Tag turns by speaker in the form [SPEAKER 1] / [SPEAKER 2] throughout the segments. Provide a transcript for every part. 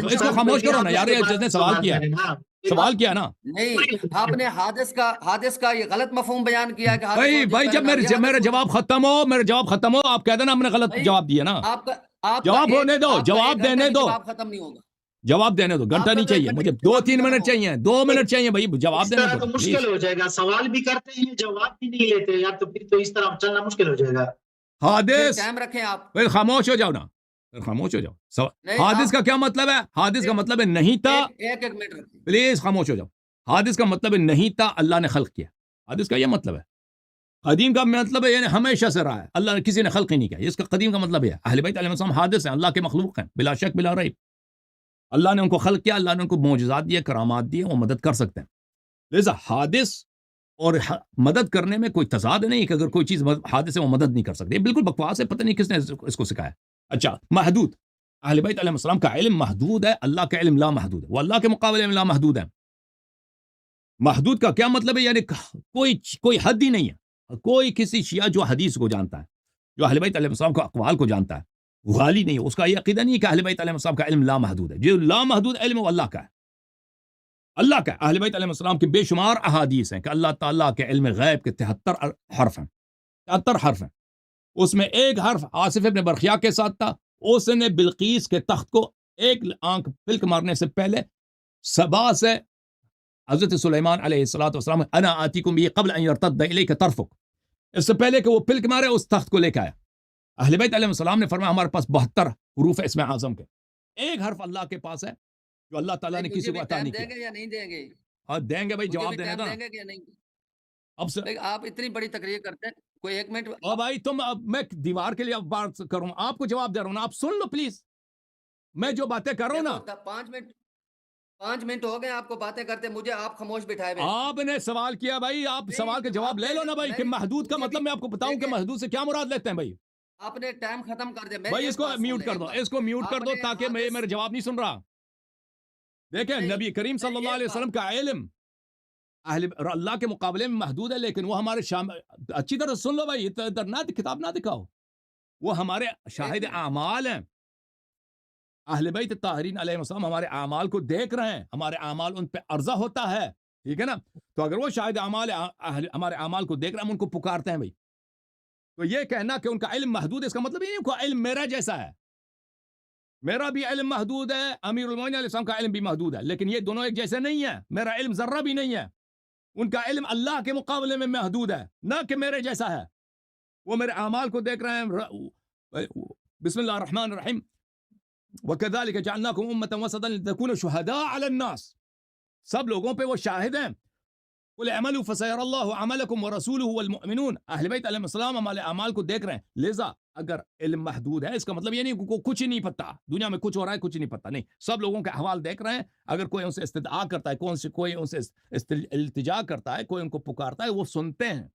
[SPEAKER 1] اس کو خاموش کرو نا یار، جس نے سوال کیا سوال کیا نا
[SPEAKER 2] نہیں، آپ نے حادث کا یہ غلط مفہوم بیان کیا کہ
[SPEAKER 1] بھائی جب میرا جواب ختم ہو آپ کہہ دینا ہم نے غلط جواب دیا نا. جواب ہونے دو، جواب دینے دو،
[SPEAKER 2] ختم نہیں ہوگا.
[SPEAKER 1] جواب دینے دو. گھنٹہ نہیں چاہیے مجھے، 2-3 منٹ چاہیے، 2 منٹ چاہیے بھائی، جواب دینے دو.
[SPEAKER 3] مشکل ہو جائے گا، سوال بھی کرتے ہیں جواب بھی نہیں لیتے یار، تو پھر تو اس طرح چلنا مشکل ہو جائے گا.
[SPEAKER 1] حادث
[SPEAKER 2] ٹائم رکھیں آپ.
[SPEAKER 1] خاموش ہو جاؤ نا، خاموش ہو جاؤ. حادث کا کیا مطلب ہے؟ حادث کا مطلب ہے نہیں تھا.
[SPEAKER 2] ایک منٹ رکھیں
[SPEAKER 1] پلیز خاموش ہو جاؤ. حادث کا مطلب ہے نہیں تھا، اللہ نے خلق کیا. حادث کا یہ مطلب ہے. قدیم کا مطلب ہے یعنی ہمیشہ سے رہا ہے، اللہ نے کسی نے خلق ہی نہیں کیا. اس کا قدیم کا مطلب ہے اہل بیت علیہ السلام حادث ہیں، اللہ کے مخلوق ہیں بلا شک بلا ریب. اللہ نے ان کو خلق کیا، اللہ نے ان کو معجزات دیے، کرامات دیے، وہ مدد کر سکتے ہیں. لہذا حادث اور مدد کرنے میں کوئی تضاد نہیں کہ اگر کوئی چیز حادث ہے وہ مدد نہیں کر سکتی. بالکل بکواس ہے، پتہ نہیں کس نے اس کو سکھایا. اچھا، محدود. اہل بیت علیہ السلام کا علم محدود ہے، اللہ کا علم لا محدود ہے. وہ اللہ کے مقابلے میں لا محدود ہے. محدود کا کیا مطلب ہے؟ یعنی کوئی حد ہی نہیں ہے. کوئی کسی شیعہ جو حدیث کو جانتا ہے، جو اہل بیت علیہ السلام کو اقوال کو جانتا ہے، غالی نہیں ہے، اس کا یہ عقیدہ نہیں ہے کہ اہل بیت علیہ السلام کا علم لا محدود ہے. جو لا محدود علم وہ اللہ کا ہے، اللہ کا. اہل بیت علیہ السلام کے بے شمار احادیث ہیں کہ اللہ تعالیٰ کے علم غیب کے 73 حرف ہیں. 73 حرف ہیں. اس میں ایک حرف آصف ابن برخیا کے ساتھ تھا. اس نے بلقیس کے تخت کو ایک آنکھ پلک مارنے سے پہلے سبا سے حضرت سلیمان علیہ السلام انا آتیکم بھی قبل ان یرتد الیک طرفک، اس سے پہلے کہ وہ پلک مارے اس تخت کو لے کے آیا. اہل بیت علیہ السلام نے فرمایا ہمارے پاس 72 حروف اسم اعظم کے، ایک حرف اللہ کے پاس ہے جو اللہ تعالیٰ نے کسی کو عطا نہیں کیا.
[SPEAKER 2] دیں گے یا نہیں دیں گے؟
[SPEAKER 1] ہاں دیں گے بھائی، جواب دینے
[SPEAKER 2] دیں گے یا نہیں؟
[SPEAKER 1] اب سے
[SPEAKER 2] آپ اتنی بڑی تقریر کرتے ہیں، کوئی ایک منٹ.
[SPEAKER 1] بھائی تم، اب میں دیوار کے لیے اب بات کروں، آپ کو جواب دے رہا ہوں نا، آپ سن لو پلیز. میں جو باتیں کر رہا ہوں نا،
[SPEAKER 2] 5 منٹ ہو گئے آپ کو باتیں کرتے، مجھے آپ خاموش بٹھائے ہوئے.
[SPEAKER 1] آپ نے سوال کیا بھائی، آپ سوال کا جواب لے لو نا بھائی. کہ محدود کا مطلب میں آپ کو بتاؤں کہ محدود سے کیا مراد لیتے ہیں بھائی.
[SPEAKER 2] آپ نے ٹائم ختم کر دیا
[SPEAKER 1] بھائی اس کو میوٹ کر دو، اس کو میوٹ کر دو تاکہ میں میرا جواب نہیں سن رہا. دیکھیں نبی کریم صلی اللہ علیہ وسلم کا علم اللہ کے مقابلے میں محدود ہے، لیکن وہ ہمارے اچھی طرح سن لو بھائی، ادھر نہ کتاب نہ دکھاؤ، وہ ہمارے شاہد اعمال ہیں. اہل بیت طاہرین علیہ السلام ہمارے اعمال کو دیکھ رہے ہیں، ہمارے اعمال ان پہ عرضہ ہوتا ہے، ٹھیک ہے نا. تو اگر وہ شاہد اعمال ہمارے اعمال کو دیکھ رہے ہیں، ہم ان کو پکارتے ہیں بھائی. تو یہ کہنا کہ ان کا علم محدود ہے، اس کا مطلب یہ نہیں کہ علم میرا جیسا ہے. میرا بھی علم محدود ہے، امیر المومنین علیہ السلام کا علم بھی محدود ہے، لیکن یہ دونوں ایک جیسے نہیں ہیں. میرا علم ذرہ بھی نہیں ہے، ان کا علم اللہ کے مقابلے میں محدود ہے، نہ کہ میرے جیسا ہے. وہ میرے اعمال کو دیکھ رہے ہیں. بسم اللہ الرحمن الرحیم، وَكَذَلِكَ جَعَلْنَاكُمْ أُمَّةً وَسَطًا لِتَكُونُوا شُهَدَاءَ عَلَى النَّاسِ. سب لوگوں پہ وہ شاہد ہیں. قُلْ اعْمَلُوا فَسَيَرَى اللَّهُ عَمَلَكُمْ وَرَسُولُهُ وَالْمُؤْمِنُونَ. اہل بیت علیہ السلام ہمارے اعمال کو دیکھ رہے ہیں. لذا اگر علم محدود ہے، اس کا مطلب یہ نہیں کہ کچھ نہیں پتا، دنیا میں کچھ ہو رہا ہے کچھ نہیں پتا. نہیں، سب لوگوں کے احوال دیکھ رہے ہیں. اگر کوئی ان سے استدعا کرتا ہے، کوئی ان سے التجا کرتا ہے، کوئی ان کو پکارتا ہے، وہ سنتے ہیں.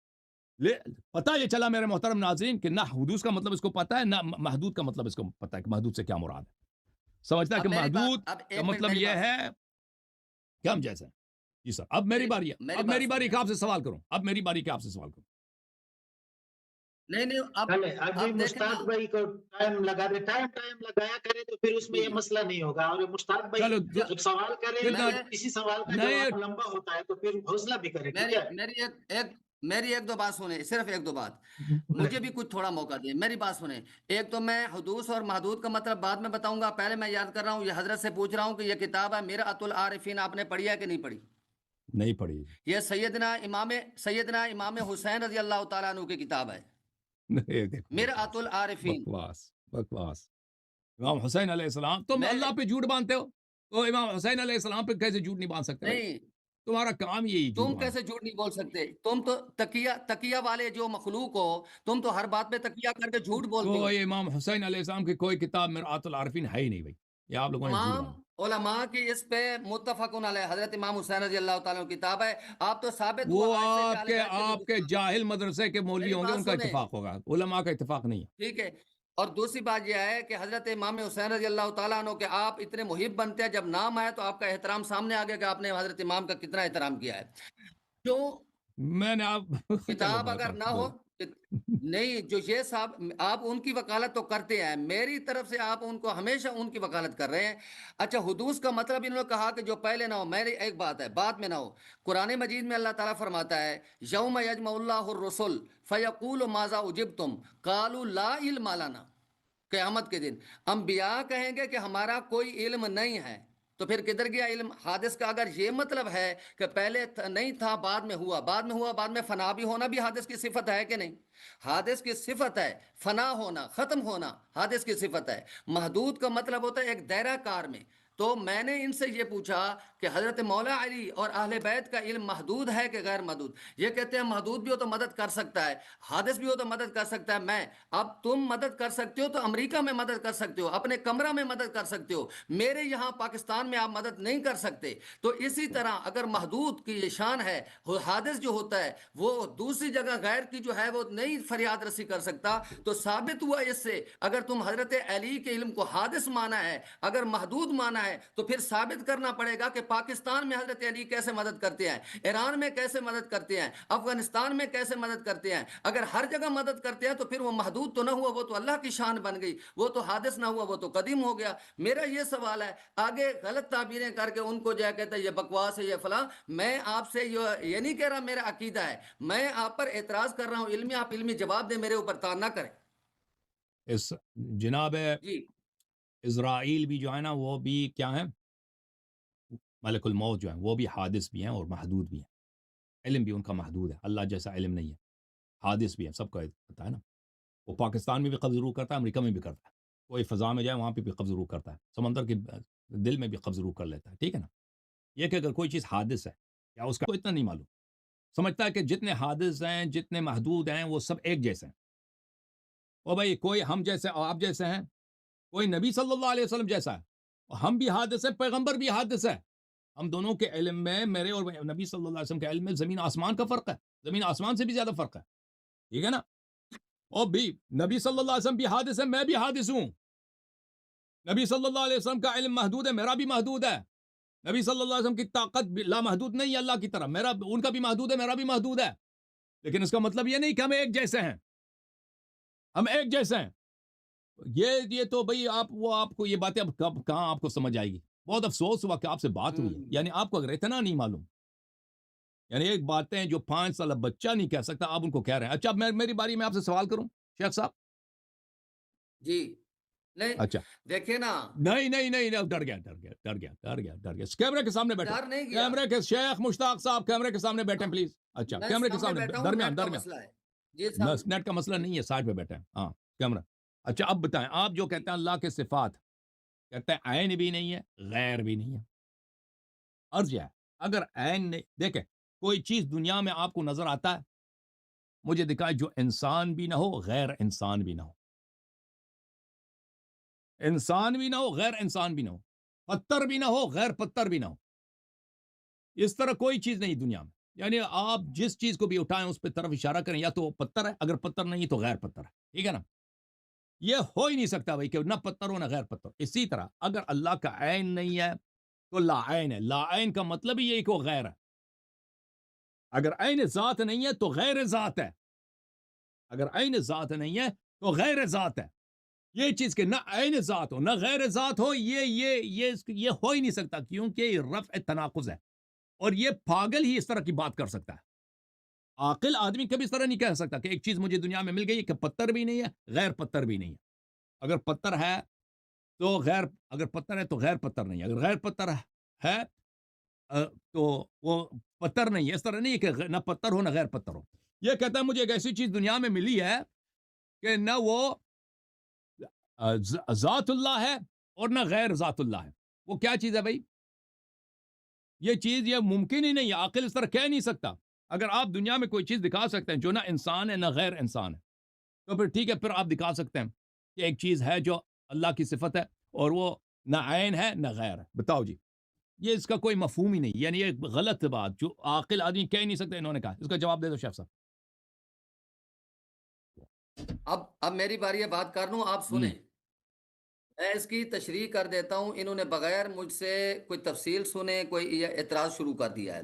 [SPEAKER 1] پتہ یہ چلا میرے محترم ناظرین کہ نہ حدود کا مطلب اس کو پتا ہے، نہ محدود کا مطلب اس کو پتا ہے کہ محدود سے کیا مراد ہے. سمجھتا ہے کہ محدود کا مطلب یہ ہے کہ ہم جیسے ہیں. جی سر، اب میری باری ہے، اب میری باری کہ آپ سے سوال کروں، اب میری باری کہ آپ سے سوال کروں.
[SPEAKER 2] نہیں
[SPEAKER 3] ابھی مشتاق بھائی کو ٹائم لگا دے، ٹائم لگایا کرے تو پھر اس میں یہ مسئلہ نہیں ہوگا. اور مشتاق بھائی جب سوال کرے، کسی سوال کا جواب لمبا ہوتا ہے تو پھر حوصلہ بھی کرے.
[SPEAKER 2] میری ایک دو بات سنیں، صرف ایک دو بات، مجھے بھی کچھ تھوڑا موقع دیں. میری بات سنیں. ایک تو میں حدوث اور محدود کا مطلب بعد میں بتاؤں گا، پہلے میں یاد کر رہا ہوں، یہ حضرت سے پوچھ رہا ہوں کہ یہ کتاب ہے میرأۃ العارفین، آپ نے پڑھی ہے کہ نہیں پڑھی؟
[SPEAKER 1] نہیں پڑھی.
[SPEAKER 2] یہ سیدنا امام حسین رضی اللہ تعالیٰ عنہ کی کتاب ہے، میرأۃ العارفین.
[SPEAKER 1] بکواس. امام حسین علیہ السلام، تم اللہ پہ جھوٹ باندھتے ہو، تو امام حسین علیہ السلام پہ کیسے جھوٹ نہیں باندھ سکتے؟
[SPEAKER 2] نہیں،
[SPEAKER 1] تمہارا کام یہی.
[SPEAKER 2] تم کیسے جھوٹ نہیں بول سکتے؟ تم تو تقیہ والے جو مخلوق ہو، تم تو ہر بات پہ تقیہ کر کے جھوٹ بولتے ہو.
[SPEAKER 1] کوئی امام حسین علیہ السلام کی کوئی کتاب میرأۃ العارفین ہے ہی نہیں بھائی، یہ آپ لوگوں نے جھوٹ باندھا.
[SPEAKER 2] علماء کی اس پہ متفقن علیہ حضرت امام حسین رضی اللہ تعالیٰ کی کتاب ہے. آپ تو ثابت
[SPEAKER 1] وہ آپ کے جاہل مدرسے کے مولوی ہوں گے، ان کا اتفاق ہوگا، علماء کا اتفاق نہیں ہے.
[SPEAKER 2] ٹھیک ہے. اور دوسری بات یہ ہے کہ حضرت امام حسین رضی اللہ تعالیٰ عنہ کے آپ اتنے محب بنتے ہیں، جب نام آئے تو آپ کا احترام سامنے آ گیا کہ آپ نے حضرت امام کا کتنا احترام کیا ہے. جو
[SPEAKER 1] میں نے آپ
[SPEAKER 2] کتاب اگر نہ ہو، نہیں جو یہ صاحب آپ ان کی وکالت تو کرتے ہیں، میری طرف سے آپ ان کو ہمیشہ ان کی وکالت کر رہے ہیں۔ اچھا حدوث کا مطلب انہوں نے کہا کہ جو پہلے نہ ہو، میری ایک بات ہے بعد میں نہ ہو۔ قرآن مجید میں اللہ تعالیٰ فرماتا ہے یوم یجمع اللہ الرسل فیقول ماذا اجبتم قالوا لا علم لنا، قیامت کے دن انبیاء کہیں گے کہ ہمارا کوئی علم نہیں ہے، تو پھر کدھر گیا علم؟ حادث کا اگر یہ مطلب ہے کہ پہلے نہیں تھا بعد میں ہوا، بعد میں ہوا بعد میں فنا بھی ہونا بھی حادث کی صفت ہے کہ نہیں؟ حادث کی صفت ہے فنا ہونا، ختم ہونا حادث کی صفت ہے۔ محدود کا مطلب ہوتا ہے ایک دائرہ کار میں۔ تو میں نے ان سے یہ پوچھا کہ حضرت مولا علی اور اہل بیت کا علم محدود ہے کہ غیر محدود؟ یہ کہتے ہیں محدود بھی ہو تو مدد کر سکتا ہے، حادث بھی ہو تو مدد کر سکتا ہے۔ میں اب تم مدد کر سکتے ہو تو امریکہ میں مدد کر سکتے ہو، اپنے کمرہ میں مدد کر سکتے ہو، میرے یہاں پاکستان میں آپ مدد نہیں کر سکتے۔ تو اسی طرح اگر محدود کی یہ شان ہے، حادث جو ہوتا ہے وہ دوسری جگہ غیر کی جو ہے وہ نہیں فریاد رسی کر سکتا، تو ثابت ہوا اس سے اگر تم حضرت علی کے علم کو حادث مانا ہے، اگر محدود مانا ہے، تو پھر ثابت کرنا پڑے گا کہ پاکستان میں حضرت علی کیسے مدد کرتے ہیں، ایران میں کیسے مدد کرتے ہیں، افغانستان میں کیسے مدد کرتے ہیں۔ اگر ہر جگہ مدد کرتے ہیں تو پھر وہ محدود تو نہ ہوا، وہ تو اللہ کی شان بن گئی، وہ تو حادث نہ ہوا، وہ تو قدیم ہو گیا۔ میرا یہ سوال ہے، آگے غلط تعبیریں کر کے ان کو جو کہتا ہے یہ بکواس ہے یہ فلاں، میں آپ سے یہ نہیں کہہ رہا میرا عقیدہ ہے، میں آپ پر اعتراض کر رہا ہوں علمی، آپ علمی جواب دیں، میرے اوپر تان نہ کریں۔
[SPEAKER 1] اس جناب
[SPEAKER 2] جی
[SPEAKER 1] اسرائیل بھی جو ہے نا وہ بھی کیا ہے، ملک الموت جو ہے وہ بھی حادث بھی ہیں اور محدود بھی ہیں، علم بھی ان کا محدود ہے، اللہ جیسا علم نہیں ہے، حادث بھی ہے، سب کو پتا ہے نا۔ وہ پاکستان میں بھی قبض ضرور کرتا ہے، امریکہ میں بھی کرتا ہے، کوئی فضا میں جائے وہاں پہ بھی قبض ضرور کرتا ہے، سمندر کے دل میں بھی قبض ضرور کر لیتا ہے، ٹھیک ہے نا۔ یہ کہ اگر کوئی چیز حادث ہے یا اس کا کوئی اتنا نہیں معلوم، سمجھتا ہے کہ جتنے حادث ہیں جتنے محدود ہیں وہ سب ایک جیسے ہیں، او بھائی کوئی ہم جیسے آپ جیسے ہیں، کوئی نبی صلی اللہ علیہ وسلم جیسا ہے، ہم بھی حادث ہیں، پیغمبر بھی حادث ہے۔ ہم دونوں کے علم میں، میرے اور نبی صلی اللہ علیہ وسلم کے علم میں زمین آسمان کا فرق ہے، زمین آسمان سے بھی زیادہ فرق ہے، ٹھیک ہے نا۔ اور بھی نبی صلی اللہ علیہ وسلم بھی حادث ہے، میں بھی حادث ہوں۔ نبی صلی اللہ علیہ وسلم کا علم محدود ہے، میرا بھی محدود ہے۔ نبی صلی اللہ علیہ وسلم کی طاقت بھی لامحدود نہیں ہے اللہ کی طرح، ان کا بھی محدود ہے، میرا بھی محدود ہے، لیکن اس کا مطلب یہ نہیں کہ ہم ایک جیسے ہیں، ہم ایک جیسے ہیں۔ یہ تو بھئی آپ کو یہ باتیں اب کہاں آپ کو سمجھ آئے گی۔ بہت افسوس ہوا کہ آپ سے بات ہوئی ہے، یعنی آپ کو اگر اتنا نہیں معلوم، یعنی ایک باتیں جو 5 سالہ بچہ نہیں کہہ سکتا آپ ان کو کہہ رہے ہیں۔ اچھا اب میری باری میں آپ سے سوال کروں شیخ صاحب؟
[SPEAKER 2] جی نہیں
[SPEAKER 1] اچھا
[SPEAKER 2] دیکھیں نا،
[SPEAKER 1] نہیں ڈر گیا کیمرے کے سامنے بیٹھے،
[SPEAKER 2] ڈر نہیں گیا،
[SPEAKER 1] کیمرے کے شیخ مشتاق صاحب کیمرے کے سامنے بیٹھیں پلیز۔ اچھا
[SPEAKER 2] میں
[SPEAKER 1] کیمرے کے
[SPEAKER 2] سامنے
[SPEAKER 1] سامنے
[SPEAKER 2] بیٹھا ہوں،
[SPEAKER 1] درمیان
[SPEAKER 2] نیٹ کا مسئلہ ہے۔ جی صاحب
[SPEAKER 1] نیٹ کا مسئلہ نہیں ہے، سائڈ پہ بیٹھے ہیں، ہاں کیمرہ۔ اچھا اب بتائیں، آپ جو کہتے ہیں اللہ کے صفات، کہتے ہیں عین بھی نہیں ہے غیر بھی نہیں ہے، عرض یہ ہے اگر عین نہیں، دیکھیں کوئی چیز دنیا میں آپ کو نظر آتا ہے، مجھے دکھائے جو انسان بھی نہ ہو غیر انسان بھی نہ ہو، انسان بھی نہ ہو غیر انسان بھی نہ ہو، پتھر بھی نہ ہو غیر پتھر بھی نہ ہو، اس طرح کوئی چیز نہیں دنیا میں۔ یعنی آپ جس چیز کو بھی اٹھائیں اس پہ طرف اشارہ کریں، یا تو وہ پتھر ہے، اگر پتھر نہیں تو غیر پتھر ہے، ٹھیک ہے نا۔ یہ ہو ہی نہیں سکتا بھائی کہ نہ پتھر ہو نہ غیر پتھر۔ اسی طرح اگر اللہ کا عین نہیں ہے تو لا عین ہے، لا عین کا مطلب ہی یہی کہ وہ غیر ہے۔ اگر عین ذات نہیں ہے تو غیر ذات ہے، اگر عین ذات نہیں ہے تو غیر ذات ہے۔ یہ چیز کہ نہ عین ذات ہو نہ غیر ذات ہو، یہ ہو ہی نہیں سکتا، کیونکہ یہ رفع تناقض ہے، اور یہ پاگل ہی اس طرح کی بات کر سکتا ہے۔ عاقل آدمی کبھی اس طرح نہیں کہہ سکتا کہ ایک چیز مجھے دنیا میں مل گئی کہ پتھر بھی نہیں ہے غیر پتھر بھی نہیں ہے۔ اگر پتھر ہے تو اگر پتھر ہے تو غیر پتھر نہیں ہے، اگر غیر پتھر ہے تو وہ پتھر نہیں ہے۔ اس طرح نہیں ہے کہ نہ پتھر ہو نہ غیر پتھر ہو۔ یہ کہتا ہے مجھے ایک ایسی چیز دنیا میں ملی ہے کہ نہ وہ ذات اللہ ہے اور نہ غیر ذات اللہ ہے۔ وہ کیا چیز ہے بھائی؟ یہ چیز یہ ممکن ہی نہیں ہے، عاقل اس طرح کہہ نہیں سکتا۔ اگر آپ دنیا میں کوئی چیز دکھا سکتے ہیں جو نہ انسان ہے نہ غیر انسان ہے، تو پھر ٹھیک ہے، پھر آپ دکھا سکتے ہیں کہ ایک چیز ہے جو اللہ کی صفت ہے اور وہ نہ عین ہے نہ غیر ہے۔ بتاؤ جی، یہ اس کا کوئی مفہوم ہی نہیں، یعنی یہ غلط بات جو عاقل آدمی کہہ نہیں سکتے، انہوں نے کہا۔ اس کا جواب دے دو شیخ صاحب۔
[SPEAKER 2] اب میری باری ہے، بات کر لوں، آپ سنیں، میں اس کی تشریح کر دیتا ہوں۔ انہوں نے بغیر مجھ سے کوئی تفصیل سنے کوئی اعتراض شروع کر دیا ہے۔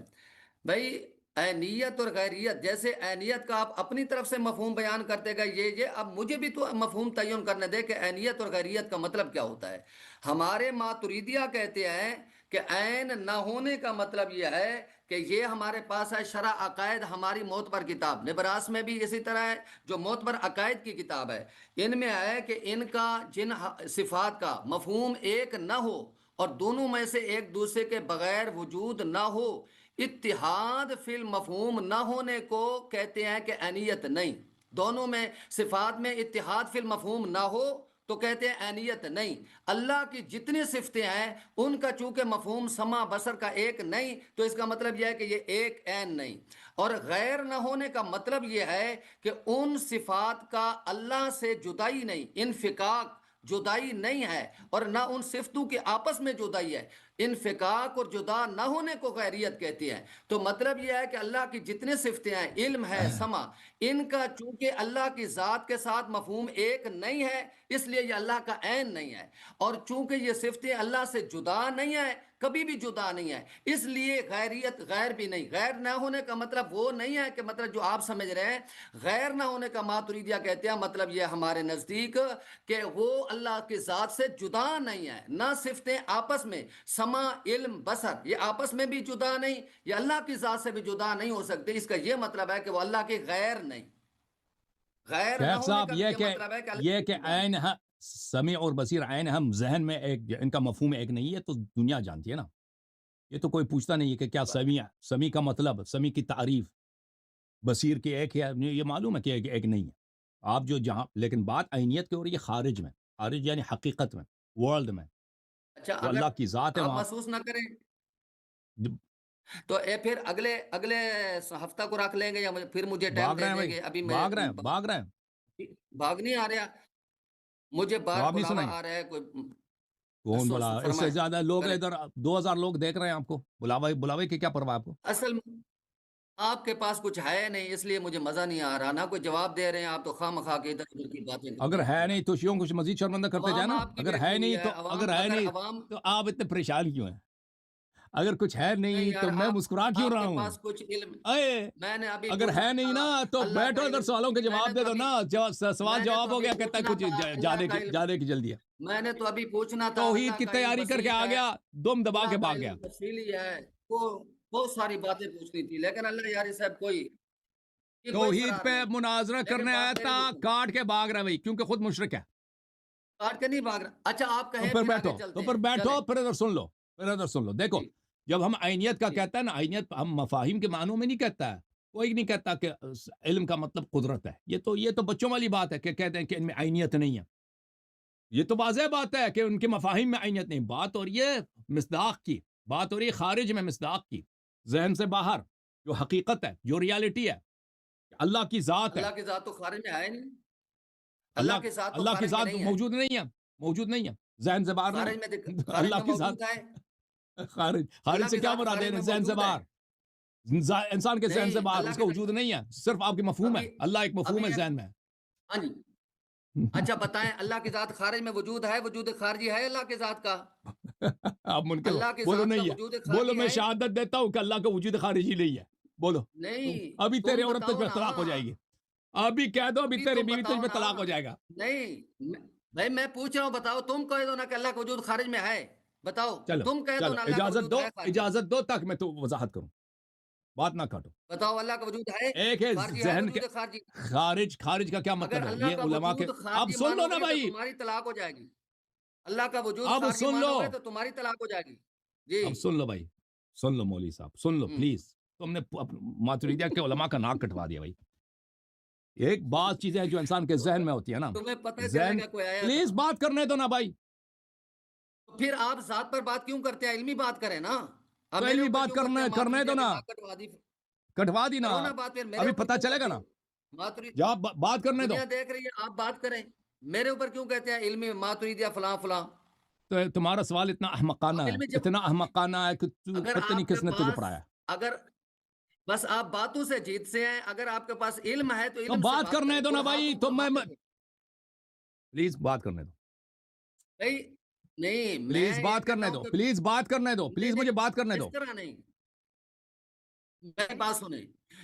[SPEAKER 2] بھائی عینیت اور غیریت، جیسے عینیت کا آپ اپنی طرف سے مفہوم بیان کرتے گئے یہ اب مجھے بھی تو مفہوم تعین کرنے دے کہ عینیت اور غیریت کا مطلب کیا ہوتا ہے۔ ہمارے ماتریدیہ کہتے ہیں کہ عین نہ ہونے کا مطلب یہ ہے کہ یہ ہمارے پاس ہے شرح عقائد، ہماری معتبر کتاب نبراس میں بھی اسی طرح ہے، جو معتبر عقائد کی کتاب ہے، ان میں ہے کہ ان کا جن صفات کا مفہوم ایک نہ ہو اور دونوں میں سے ایک دوسرے کے بغیر وجود نہ ہو، اتحاد فی المفہوم نہ ہونے کو کہتے ہیں کہ عینیت نہیں۔ دونوں میں صفات میں اتحاد فی المفہوم نہ ہو تو کہتے ہیں عینیت نہیں۔ اللہ کی جتنی صفتیں ہیں ان کا چونکہ مفہوم سمع بصر کا ایک نہیں، تو اس کا مطلب یہ ہے کہ یہ ایک عین نہیں۔ اور غیر نہ ہونے کا مطلب یہ ہے کہ ان صفات کا اللہ سے جدائی نہیں، انفکاک جدائی نہیں ہے، اور نہ ان صفتوں کے آپس میں جدائی ہے۔ انفکاک اور جدا نہ ہونے کو غیریت کہتے ہیں۔ تو مطلب یہ ہے کہ اللہ کی جتنے صفتیں ہیں، علم ہے، سمع، ان کا چونکہ اللہ کی ذات کے ساتھ مفہوم ایک نہیں ہے، اس لیے یہ اللہ کا عین نہیں ہے، اور چونکہ یہ صفتیں اللہ سے جدا نہیں ہیں، کبھی بھی جدا نہیں ہے، اس لیے غیریت غیر بھی نہیں۔ غیر نہ ہونے کا مطلب وہ نہیں ہے کہ مطلب جو آپ سمجھ رہے ہیں غیر نہ ہونے کا ماتریدیہ کہتے ہیں، مطلب یہ ہمارے نزدیک کہ وہ اللہ کی ذات سے جدا نہیں ہے، نہ صفتیں آپس میں سمع علم بصر یہ آپس میں بھی جدا نہیں، یہ اللہ کی ذات سے بھی جدا نہیں ہو سکتے۔ اس کا یہ مطلب ہے کہ وہ اللہ کی غیر نہیں، غیر نہ
[SPEAKER 1] شیخ
[SPEAKER 2] ہونے
[SPEAKER 1] صاحب
[SPEAKER 2] کا بھی یہ مطلب ہے کہ اللہ
[SPEAKER 1] یہ
[SPEAKER 2] کی
[SPEAKER 1] کہ
[SPEAKER 2] جدا نہیں۔
[SPEAKER 1] عین سمیع اور بصیر عین ہم ذہن میں ایک ان کا مفہوم ایک نہیں ہے، تو دنیا جانتی ہے نا، یہ تو کوئی پوچھتا نہیں ہے کہ کیا سمیع کا مطلب، سمیع کی تعریف، بصیر کی ایک ہے، یہ معلوم ہے کہ ایک نہیں ہے۔ آپ جو جہاں لیکن بات عینیت کی ہو رہی ہے خارج میں، خارج یعنی حقیقت میں، ورلڈ میں،
[SPEAKER 2] اچھا
[SPEAKER 1] جو
[SPEAKER 2] اگر
[SPEAKER 1] اللہ کی ذات ہے
[SPEAKER 2] آپ
[SPEAKER 1] وہاں
[SPEAKER 2] محسوس نہ کریں تو پھر اگلے ہفتہ کو رکھ لیں گے، یا پھر مجھے ٹائم
[SPEAKER 1] بھاگ
[SPEAKER 2] دے
[SPEAKER 1] رہے ہیں
[SPEAKER 2] دیں
[SPEAKER 1] بھائی،
[SPEAKER 2] گے؟ ابھی میں
[SPEAKER 1] بھاگ رہے ہیں
[SPEAKER 2] بھاگ نہیں آ رہا، مجھے باہر
[SPEAKER 1] جواب نہیں
[SPEAKER 2] بلاوا
[SPEAKER 1] سنائیں۔
[SPEAKER 2] آ رہا ہے کوئی۔
[SPEAKER 1] کون بلا؟ اس سے
[SPEAKER 2] فرمائیں
[SPEAKER 1] زیادہ لوگ
[SPEAKER 2] کریں۔
[SPEAKER 1] ادھر 2000 لوگ دیکھ رہے ہیں آپ کو، بلاوے کی کیا پرواہ آپ کو؟
[SPEAKER 2] اصل میں آپ کے پاس کچھ ہے نہیں، اس لیے مجھے مزہ نہیں آ رہا، نہ کوئی جواب دے رہے ہیں آپ، تو خواہ مخواہ کے ادھر ادھر کی باتیں
[SPEAKER 1] اگر
[SPEAKER 2] کرتے
[SPEAKER 1] ہے
[SPEAKER 2] ہیں۔
[SPEAKER 1] نہیں تو شیوں کچھ مزید شرمندہ کرتے جائے
[SPEAKER 2] عوام
[SPEAKER 1] نا،
[SPEAKER 2] آپ کی
[SPEAKER 1] اگر
[SPEAKER 2] بیٹھی
[SPEAKER 1] ہے
[SPEAKER 2] ہوئی
[SPEAKER 1] نہیں
[SPEAKER 2] ہے،
[SPEAKER 1] تو
[SPEAKER 2] عوام اگر عوام
[SPEAKER 1] تو آپ اتنے پریشان کیوں ہیں؟ اگر کچھ ہے
[SPEAKER 2] نہیں
[SPEAKER 1] نہیں
[SPEAKER 2] یار،
[SPEAKER 1] تو میں مسکرا کیوں
[SPEAKER 2] آپ
[SPEAKER 1] رہا
[SPEAKER 2] کے
[SPEAKER 1] ہوں؟
[SPEAKER 2] پاس کچھ علم،
[SPEAKER 1] اے
[SPEAKER 2] میں نے ابھی
[SPEAKER 1] اگر ہے
[SPEAKER 2] پوچھنا
[SPEAKER 1] نہیں نا
[SPEAKER 2] تھا
[SPEAKER 1] تو
[SPEAKER 2] اللہ
[SPEAKER 1] بیٹھو
[SPEAKER 2] کا
[SPEAKER 1] ادھر،
[SPEAKER 2] علم،
[SPEAKER 1] سوالوں کے
[SPEAKER 2] میں نے
[SPEAKER 1] جواب دے
[SPEAKER 2] تو
[SPEAKER 1] دو
[SPEAKER 2] ابھی
[SPEAKER 1] نا، سوال
[SPEAKER 2] میں نے
[SPEAKER 1] جواب
[SPEAKER 2] تو
[SPEAKER 1] ہو
[SPEAKER 2] ابھی
[SPEAKER 1] گیا، کہتا ہے
[SPEAKER 2] پوچھنا
[SPEAKER 1] کچھ
[SPEAKER 2] تھا اللہ کا علم،
[SPEAKER 1] جانے کی جلدی ہے۔
[SPEAKER 2] میں نے تو ابھی پوچھنا تھا
[SPEAKER 1] توحید
[SPEAKER 2] اللہ
[SPEAKER 1] کی
[SPEAKER 2] کا علم
[SPEAKER 1] تیاری کر کے
[SPEAKER 2] بسیط
[SPEAKER 1] آ
[SPEAKER 2] ہے،
[SPEAKER 1] گیا، دم دبا
[SPEAKER 2] اللہ
[SPEAKER 1] کے
[SPEAKER 2] کا
[SPEAKER 1] بھاگ گیا۔
[SPEAKER 2] علم تفصیلی ہے، وہ بہت ساری باتیں پوچھنی تھی، لیکن اللہ یار صاحب کوئی
[SPEAKER 1] توحید
[SPEAKER 2] قرار
[SPEAKER 1] پہ
[SPEAKER 2] نہیں۔
[SPEAKER 1] مناظرہ
[SPEAKER 2] لیکن
[SPEAKER 1] کرنے آیا
[SPEAKER 2] بات میری
[SPEAKER 1] تھا،
[SPEAKER 2] بھی سنو،
[SPEAKER 1] کاٹ کے بھاگ رہا ہے بھائی، کیونکہ خود مشرک ہے۔
[SPEAKER 2] کاٹ کے نہیں بھاگ رہا۔ اچھا آپ
[SPEAKER 1] تو
[SPEAKER 2] کہیں
[SPEAKER 1] پھر
[SPEAKER 2] پھر آگے
[SPEAKER 1] بیٹھو،
[SPEAKER 2] چلتے ہیں، چلیں
[SPEAKER 1] پھر ادھر سن لو، دیکھو،
[SPEAKER 2] جی
[SPEAKER 1] جب ہم عینیت کا
[SPEAKER 2] جی
[SPEAKER 1] کہتا ہے نا، عینیت ہم مفاہیم کے معنوں میں نہیں کہتا ہے، کوئی نہیں کہتا کہ علم کا مطلب قدرت ہے، یہ تو بچوں والی بات ہے کہ کہتے ہیں کہ ان میں عینیت نہیں ہے۔ یہ تو واضح بات ہے کہ ان کے مفاہیم میں عینیت نہیں، بات ہو رہی ہے مصداق کی، بات ہو رہی ہے خارج میں مصداق کی، ذہن سے باہر، جو حقیقت ہے، جو ریالٹی ہے، اللہ کی ذات ہے۔
[SPEAKER 2] اللہ کی ذات تو خارج میں ہے نہیں، اللہ کی ذات تو
[SPEAKER 1] اللہ کی
[SPEAKER 2] خارج میں
[SPEAKER 1] ذات
[SPEAKER 2] نہیں ہے،
[SPEAKER 1] موجود نہیں ہے، ذہن سے باہر
[SPEAKER 2] خارج میں
[SPEAKER 1] نہیں۔
[SPEAKER 2] خارج
[SPEAKER 1] اللہ
[SPEAKER 2] میں
[SPEAKER 1] کی
[SPEAKER 2] موجود ہے،
[SPEAKER 1] ذات خارج
[SPEAKER 2] اللہ
[SPEAKER 1] سے
[SPEAKER 2] کی
[SPEAKER 1] کیا
[SPEAKER 2] ذات
[SPEAKER 1] مراد
[SPEAKER 2] خارج
[SPEAKER 1] ہے؟
[SPEAKER 2] میں
[SPEAKER 1] ذہن سے
[SPEAKER 2] موجود ہے،
[SPEAKER 1] باہر، انسان کے ذہن سے
[SPEAKER 2] نہیں
[SPEAKER 1] باہر
[SPEAKER 2] اللہ
[SPEAKER 1] اس
[SPEAKER 2] کی
[SPEAKER 1] کا وجود نہیں ہے، صرف آپ کے مفہوم ہے،
[SPEAKER 2] ابھی
[SPEAKER 1] اللہ ایک مفہوم ہے
[SPEAKER 2] ابھی
[SPEAKER 1] ذہن میں۔
[SPEAKER 2] ہاں جی، اچھا بتائیں اللہ کی ذات خارج میں وجود ہے، وجود خارجی ہے اللہ کی ذات کا؟
[SPEAKER 1] آپ منکر ہو،
[SPEAKER 2] اللہ کی
[SPEAKER 1] بولو
[SPEAKER 2] ذات کا
[SPEAKER 1] نہیں ہے،
[SPEAKER 2] وجود
[SPEAKER 1] بولو
[SPEAKER 2] خارجی
[SPEAKER 1] میں
[SPEAKER 2] ہے؟
[SPEAKER 1] شہادت دیتا ہوں کہ اللہ کا وجود خارجی نہیں ہے، بولو
[SPEAKER 2] نہیں
[SPEAKER 1] ابھی تیرے
[SPEAKER 2] تم
[SPEAKER 1] عورت تجھ
[SPEAKER 2] بتاؤ
[SPEAKER 1] پہ
[SPEAKER 2] نا،
[SPEAKER 1] طلاق ہو جائے گی، ابھی کہہ دو، ابھی
[SPEAKER 2] ابھی
[SPEAKER 1] تیری
[SPEAKER 2] تم
[SPEAKER 1] بیوی تجھ
[SPEAKER 2] بتاؤ
[SPEAKER 1] پہ
[SPEAKER 2] نا،
[SPEAKER 1] طلاق ہو جائے گا۔
[SPEAKER 2] نہیں بھائی میں پوچھ رہا ہوں، بتاؤ، تم کہہ دو نا کہ اللہ کا وجود خارج میں ہے، بتاؤ،
[SPEAKER 1] چلو
[SPEAKER 2] تم کہہ دو
[SPEAKER 1] چلو
[SPEAKER 2] نا اللہ کا وجود ہے خارجی،
[SPEAKER 1] اجازت دو تک میں تو وضاحت کروں، بات نہ کاٹو۔
[SPEAKER 2] بتاؤ اللہ کا وجود ہے
[SPEAKER 1] ایک ہے
[SPEAKER 2] خارجی، ہے
[SPEAKER 1] ذہن کے،
[SPEAKER 2] وجود خارجی؟
[SPEAKER 1] خارج کا کیا
[SPEAKER 2] اگر
[SPEAKER 1] مطلب ہے؟
[SPEAKER 2] اللہ
[SPEAKER 1] یہ
[SPEAKER 2] کا
[SPEAKER 1] علماء کے،
[SPEAKER 2] وجود
[SPEAKER 1] اب
[SPEAKER 2] خارجی
[SPEAKER 1] سن لو
[SPEAKER 2] مانو
[SPEAKER 1] نا
[SPEAKER 2] گے تو
[SPEAKER 1] بھائی،
[SPEAKER 2] تمہاری طلاق ہو جائے گی، اللہ کا وجود
[SPEAKER 1] اب
[SPEAKER 2] خارجی
[SPEAKER 1] سن لو،
[SPEAKER 2] مانو گے تو تمہاری طلاق ہو جائے گی، جی
[SPEAKER 1] اب سن لو بھائی، سن لو مولوی صاحب، سن لو
[SPEAKER 2] ہوں
[SPEAKER 1] پلیز، تم نے ماتریدیہ کے علماء کا ناک کٹوا دیا بھائی۔ ایک بات چیزیں ہیں جو انسان کے ذہن میں ہوتی ہے نا،
[SPEAKER 2] تمہیں پتہ چلے
[SPEAKER 1] ذہن،
[SPEAKER 2] گا کوئی آیا
[SPEAKER 1] پلیز
[SPEAKER 2] تھا،
[SPEAKER 1] بات کرنے دو نا بھائی،
[SPEAKER 2] پھر آپ ذات پر بات کیوں کرتے ہیں؟ علمی بات کریں نا، اب
[SPEAKER 1] تو
[SPEAKER 2] میرے
[SPEAKER 1] علمی
[SPEAKER 2] اوپر
[SPEAKER 1] بات
[SPEAKER 2] کیوں کرتے ہیں؟
[SPEAKER 1] کرنے دو
[SPEAKER 2] ماتریدیہ کی
[SPEAKER 1] نا،
[SPEAKER 2] ناک کٹوا دی،
[SPEAKER 1] کٹوا دی نا،
[SPEAKER 2] کرو نا بات، پھر میرے
[SPEAKER 1] ابھی
[SPEAKER 2] اوپر
[SPEAKER 1] پتہ
[SPEAKER 2] کیوں
[SPEAKER 1] چلے گا
[SPEAKER 2] کرتے
[SPEAKER 1] نا،
[SPEAKER 2] ہو؟ ماتری
[SPEAKER 1] جب بات کرنے دو،
[SPEAKER 2] دنیا دیکھ رہی ہے، آپ بات کریں، میرے اوپر کیوں کہتے ہیں علمی ماتریدیہ فلاں فلاں؟
[SPEAKER 1] تو تمہارا سوال اتنا احمقانہ
[SPEAKER 2] اب
[SPEAKER 1] ہے،
[SPEAKER 2] علمی جب
[SPEAKER 1] اتنا احمقانہ ہے کہ
[SPEAKER 2] اگر
[SPEAKER 1] پتہ نہیں
[SPEAKER 2] آپ کے
[SPEAKER 1] کس نے تجھے
[SPEAKER 2] پاس،
[SPEAKER 1] پڑھایا۔
[SPEAKER 2] اگر بس آپ باتوں سے جیت سے ہیں، اگر آپ کے پاس علم ہے تو
[SPEAKER 1] تو
[SPEAKER 2] علم سے
[SPEAKER 1] بات
[SPEAKER 2] بات
[SPEAKER 1] کرنے
[SPEAKER 2] کریں،
[SPEAKER 1] دو نا
[SPEAKER 2] برہا
[SPEAKER 1] بھائی،
[SPEAKER 2] تم
[SPEAKER 1] تو
[SPEAKER 2] برہا
[SPEAKER 1] میں
[SPEAKER 2] کریں
[SPEAKER 1] پلیز بات کرنے دو،
[SPEAKER 2] بھائی، نہیں میں
[SPEAKER 1] پلیز بات
[SPEAKER 2] یہ کہتا
[SPEAKER 1] کرنے
[SPEAKER 2] ہوں
[SPEAKER 1] دو،
[SPEAKER 2] کہ
[SPEAKER 1] پلیز بات کرنے دو،
[SPEAKER 2] نہیں
[SPEAKER 1] پلیز مجھے بات کرنے
[SPEAKER 2] نہیں
[SPEAKER 1] دو۔
[SPEAKER 2] اس طرح نہیں، میری بات سنیں،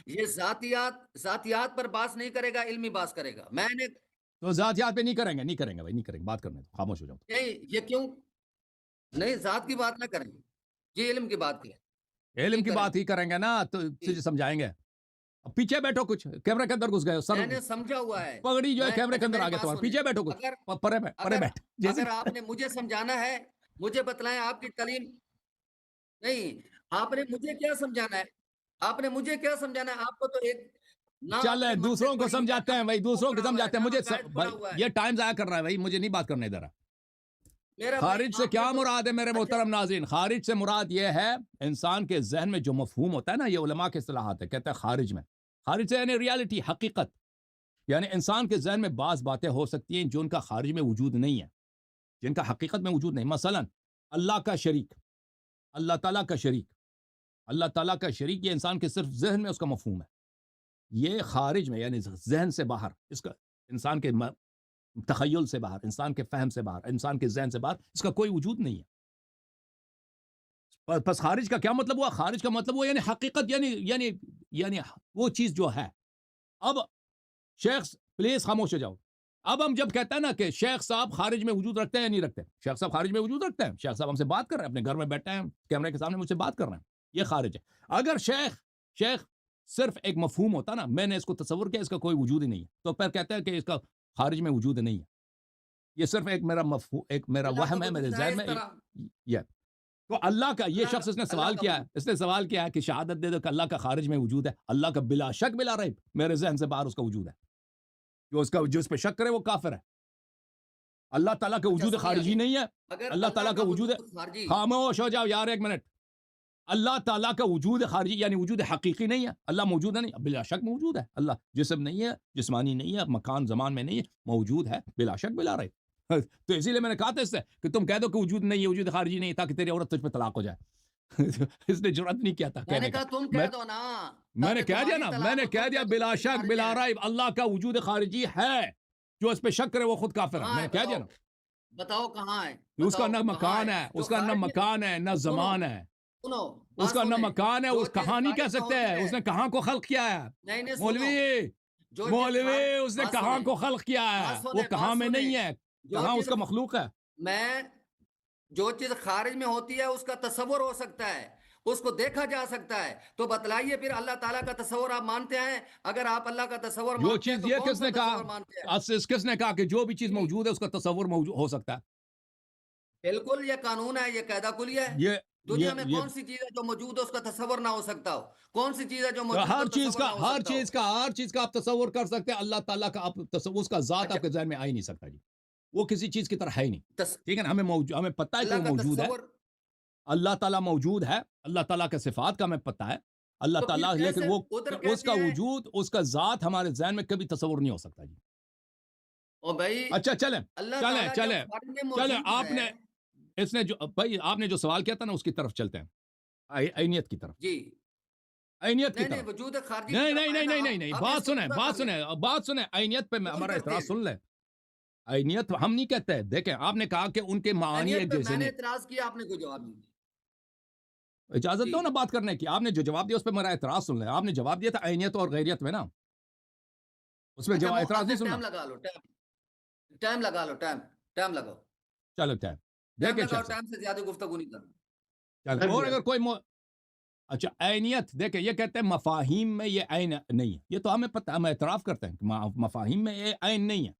[SPEAKER 2] یہ ذاتیات پر بات نہیں کرے گا، علمی بات کرے گا. میں نے
[SPEAKER 1] تو ذاتیات پہ نہیں کریں گے بھائی، نہیں کریں گے، بات کرنے دو، خاموش ہو جاؤ.
[SPEAKER 2] نہیں، یہ کیوں نہیں ذات کی بات نہ کریں، یہ علم کی بات کریں.
[SPEAKER 1] علم کی بات ہی کریں گے نا تو تجھے سمجھائیں گے. اب پیچھے بیٹھو، کچھ کیمرے کے اندر گھس گئے، سر
[SPEAKER 2] میں نے سمجھا ہوا ہے.
[SPEAKER 1] پگڑی جو ہے کیمرے کے اندر آ گیا تمہارا، پیچھے بیٹھو، کچھ پرے بیٹھ.
[SPEAKER 2] اگر آپ نے مجھے سمجھانا ہے، مجھے بتلائیں آپ کی تعلیم. نہیں، آپ نے مجھے کیا سمجھانا ہے؟ آپ نے مجھے کیا سمجھانا ہے؟ آپ کو تو ایک
[SPEAKER 1] چلے دوسروں کو سمجھاتے ہیں بھائی، دوسروں کو سمجھاتے ہیں. مجھے یہ ٹائم ضائع کر رہا ہے بھائی، مجھے نہیں بات کرنے دے رہا. خارج سے کیا مراد ہے میرے محترم ناظرین؟ خارج سے مراد یہ ہے انسان کے ذہن میں جو مفہوم ہوتا ہے نا، یہ علماء کے اصطلاحات ہے، کہتے ہیں خارج میں. خارج سے یعنی ریالٹی، حقیقت. یعنی انسان کے ذہن میں بعض باتیں ہو سکتی ہیں جو ان کا خارج میں وجود نہیں ہے، جن کا حقیقت میں وجود نہیں. مثلا اللہ کا شریک، اللہ تعالیٰ کا شریک، اللہ تعالیٰ کا شریک، یہ انسان کے صرف ذہن میں اس کا مفہوم ہے. یہ خارج میں یعنی ذہن سے باہر، اس کا انسان کے تخیل سے باہر، انسان کے فہم سے باہر، انسان کے ذہن سے باہر اس کا کوئی وجود نہیں ہے. پس خارج کا کیا مطلب ہوا؟ خارج کا مطلب ہوا یعنی حقیقت، یعنی وہ چیز جو ہے. اب شیخ پلیز خاموش ہو جاؤ. اب ہم جب کہتے ہیں نا کہ شیخ صاحب خارج میں وجود رکھتے ہیں یا نہیں رکھتے، شیخ صاحب خارج میں وجود رکھتے ہیں. شیخ صاحب ہم سے بات کر رہے ہیں، اپنے گھر میں بیٹھے ہیں، کیمرے کے سامنے مجھ سے بات کر رہے ہیں، یہ خارج ہے. اگر شیخ صرف ایک مفہوم ہوتا نا، میں نے اس کو تصور کیا، اس کا کوئی وجود ہی نہیں ہے، تو پھر کہتے ہیں کہ اس کا خارج میں وجود نہیں ہے. یہ صرف ایک میرا مفہوم، ایک میرا وہم ہے میرے ذہن میں. یہ تو اللہ کا یہ شخص اس نے سوال کیا ہے، اس نے سوال کیا ہے کہ شہادت دے دو کہ اللہ کا خارج میں وجود ہے. اللہ کا بلا شک بلا ریب میرے ذہن سے باہر اس کا وجود ہے. جو اس پہ شک کرے وہ کافر ہے. اللہ تعالیٰ کا وجود خارجی نہیں ہے، اللہ تعالیٰ کا وجود ہے. خاموش ہو جاؤ یار ایک منٹ. اللہ تعالیٰ کا وجود خارجی یعنی وجود حقیقی نہیں ہے. اللہ موجود ہے نہیں، بلا شک موجود ہے. اللہ جسم نہیں ہے، جسمانی نہیں ہے، مکان زمان میں نہیں ہے، موجود ہے بلا شک بلا ریب. تو اسی لیے میں نے کہا تھا اس سے کہ تم کہہ دو کہ وجود نہیں ہے، وجود خارجی نہیں ہے، تاکہ تیری عورت تجھ پہ طلاق ہو جائے. اس نے جرأت نہیں کیا تھا کہنے کا.
[SPEAKER 2] تم کہہ دو نا،
[SPEAKER 1] میں نے کہہ دیا نا، میں نے کہہ دیا بلا شک بلا ریب اللہ کا وجود خارجی ہے. جو اس پہ شک کرے وہ خود کافر ہے. میں نے کہہ دیا نا.
[SPEAKER 2] بتاؤ کہاں ہے؟
[SPEAKER 1] اس کا نہ مکان ہے، اس کا نہ مکان ہے، نہ زمان ہے. اس کا نہ مکان ہے، اس کہاں نہیں کہہ سکتے. اس نے کہاں کو خلق کیا ہے مولوی اس نے کہاں کو خلق کیا ہے، وہ کہاں میں نہیں ہے، کہاں اس کا مخلوق ہے.
[SPEAKER 2] میں جو چیز خارج میں ہوتی ہے اس کا تصور ہو سکتا ہے، اس کو دیکھا جا سکتا ہے. تو بتلائیے پھر اللہ تعالیٰ کا تصور آپ مانتے ہیں؟ اگر آپ اللہ کا تصور
[SPEAKER 1] جو چیز یہ کس نے کہا، کس نے کہا کہ جو بھی چیز موجود ہے اس کا تصور موجود ہو سکتا ہے؟
[SPEAKER 2] بالکل، یہ قانون ہے، یہ قاعدہ کلی ہے.
[SPEAKER 1] یہ
[SPEAKER 2] دنیا میں کون سی چیز ہے جو موجود ہے اس کا تصور نہ ہو سکتا ہو؟ کون سی چیز ہے جو موجود
[SPEAKER 1] ہر چیز کا آپ تصور کر سکتے ہیں. اللہ تعالیٰ کا آپ تصور، اس کا ذات آپ کے ذہن میں آ ہی نہیں سکتا جی. وہ کسی چیز کی طرح ہے ہی نہیں. ٹھیک ہے نا، ہمیں پتہ ہے کہ وہ موجود ہے. اللہ تعالیٰ موجود ہے، اللہ تعالیٰ کے صفات کا ہمیں پتہ ہے. اللہ تعالیٰ لیکن وہ اس کا وجود، اس کا ذات ہمارے ذہن میں کبھی تصور نہیں ہو سکتا جی. اچھا چلیں آپ نے اس نے جو بھائی آپ نے جو سوال کیا تھا نا اس کی طرف چلتے ہیں، عینیت کی طرف.
[SPEAKER 2] جی
[SPEAKER 1] عینیت کی طرف.
[SPEAKER 2] وجود خارجی
[SPEAKER 1] نہیں بات سنیں. عینیت پہ ہمارا اعتراض سن لیں. عینیت ہم نہیں کہتے. دیکھیں آپ نے کہا کہ ان کے معانی ایک جیسے نہیں.
[SPEAKER 2] اعتراض کیا آپ نے، کوئی جواب نہیں.
[SPEAKER 1] اجازت دو نا بات کرنے کی. آپ نے جو جواب دیا اس پہ میرا اعتراض سن لیں. آپ نے جواب دیا تھا عینیت اور غیریت میں نا، اس میں جواب اعتراض نہیں سننا.
[SPEAKER 2] ٹائم لگا لو.
[SPEAKER 1] چلو ٹائم دیکھیں،
[SPEAKER 2] ٹائم سے زیادہ گفتگو نہیں کرنا.
[SPEAKER 1] چلو اور اگر کوئی اچھا عینیت دیکھیں، یہ کہتے ہیں مفاہیم میں یہ عین نہیں ہے. یہ تو ہمیں پتہ، ہم اعتراف کرتے ہیں کہ مفاہیم میں یہ عین نہیں ہے.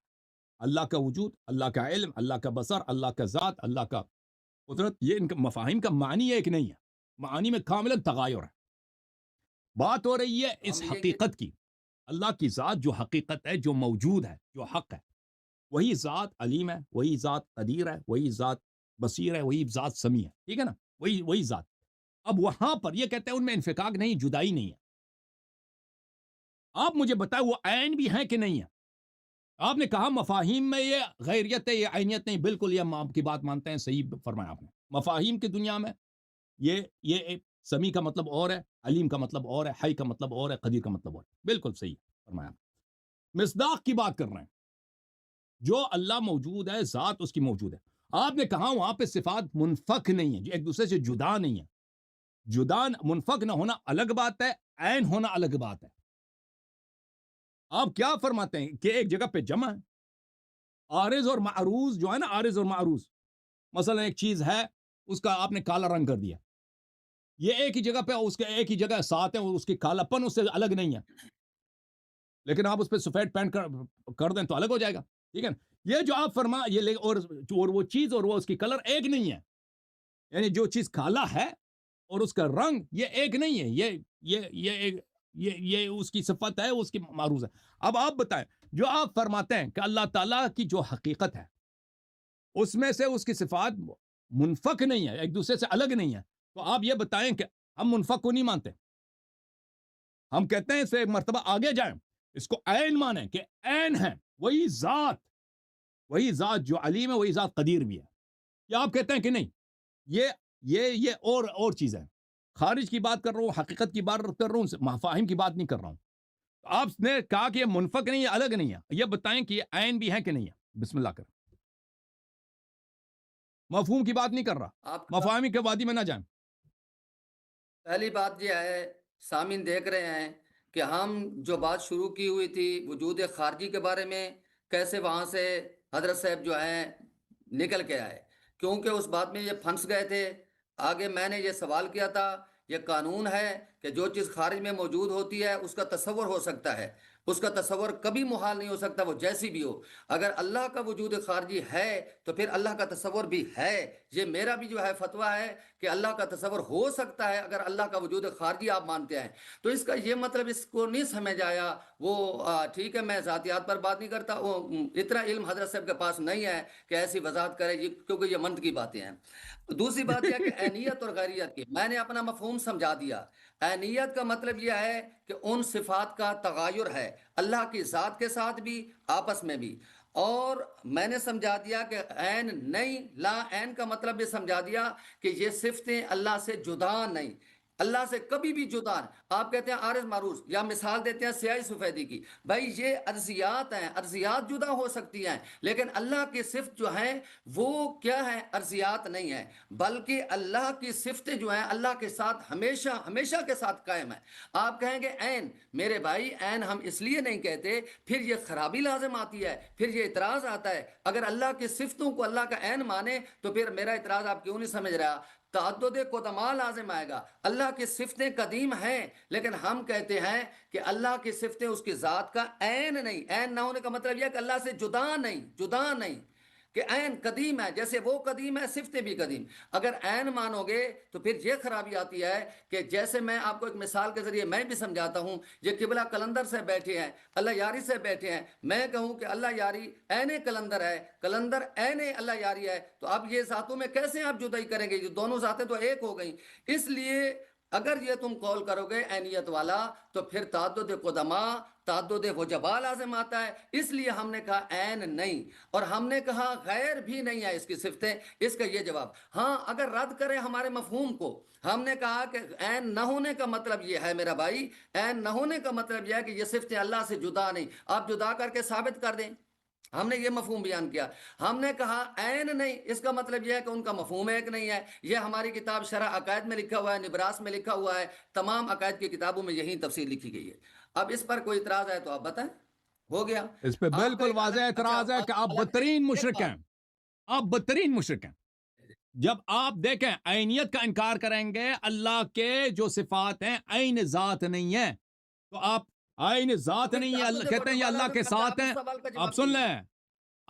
[SPEAKER 1] اللہ کا وجود، اللہ کا علم، اللہ کا بصر، اللہ کا ذات، اللہ کا قدرت، یہ ان کا مفاہیم کا معنی ایک نہیں ہے. معانی میں کاملا تغایر ہے. بات ہو رہی ہے اس حقیقت کی. اللہ کی ذات جو حقیقت ہے، جو موجود ہے، جو حق ہے، وہی ذات علیم ہے، وہی ذات قدیر ہے، وہی ذات بصیر ہے، وہی ذات سمیع ہے. ٹھیک ہے نا، وہی ذات. اب وہاں پر یہ کہتے ہیں ان میں انفکاک نہیں، جدائی نہیں ہے. آپ مجھے بتائیں وہ عین بھی ہیں کہ نہیں ہے؟ آپ نے کہا مفاہیم میں یہ غیریت ہے، یہ عینیت نہیں. بالکل، یہ ہم آپ کی بات مانتے ہیں، صحیح فرمایا آپ نے. مفاہیم کی دنیا میں یہ سمیع کا مطلب اور ہے، علیم کا مطلب اور ہے، حی کا مطلب اور ہے، قدیر کا مطلب اور ہے. بالکل صحیح فرمایا. مصداق کی بات کر رہے ہیں. جو اللہ موجود ہے، ذات اس کی موجود ہے. آپ نے کہا وہاں پہ صفات منفک نہیں ہے، جو ایک دوسرے سے جدا نہیں ہے. جدا منفک نہ ہونا الگ بات ہے، عین ہونا الگ بات ہے. آپ کیا فرماتے ہیں کہ ایک جگہ پہ جمع ہے؟ عارض اور معروض جو ہے نا، عارض اور معروض، مثلا ایک چیز ہے اس کا آپ نے کالا رنگ کر دیا، یہ ایک ہی جگہ پہ اس کے ایک ہی جگہ ساتھ ہے، اس کی کالا پن اس سے الگ نہیں ہے، لیکن آپ اس پہ سفید پینٹ کر دیں تو الگ ہو جائے گا. ٹھیک ہے نا؟ یہ جو آپ فرما یہ اور وہ چیز اور وہ اس کی کلر ایک نہیں ہے، یعنی جو چیز کالا ہے اور اس کا رنگ یہ ایک نہیں ہے، یہ اس کی صفت ہے، اس کی معروض ہے. اب آپ بتائیں، جو آپ فرماتے ہیں کہ اللہ تعالیٰ کی جو حقیقت ہے اس میں سے اس کی صفات منفک نہیں ہے، ایک دوسرے سے الگ نہیں ہے، تو آپ یہ بتائیں کہ ہم منفک کو نہیں مانتے. ہم کہتے ہیں اسے ایک مرتبہ آگے جائیں، اس کو عین مانیں کہ عین ہے، وہی ذات جو علیم ہے، وہی ذات قدیر بھی ہے. یا آپ کہتے ہیں کہ نہیں، یہ اور چیز ہے، خارج کی بات کر رہا ہوں، حقیقت کی بات کر رہا ہوں، مفاہیم کی بات نہیں کر رہا ہوں. تو آپ نے کہا کہ یہ منفک نہیں ہے، الگ نہیں ہے، یہ بتائیں کہ یہ عین بھی ہے کہ نہیں ہے. بسم اللہ کریں. مفہوم کی بات نہیں کر رہا،
[SPEAKER 2] آپ
[SPEAKER 1] مفاہیم کے وادی میں نہ جائیں.
[SPEAKER 2] پہلی بات یہ ہے، سامعین دیکھ رہے ہیں کہ ہم جو بات شروع کی ہوئی تھی وجود خارجی کے بارے میں، کیسے وہاں سے حضرت صاحب جو ہیں نکل کے آئے، کیونکہ اس بات میں یہ پھنس گئے تھے. آگے میں نے یہ سوال کیا تھا، یہ قانون ہے کہ جو چیز خارج میں موجود ہوتی ہے اس کا تصور ہو سکتا ہے، اس کا تصور کبھی محال نہیں ہو سکتا، وہ جیسی بھی ہو. اگر اللہ کا وجود خارجی ہے تو پھر اللہ کا تصور بھی ہے. یہ میرا بھی جو ہے فتویٰ ہے کہ اللہ کا تصور ہو سکتا ہے اگر اللہ کا وجود خارجی آپ مانتے ہیں. تو اس کا یہ مطلب اس کو نہیں سمجھ آیا. وہ ٹھیک ہے، میں ذاتیات پر بات نہیں کرتا، وہ اتنا علم حضرت صاحب کے پاس نہیں ہے کہ ایسی وضاحت کرے، کیونکہ یہ منطقی باتیں ہیں. دوسری بات یہ ہے کہ عینیت اور غیریت کی میں نے اپنا مفہوم سمجھا دیا. عینیت کا مطلب یہ ہے کہ ان صفات کا تغیر ہے اللہ کی ذات کے ساتھ بھی، آپس میں بھی. اور میں نے سمجھا دیا کہ عین نہیں، لا عین کا مطلب یہ سمجھا دیا کہ یہ صفتیں اللہ سے جدا نہیں، اللہ سے کبھی بھی جدا نہیں. آپ کہتے ہیں عارض معروض، یا مثال دیتے ہیں سیاہی سفیدی کی. بھائی یہ ارضیات ہیں، ارضیات جدا ہو سکتی ہیں، لیکن اللہ کی صفت جو ہیں وہ کیا ہے؟ ارضیات نہیں ہے، بلکہ اللہ کی صفتیں جو ہیں اللہ کے ساتھ ہمیشہ ہمیشہ کے ساتھ قائم ہیں. آپ کہیں گے عین، میرے بھائی عین ہم اس لیے نہیں کہتے، پھر یہ خرابی لازم آتی ہے، پھر یہ اعتراض آتا ہے. اگر اللہ کی صفتوں کو اللہ کا عین مانے تو پھر میرا اعتراض آپ کیوں نہیں سمجھ رہا؟ تعدد قدماء لازم آئے گا. اللہ کی صفتیں قدیم ہیں، لیکن ہم کہتے ہیں کہ اللہ کی صفتیں اس کی ذات کا عین نہیں. عین نہ ہونے کا مطلب یہ ہے کہ اللہ سے جدا نہیں، کہ عین قدیم ہے، جیسے وہ قدیم ہے صفتیں بھی قدیم. اگر عین مانو گے تو پھر یہ خرابی آتی ہے کہ جیسے میں آپ کو ایک مثال کے ذریعے میں بھی سمجھاتا ہوں. یہ قبلہ کلندر سے بیٹھے ہیں، اللہ یاری سے بیٹھے ہیں، میں کہوں کہ اللہ یاری عین کلندر ہے، کلندر عین اللہ یاری ہے، تو اب یہ ذاتوں میں کیسے آپ جدائی کریں گے؟ یہ دونوں ذاتیں تو ایک ہو گئیں. اس لیے اگر یہ تم قول کرو گے عینیت والا تو پھر تعدد قدماء، تعدد وجباء لازم آتا ہے. اس لیے ہم نے کہا عین نہیں، اور ہم نے کہا غیر بھی نہیں ہے اس کی صفتیں. اس کا یہ جواب. ہاں اگر رد کریں ہمارے مفہوم کو، ہم نے کہا کہ عین نہ ہونے کا مطلب یہ ہے میرا بھائی، عین نہ ہونے کا مطلب یہ ہے کہ یہ صفتیں اللہ سے جدا نہیں. آپ جدا کر کے ثابت کر دیں. ہم نے یہ مفہوم بیان کیا. ہم نے کہا عین نہیں، اس کا مطلب یہ ہے کہ ان کا مفہوم ایک نہیں ہے. یہ ہماری کتاب شرح عقائد میں لکھا ہوا ہے، نبراس میں لکھا ہوا ہے، تمام عقائد کی کتابوں میں یہی تفصیل لکھی گئی ہے. اب اس پر کوئی اعتراض ہے تو آپ بتائیں. ہو گیا.
[SPEAKER 1] اس پہ بالکل واضح اعتراض ہے کہ آپ بدترین مشرک ہیں، آپ بدترین مشرک ہیں. جب آپ دیکھیں عینیت کا انکار کریں گے، اللہ کے جو صفات ہیں عین ذات نہیں ہے، تو آپ عین ذات نہیں ہے، اللہ کہتے ہیں یہ اللہ کے ساتھ ہیں. آپ سن لیں،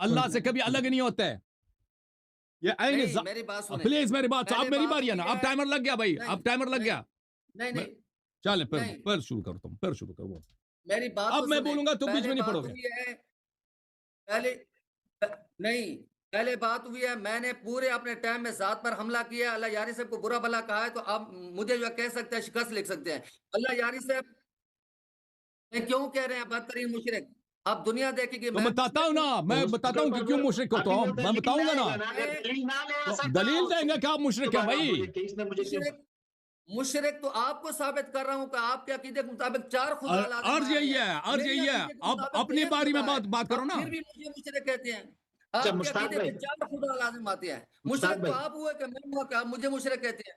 [SPEAKER 1] اللہ سے کبھی الگ نہیں ہوتے. یہ عین ذات،
[SPEAKER 2] میری بات سنیں،
[SPEAKER 1] پلیز میری بات اب میری باری ہے نا. اب ٹائمر لگ گیا بھائی، اب ٹائمر لگ گیا.
[SPEAKER 2] نہیں
[SPEAKER 1] چلیں پھر شروع کرو، تم پھر شروع کرو.
[SPEAKER 2] میری بات
[SPEAKER 1] اب میں بولوں گا تو بیچ میں نہیں پڑھو گے.
[SPEAKER 2] پہلے بات ہوئی ہے، میں نے پورے اپنے ٹائم میں ذات پر حملہ کیا ہے، اللہ یاری صاحب کو برا بھلا کہا ہے، تو اب مجھے جو کہہ سکتے ہیں شکست لکھ سکتے ہیں. اللہ یاری صاحب کیوں کہہ رہے ہیں بدترین مشرک؟ اب دنیا دیکھے گی.
[SPEAKER 1] تو بتاتا ہوں نا، میں بتاتا ہوں کہ کیوں مشرک ہوتا ہوں، میں بتاؤں گا نا. دلیل دیں گا کہ آپ مشرک ہیں بھائی.
[SPEAKER 2] مشرک تو آپ کو ثابت کر رہا ہوں کہ آپ کے عقیدے کے مطابق 4 خدا لازم
[SPEAKER 1] عرض یہی ہے، عرض یہی ہے. اب اپنی باری میں بات کرو نا.
[SPEAKER 2] پھر بھی مجھے مشرک کہتے ہیں. آپ کے عقیدے میں 4 خدا لازم آتے ہیں. مشرک تو آپ ہوئے کہ میں ہوا کہ آپ مجھے مشرک کہتے ہیں.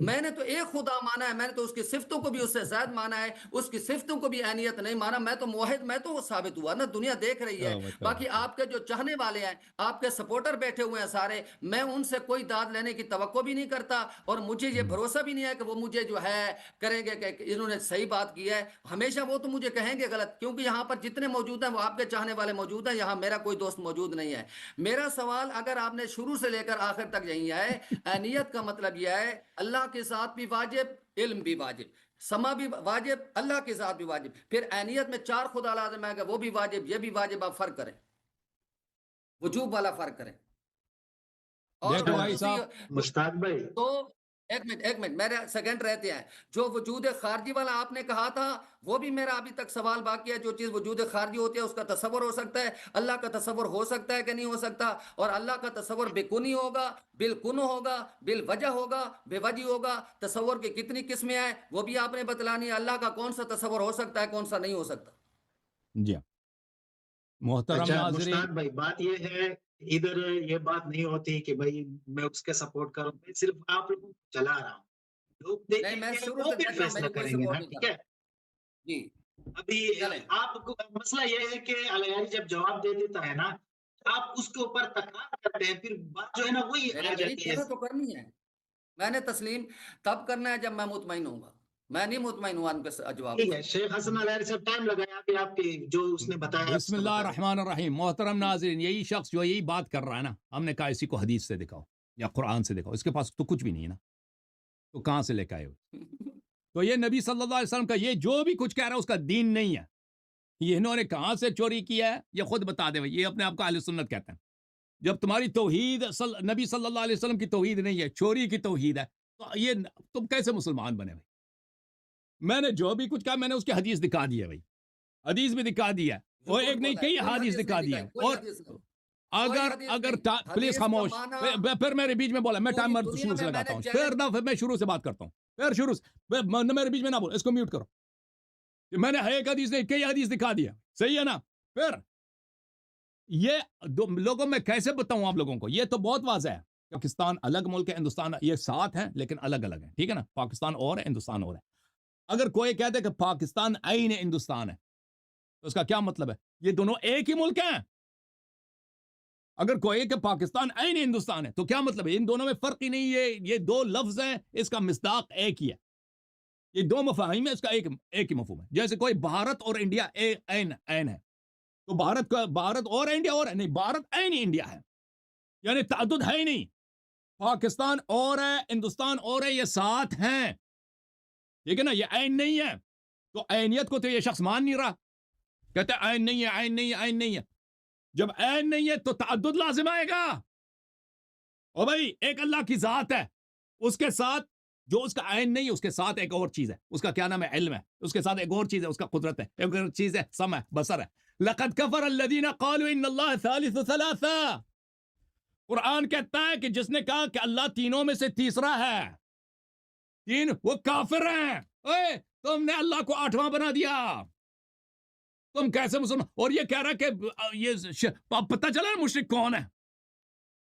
[SPEAKER 2] میں نے تو ایک خدا مانا ہے, میں نے تو اس کی صفتوں کو بھی اس سے زائد مانا ہے, اس کی صفتوں کو بھی اہمیت نہیں مانا. میں تو موحد, میں تو وہ ثابت ہوا نا, دنیا دیکھ رہی ہے. باقی آپ کے جو چاہنے والے ہیں, آپ کے سپورٹر بیٹھے ہوئے ہیں سارے, میں ان سے کوئی داد لینے کی توقع بھی نہیں کرتا, اور مجھے یہ بھروسہ بھی نہیں ہے کہ وہ مجھے جو ہے کریں گے کہ انہوں نے صحیح بات کی ہے. ہمیشہ وہ تو مجھے کہیں گے غلط, کیونکہ یہاں پر جتنے موجود ہیں وہ آپ کے چاہنے والے موجود ہیں, یہاں میرا کوئی دوست موجود نہیں ہے. میرا سوال اگر آپ نے شروع سے لے کر آخر تک یہی ہے, اہمیت کا مطلب یہ ہے اللہ کے ساتھ بھی واجب, علم بھی واجب, سما بھی واجب, اللہ کے ساتھ بھی واجب. پھر اہمیت میں 4 خدا لازم ہے کہ وہ بھی واجب, یہ بھی واجب. آپ فرق کریں, وجوب والا فرق کریں.
[SPEAKER 1] دیکھو بھائی صاحب,
[SPEAKER 3] مشتاق بھائی
[SPEAKER 2] تو ایک منٹ میرے سیکنڈ رہتے ہیں. جو وجود خارجی والا آپ نے کہا تھا, وہ بھی میرا ابھی تک سوال باقی ہے. جو چیز وجود خارجی ہوتی ہے اس کا تصور ہو سکتا ہے, اللہ کا تصور ہو سکتا ہے کہ نہیں ہو سکتا, اور اللہ کا تصور بکونی ہوگا, بالکن ہوگا, بالوجہ ہوگا, بے وجہ ہوگا. تصور کی کتنی قسمیں ہیں وہ بھی آپ نے بتلانی ہے. اللہ کا کون سا تصور ہو سکتا ہے, کون سا نہیں ہو سکتا.
[SPEAKER 1] جی محترم
[SPEAKER 3] اچھا
[SPEAKER 1] ناظرین,
[SPEAKER 3] مشتاق بھائی, بات یہ ہے ادھر یہ بات نہیں ہوتی کہ بھائی میں اس کے سپورٹ کروں, میں صرف آپ لوگوں کو چلا رہا ہوں. لوگ
[SPEAKER 2] نہیں,
[SPEAKER 3] دیکھیں
[SPEAKER 2] میں
[SPEAKER 3] گے
[SPEAKER 2] شروع
[SPEAKER 3] وہ
[SPEAKER 2] سے
[SPEAKER 3] پھر
[SPEAKER 2] دیکھ رہا ہوں,
[SPEAKER 3] فیصلہ
[SPEAKER 2] میری کوئی
[SPEAKER 3] کریں گے نا,
[SPEAKER 2] سپورٹ نہیں
[SPEAKER 3] ٹھیک
[SPEAKER 2] کر
[SPEAKER 3] ہے.
[SPEAKER 2] رہا. جی
[SPEAKER 3] ابھی
[SPEAKER 2] چلیں.
[SPEAKER 3] آپ کو مسئلہ یہ ہے کہ علیاری جب جواب دے دیتا ہے نا, آپ اس کے اوپر تکرار کرتے ہیں, پھر بات جو ہے نا وہی
[SPEAKER 2] میرے
[SPEAKER 3] آ
[SPEAKER 2] بھائی
[SPEAKER 3] جاتی ہے.
[SPEAKER 2] چلو تو کرنی ہے, میں نے تسلیم تب کرنا ہے جب میں مطمئن ہوں گا. میں نہیں مطمئن ہوا ان کے جواب
[SPEAKER 3] ٹھیک
[SPEAKER 2] سے.
[SPEAKER 3] ہے, شیخ حسن علیاری صاحب ٹائم لگایا کہ آپ کی جو اس نے بتایا اس
[SPEAKER 1] بسم
[SPEAKER 3] کا
[SPEAKER 1] اللہ
[SPEAKER 3] بتا دیں.
[SPEAKER 1] الرحمن الرحیم. محترم ناظرین, یہی شخص جو یہی بات کر رہا ہے نا, ہم نے کہا اسی کو حدیث سے دکھاؤ یا قرآن سے دکھاؤ, اس کے پاس تو کچھ بھی نہیں ہے نا, تو کہاں سے لے کے آئے ہو؟ تو یہ نبی صلی اللہ علیہ وسلم کا یہ جو بھی کچھ کہہ رہا ہے اس کا دین نہیں ہے. یہ انہوں نے کہاں سے چوری کیا ہے یہ خود بتا دے بھائی. یہ اپنے آپ کو اہل سنت کہتے ہیں. جب تمہاری توحید نبی صلی اللہ علیہ وسلم کی توحید نہیں ہے, چوری کی توحید ہے, تو یہ تم کیسے مسلمان بنے بھائی؟ میں نے جو بھی کچھ کہا میں نے اس کی حدیث دکھا دی ہے بھائی, حدیث بھی دکھا دی ہے, اور ایک نہیں کئی حدیث دکھا دی ہے. اور اگر پلیز خاموش, پھر میرے بیچ میں بولا, میں ٹائمر شروع سے لگاتا ہوں, پھر میں شروع سے بات کرتا ہوں, پھر شروع سے میرے بیچ میں نہ بول, اس کو میوٹ کرو. میں نے ایک حدیث نہیں کئی حدیث دکھا دیا, صحیح ہے نا. پھر یہ لوگوں میں کیسے بتاؤں آپ لوگوں کو, یہ تو بہت واضح ہے. پاکستان الگ ملک ہے, ہندوستان, یہ ساتھ ہیں لیکن الگ الگ ہیں, ٹھیک ہے نا. پاکستان اور ہے, ہندوستان اور ہے. اگر کوئی کہتے کہ پاکستان عین ہندوستان ہے تو اس کا کیا مطلب ہے؟ یہ دونوں ایک ہی ملک ہیں. اگر کوئی کہ پاکستان عین ہندوستان ہے تو کیا مطلب ہے؟ ان دونوں میں فرق ہی نہیں ہے, یہ دو لفظ ہیں, اس کا مصداق ایک ہی ہے. یہ دو مفاہیم ہے, اس کا ایک ہی مفہوم ہے. جیسے کوئی بھارت اور انڈیا عین ہے, تو بھارت اور انڈیا اور ہے نہیں, بھارت عین انڈیا ہے, یعنی تعدد ہے ہی نہیں. پاکستان اور ہے, ہندوستان اور ہے, یہ ساتھ ہیں, ٹھیک ہے نا. یہ عین نہیں ہے, تو عینیت کو تو یہ شخص مان نہیں رہا, کہتے ہیں عین نہیں ہے, عین نہیں ہے, عین نہیں ہے. جب عین نہیں ہے تو تعدد لازم آئے گا. او بھائی, ایک اللہ کی ذات ہے, اس کے ساتھ جو اس کا عین نہیں ہے اس کے ساتھ ایک اور چیز ہے, اس کا کیا نام ہے؟ علم ہے. اس کے ساتھ ایک اور چیز ہے, اس کا قدرت ہے. ایک اور چیز ہے سمع, بصر ہے. لقد کفر الذین قالوا ان اللہ ثالث ثلاثہ. قرآن کہتا ہے کہ جس نے کہا کہ اللہ تینوں میں سے تیسرا ہے, تین, وہ کافر ہیں. اے تم نے اللہ کو 8واں بنا دیا, تم کیسے مسلمان؟ اور یہ کہہ رہا کہ یہ پتہ چلا ہے مشرک کون ہے؟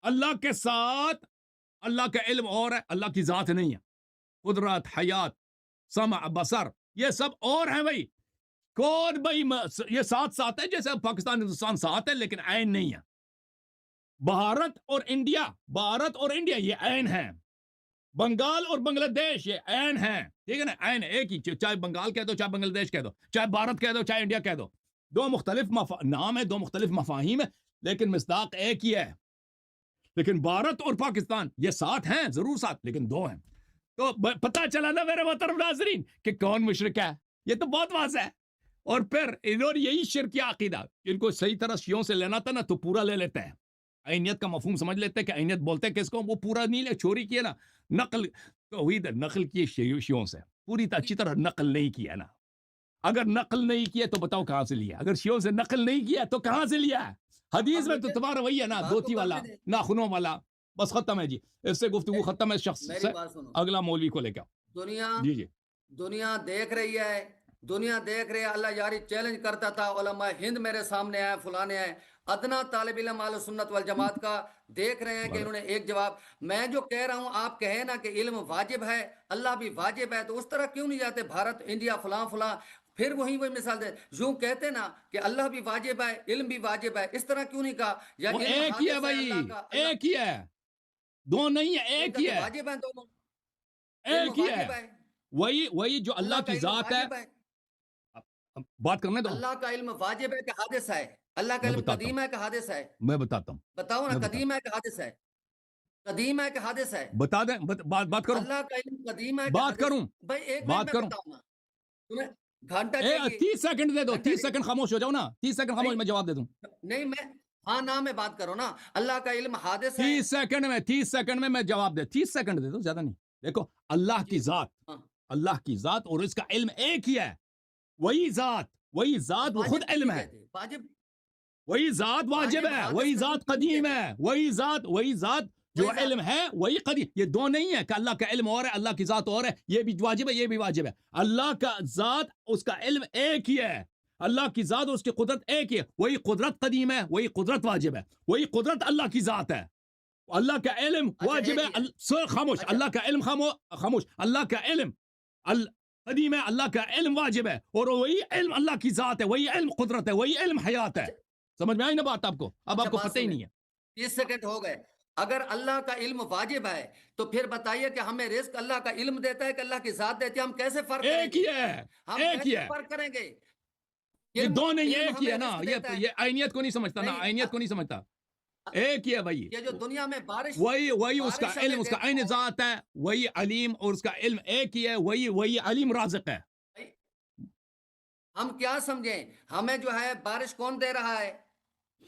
[SPEAKER 1] اللہ کے ساتھ اللہ کا علم اور ہے, اللہ کی ذات نہیں ہے. قدرت, حیات, سمع, بصر, یہ سب اور ہیں بھائی. کون بھائی؟ یہ ساتھ ہے, جیسے پاکستان ہندوستان ساتھ ہے لیکن عین نہیں ہے. بھارت اور انڈیا یہ عین ہیں. بنگال اور بنگلہ دیش یہ عین ہیں, ٹھیک ہے نا. عین ایک ہی, چاہے بنگال کہہ دو, چاہے بنگلہ دیش کہہ دو, چاہے بھارت کہہ دو, چاہے انڈیا کہہ دو. دو مختلف نام ہے, دو مختلف مفاہیم ہے, لیکن مصداق ایک ہی ہے. لیکن بھارت اور پاکستان یہ ساتھ ہیں, ضرور ساتھ, لیکن دو ہیں. تو پتہ چلا نا میرے محترم ناظرین کہ کون مشرک ہے. یہ تو بہت واضح ہے. اور پھر انہوں نے یہی شرک عقیدہ, ان کو صحیح طرح شیعوں سے لینا تھا نا, تو پورا لے لیتے ہیں. عینیت کا مفہوم سمجھ لیتے ہیں کہ عینیت بولتے ہیں کس کو, وہ پورا نہیں لے, چوری کیے نا, نقل توحید نقل کی شیعوں سے, پوری اچھی طرح نقل نہیں کیا نا. اگر نقل نہیں کیا تو بتاؤ کہاں سے لیا؟ اگر شیعوں سے نقل نہیں کیا تو کہاں سے لیا؟ حدیث میں تو تمہارا وہی ہے نا, دھوتی والا, ناخنوں والا, بس ختم ہے جی. اس سے گفتگو ختم ہے شخص سے. اگلا مولوی کو لے کے آؤ. جی
[SPEAKER 2] دنیا دیکھ رہی ہے, دنیا دیکھ رہی ہے. اللہ یاری چیلنج کرتا تھا, علماء ہند میرے سامنے آئے, فلانے آئے. ادنا طالب علم اہل سنت والجماعت کا دیکھ رہے ہیں کہ انہوں نے ایک جواب. میں جو کہہ رہا ہوں آپ کہیں نا کہ علم واجب ہے اللہ بھی واجب ہے, تو اس طرح کیوں نہیں جاتے بھارت انڈیا فلاں فلاں, پھر وہی مثال دے یوں کہتے نا کہ اللہ بھی واجب ہے علم بھی واجب ہے, اس طرح کیوں نہیں کہا؟ یا
[SPEAKER 1] وہ ایک ہی ہے بھائی, ایک ہی ہے, دو نہیں ہے, ایک ہی ہے,
[SPEAKER 2] واجب ہے دونوں,
[SPEAKER 1] ایک ہی ہے. وہی جو اللہ کی ذات ہے. بات کرنے دو.
[SPEAKER 2] اللہ کا علم واجب ہے کہ حادث ہے؟ اللہ کا علم قدیم ہے کہ حادث ہے؟
[SPEAKER 1] میں بتاتا ہوں,
[SPEAKER 2] بتاؤ نا, قدیم ہے کہ حادث ہے؟ قدیم ہے کہ حادث ہے؟
[SPEAKER 1] بتا دیں, بات کروں,
[SPEAKER 2] اللہ کا علم قدیم ہے کہ
[SPEAKER 1] بات کروں,
[SPEAKER 2] بھائی ایک
[SPEAKER 1] بات کروں,
[SPEAKER 2] بتاؤں نا تمہیں گھنٹہ چاہیے.
[SPEAKER 1] 30 سیکنڈ دے دو, 30 سیکنڈ خاموش ہو جاؤ نا, 30 سیکنڈ خاموش, میں جواب دے دوں.
[SPEAKER 2] نہیں میں ہاں نہ میں بات کرو نا, اللہ کا علم حادث ہے.
[SPEAKER 1] 30 سیکنڈ میں جواب دے, 30 سیکنڈ دے دو, زیادہ نہیں. دیکھو اللہ کی ذات, اللہ کی ذات اور اس کا علم ایک ہی ہے. وہی ذات وہ خود علم ہے, وہی ذات واجب ہے, وہی ذات قدیم ہے, وہی ذات جو علم ہے وہی قدیم. یہ دو نہیں ہے کہ اللہ کا علم اور ہے اللہ کی ذات اور ہے, یہ بھی واجب ہے یہ بھی واجب ہے. اللہ کا ذات اس کا علم ایک ہی ہے, اللہ کی ذات اور اس کی قدرت ایک ہی ہے. وہی قدرت قدیم ہے, وہی قدرت واجب ہے, وہی قدرت اللہ کی ذات ہے. اللہ کا علم واجب ہے, خاموش, اللہ کا علم خاموش, اللہ کا علم قدیم ہے, اللہ کا علم واجب ہے, اور وہی علم اللہ کی ذات ہے, وہی علم قدرت ہے, وہی علم حیات ہے. سمجھ میں آئی نا بات آپ کو؟ اب آپ کو پتہ ہی نہیں ہے.
[SPEAKER 2] 30 سیکنڈ ہو گئے. اگر اللہ کا علم واجب ہے تو پھر بتائیے کہ ہمیں رزق اللہ کا علم دیتا ہے کہ اللہ کی ذات دیتی ہے؟ ہم کیسے فرق کریں گے؟
[SPEAKER 1] ایک ہی ہے,
[SPEAKER 2] ہم
[SPEAKER 1] ایک ہی ہے,
[SPEAKER 2] فرق کریں گے.
[SPEAKER 1] یہ دو نہیں, ایک ہی ہے نا. یہ عینیت کو نہیں سمجھتا نا, عینیت کو نہیں سمجھتا. ایک ہی ہے بھائی.
[SPEAKER 2] یہ جو دنیا میں بارش,
[SPEAKER 1] وہی اس کا علم, اس کا عین ذات ہے, وہی علیم, اور اس کا علم ایک ہی ہے, وہی علیم رازق ہے.
[SPEAKER 2] ہم کیا سمجھیں؟ ہمیں جو ہے بارش کون دے رہا ہے؟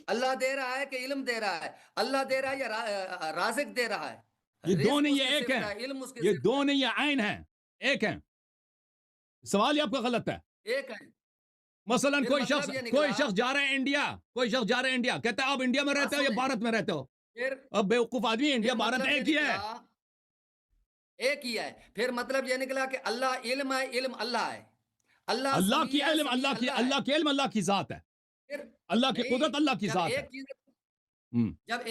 [SPEAKER 2] اللہ دے رہا ہے کہ علم دے رہا ہے؟ اللہ دے رہا ہے یا رازق دے رہا ہے؟
[SPEAKER 1] یہ دو نہیں ہے, ایک ہے. یہ دو نہیں ہے, عین ہے, ایک ہے. سوال ہی آپ کا غلط ہے.
[SPEAKER 2] ایک ہے.
[SPEAKER 1] مثلا کوئی شخص جا رہا ہے انڈیا, کہتا ہے آپ انڈیا میں رہتے ہو یا بھارت میں رہتے ہو؟ اب بیوقوف آدمی, انڈیا بھارت ایک ہی ہے,
[SPEAKER 2] ایک ہی ہے. پھر مطلب یہ نکلا کہ اللہ علم ہے, علم اللہ ہے.
[SPEAKER 1] اللہ کی علم, اللہ کی علم اللہ کی ذات ہے, اللہ کی قدرت اللہ کی ذات ہے.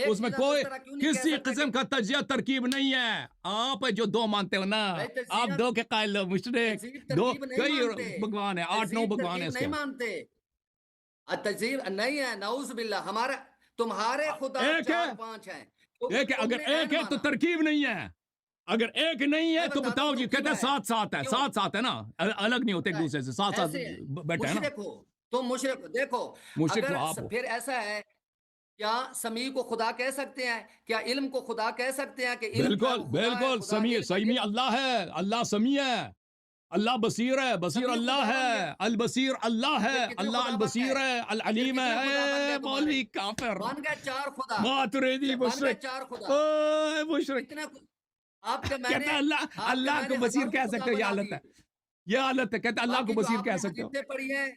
[SPEAKER 1] اس میں کوئی کسی قسم کا تجزیہ ترکیب نہیں ہے. آپ جو دو مانتے ہو نا, آپ دو کے قائل ہو, مشرک. دو کئی بھگوان ہیں, 8-9 بھگوان ہیں اس کے.
[SPEAKER 2] نہیں مانتے, تجزیہ نہیں ہے, نعوذ باللہ. ہمارا تمہارے خدا 4-5 ہیں.
[SPEAKER 1] ایک ہے, اگر ایک ہے تو ترکیب نہیں ہے, اگر ایک نہیں ہے تو بتاؤ جی. کہتے ہیں 7 ہے, 7 ہے نا, الگ نہیں ہوتے ایک دوسرے سے, 7 بیٹھے ہیں نا.
[SPEAKER 2] مشرک ہو تم, مشرک. دیکھو اگر پھر ایسا ہے, کیا سمیع کو خدا کہہ سکتے ہیں؟ کیا علم کو خدا کہہ سکتے ہیں کہ
[SPEAKER 1] بالکل سمیع اللہ ہے, اللہ سمیع ہے, اللہ بصیر ہے, بصیر اللہ ہے, البصیر اللہ ہے, اللہ البصیر ہے, العلیم ہے. مولوی کافر
[SPEAKER 2] بن گئے 4 خدا,
[SPEAKER 1] ماتریدی مشرک,
[SPEAKER 2] 4 خدا
[SPEAKER 1] مشرک.
[SPEAKER 2] آپ کے میں
[SPEAKER 1] کہتا ہے اللہ کو بصیر کہہ سکتے ہو, یہ حالت ہے, یہ حالت ہے. کہتا ہے اللہ کو بصیر کہہ سکتے ہو.
[SPEAKER 2] پڑھی ہیں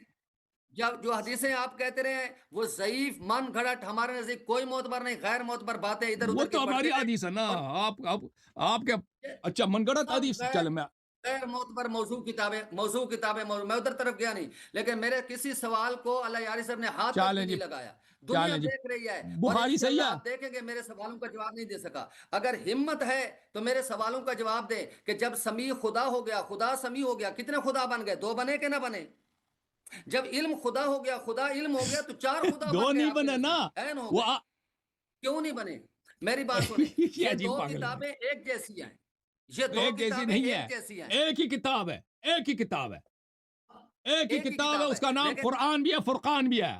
[SPEAKER 2] جو حدیثیں آپ کہتے رہے وہ ضعیف, من گھڑٹ, ہمارے نزدیک کوئی معتبر نہیں, غیر معتبر باتیں ادھر ادھر.
[SPEAKER 1] وہ تو ہماری حدیث ہے نا, آپ کے اچھا من گھڑت حدیث. چل میں
[SPEAKER 2] غیر معتبر موضوع کتابیں میں ادھر طرف گیا نہیں, لیکن میرے کسی سوال کو اللہ یاری صاحب نے ہاتھ نہیں لگایا. دنیا دیکھ رہی ہے,
[SPEAKER 1] بخاری صحیح ہے,
[SPEAKER 2] آپ دیکھیں گے میرے سوالوں کا جواب نہیں دے سکا. اگر ہمت ہے تو میرے سوالوں کا جواب دے کہ جب سمیع خدا ہو گیا, خدا سمیع ہو گیا, کتنے خدا بن گئے؟ 2 بنے کہ نہ بنے؟ جب علم خدا ہو گیا, خدا علم ہو گیا, تو 4 خدا
[SPEAKER 1] دو نہیں بنے نا.
[SPEAKER 2] کیوں نہیں بنے؟ میری بات سنیں, یہ 2 کتابیں ایک جیسی ہیں, یہ 2 کتابیں ایک جیسی ہیں.
[SPEAKER 1] ایک ہی کتاب ہے, ایک ہی کتاب ہے, ایک ہی کتاب ہے. اس کا نام قرآن بھی ہے, فرقان بھی ہے.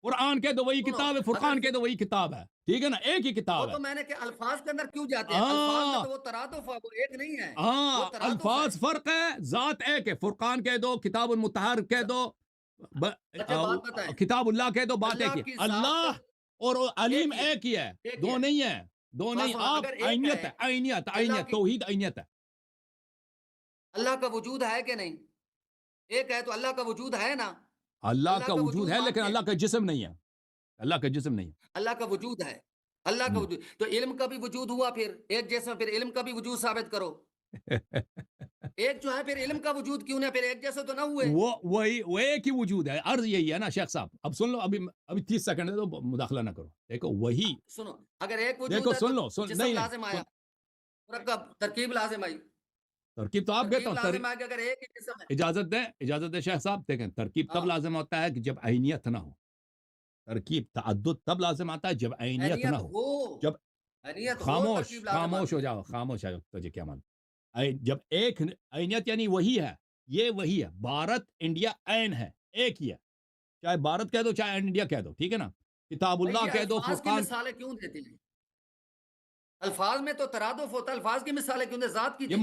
[SPEAKER 1] قرآن کے دو وہی کتاب ہے, فرقان کے دو وہی کتاب ہے, ٹھیک ہے نا, ایک ہی کتاب ہے.
[SPEAKER 2] تو میں نے کہ الفاظ کے اندر کیوں جاتے ہیں؟ الفاظ میں تو وہ ترادف ہے, وہ ایک نہیں ہے.
[SPEAKER 1] ہاں, الفاظ فرق ہے, ذات ایک ہے. فرقان کہہ دو, کتاب المطہر کہہ دو, کتاب اللہ کہہ دو, بات ایک ہے. اللہ اور علیم ایک ہی ہے, دو نہیں ہے, دو نہیں. آپ عینیت ہے, عینیت توحید عینیت ہے.
[SPEAKER 2] اللہ کا وجود ہے کہ نہیں؟ ایک ہے تو اللہ کا وجود ہے نا.
[SPEAKER 1] اللہ کا وجود ہے, لیکن اللہ کا جسم نہیں ہے, اللہ کا جسم نہیں ہے.
[SPEAKER 2] اللہ کا وجود ہے, اللہ کا وجود. تو علم کا بھی وجود ہوا, پھر ایک جیسا, پھر علم کا بھی وجود ثابت کرو. ایک جو ہے پھر علم کا وجود کیوں نہیں؟ پھر ایک جیسے تو نہ ہوئے.
[SPEAKER 1] وہ ایک ہی وجود ہے. عرض یہی ہے نا شیخ صاحب. اب سن لو, ابھی 30 سیکنڈ ہے تو مداخلہ نہ کرو. دیکھو وہی,
[SPEAKER 2] سنو, اگر ایک وجود
[SPEAKER 1] دیکھو
[SPEAKER 2] ہے
[SPEAKER 1] سن
[SPEAKER 2] تو
[SPEAKER 1] لو,
[SPEAKER 2] جسم لازم آیا, مرکب ترکیب لازم آئی,
[SPEAKER 1] ترکیب تو آپ کہتا
[SPEAKER 2] ترکیب
[SPEAKER 1] ہوں.
[SPEAKER 2] لازم آیا کہ اگر ایک ہی جسم ہے.
[SPEAKER 1] اجازت دیں شیخ صاحب. دیکھیں ترکیب تب
[SPEAKER 2] ہاں.
[SPEAKER 1] لازم ہوتا ہے کہ جب عینیت نہ ہو. ترکیب تعدد تب لازم آتا ہے جب عینیت نہ ہو. جب
[SPEAKER 2] عینیت ہو
[SPEAKER 1] خاموش
[SPEAKER 2] ترکیب لازم
[SPEAKER 1] خاموش
[SPEAKER 2] آتی
[SPEAKER 1] ہو
[SPEAKER 2] ہے.
[SPEAKER 1] جاؤ, خاموش ہو. تجھے کیا مان, جب ایک عینیت یعنی وہی ہے, یہ وہی ہے. بھارت انڈیا عین ہے, ایک ہی ہے. چاہے بھارت کہہ دو چاہے انڈیا کہہ دو, ٹھیک ہے نا. کتاب
[SPEAKER 2] بھائی
[SPEAKER 1] اللہ
[SPEAKER 2] یہ
[SPEAKER 1] کہہ دو,
[SPEAKER 2] الفاظ کی
[SPEAKER 1] فرقان.
[SPEAKER 2] مثالیں کیوں دیتے ہیں؟ الفاظ میں تو ترادف ہوتا ہے, الفاظ کی مثالیں کیوں دیتے؟ ذات کی
[SPEAKER 1] یہ
[SPEAKER 2] دیں.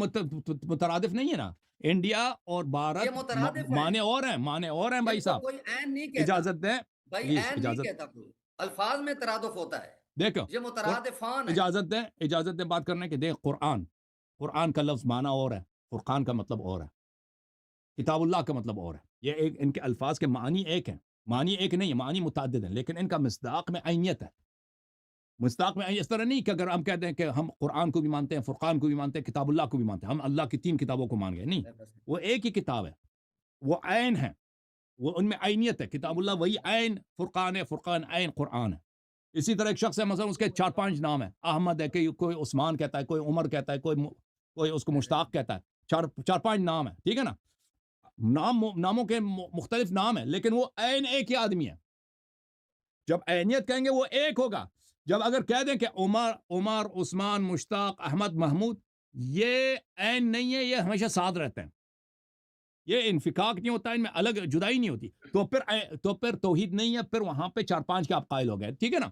[SPEAKER 1] مترادف نہیں ہے نا. انڈیا اور
[SPEAKER 2] یہ
[SPEAKER 1] بھارت
[SPEAKER 2] مترادف ہیں,
[SPEAKER 1] معنی اور ہیں, معنی اور ہیں بھائی
[SPEAKER 2] ان کو
[SPEAKER 1] صاحب.
[SPEAKER 2] کوئی عین نہیں کہتا.
[SPEAKER 1] اجازت دیں
[SPEAKER 2] بھائی
[SPEAKER 1] پلیز,
[SPEAKER 2] عین نہیں
[SPEAKER 1] اجازت.
[SPEAKER 2] کہتا کوئی, الفاظ میں ترادف ہوتا ہے,
[SPEAKER 1] دیکھو
[SPEAKER 2] یہ مترادفان ہے.
[SPEAKER 1] اجازت دیں بات کرنے کے. دیکھ قرآن کا لفظ معنی اور ہے, فرقان کا مطلب اور ہے, کتاب اللہ کا مطلب اور ہے. یہ ایک ان کے الفاظ کے معنی ایک ہیں, معنی ایک نہیں ہے, معنی متعدد ہیں, لیکن ان کا مصداق میں عینیت ہے. مصداق میں اس طرح نہیں کہ اگر ہم کہتے ہیں کہ ہم قرآن کو بھی مانتے ہیں, فرقان کو بھی مانتے ہیں, کتاب اللہ کو بھی مانتے ہیں, ہم اللہ کی 3 کتابوں کو مان گئے. نہیں, وہ ایک ہی کتاب ہے, وہ عین ہے, وہ ان میں عینیت ہے. کتاب اللہ وہی عین, فرقان ہے, فرقان عین قرآن ہے. اسی طرح ایک شخص ہے, مثلا اس کے 4-5 نام ہیں. احمد ہے, کہ کوئی عثمان کہتا ہے, کوئی عمر کہتا ہے, کوئی اس کو مشتاق کہتا ہے. 4-5 نام ہے, ٹھیک ہے نا. ناموں کے مختلف نام ہیں, لیکن وہ عین ایک ہی آدمی ہے. جب عینیت کہیں گے وہ ایک ہوگا. جب اگر کہہ دیں کہ عمر, عثمان, مشتاق, احمد, محمود, یہ عین نہیں ہے, یہ ہمیشہ ساتھ رہتے ہیں. یہ انفکاک نہیں ہوتا, ان میں الگ جدائی نہیں ہوتی. تو پھر توحید نہیں ہے, پھر وہاں پہ 4-5 کے آپ قائل ہو گئے, ٹھیک ہے نا.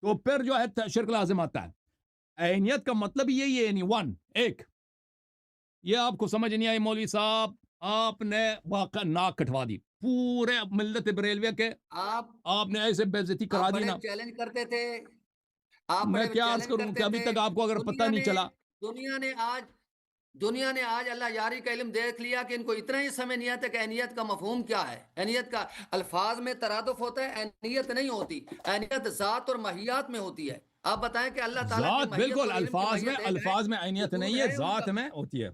[SPEAKER 1] تو پھر جو ہے شرک لازم آتا ہے. عینیت کا مطلب یہی ہے, یعنی 1 ایک. یہ آپ کو سمجھ نہیں آئی مولوی صاحب, آپ نے واقع ناک کٹوا دی پورے ملت بریلویہ کے. آپ نے ایسے بے عزتی کرا دی نا.
[SPEAKER 2] چیلنج کرتے تھے, آپ
[SPEAKER 1] میں
[SPEAKER 2] بڑے
[SPEAKER 1] کیا عرض
[SPEAKER 2] چیلنج
[SPEAKER 1] کروں کہ
[SPEAKER 2] کرتے
[SPEAKER 1] ابھی
[SPEAKER 2] تھے.
[SPEAKER 1] تک آپ کو اگر پتہ نہیں چلا.
[SPEAKER 2] دنیا نے آج اللہ یاری کا علم دیکھ لیا کہ ان کو اتنا ہی سمجھ نہیں آتا کہ عینیت کا مفہوم کیا ہے. عینیت کا الفاظ میں ترادف ہوتا ہے, عینیت نہیں ہوتی. عینیت ذات اور ماہیات میں ہوتی ہے. آپ بتائیں کہ اللہ تعالیٰ کی
[SPEAKER 1] ذات
[SPEAKER 2] ماہیت
[SPEAKER 1] بالکل
[SPEAKER 2] اور علم کی
[SPEAKER 1] الفاظ میں عینیت نہیں ہے, ذات میں ہوتی ہے.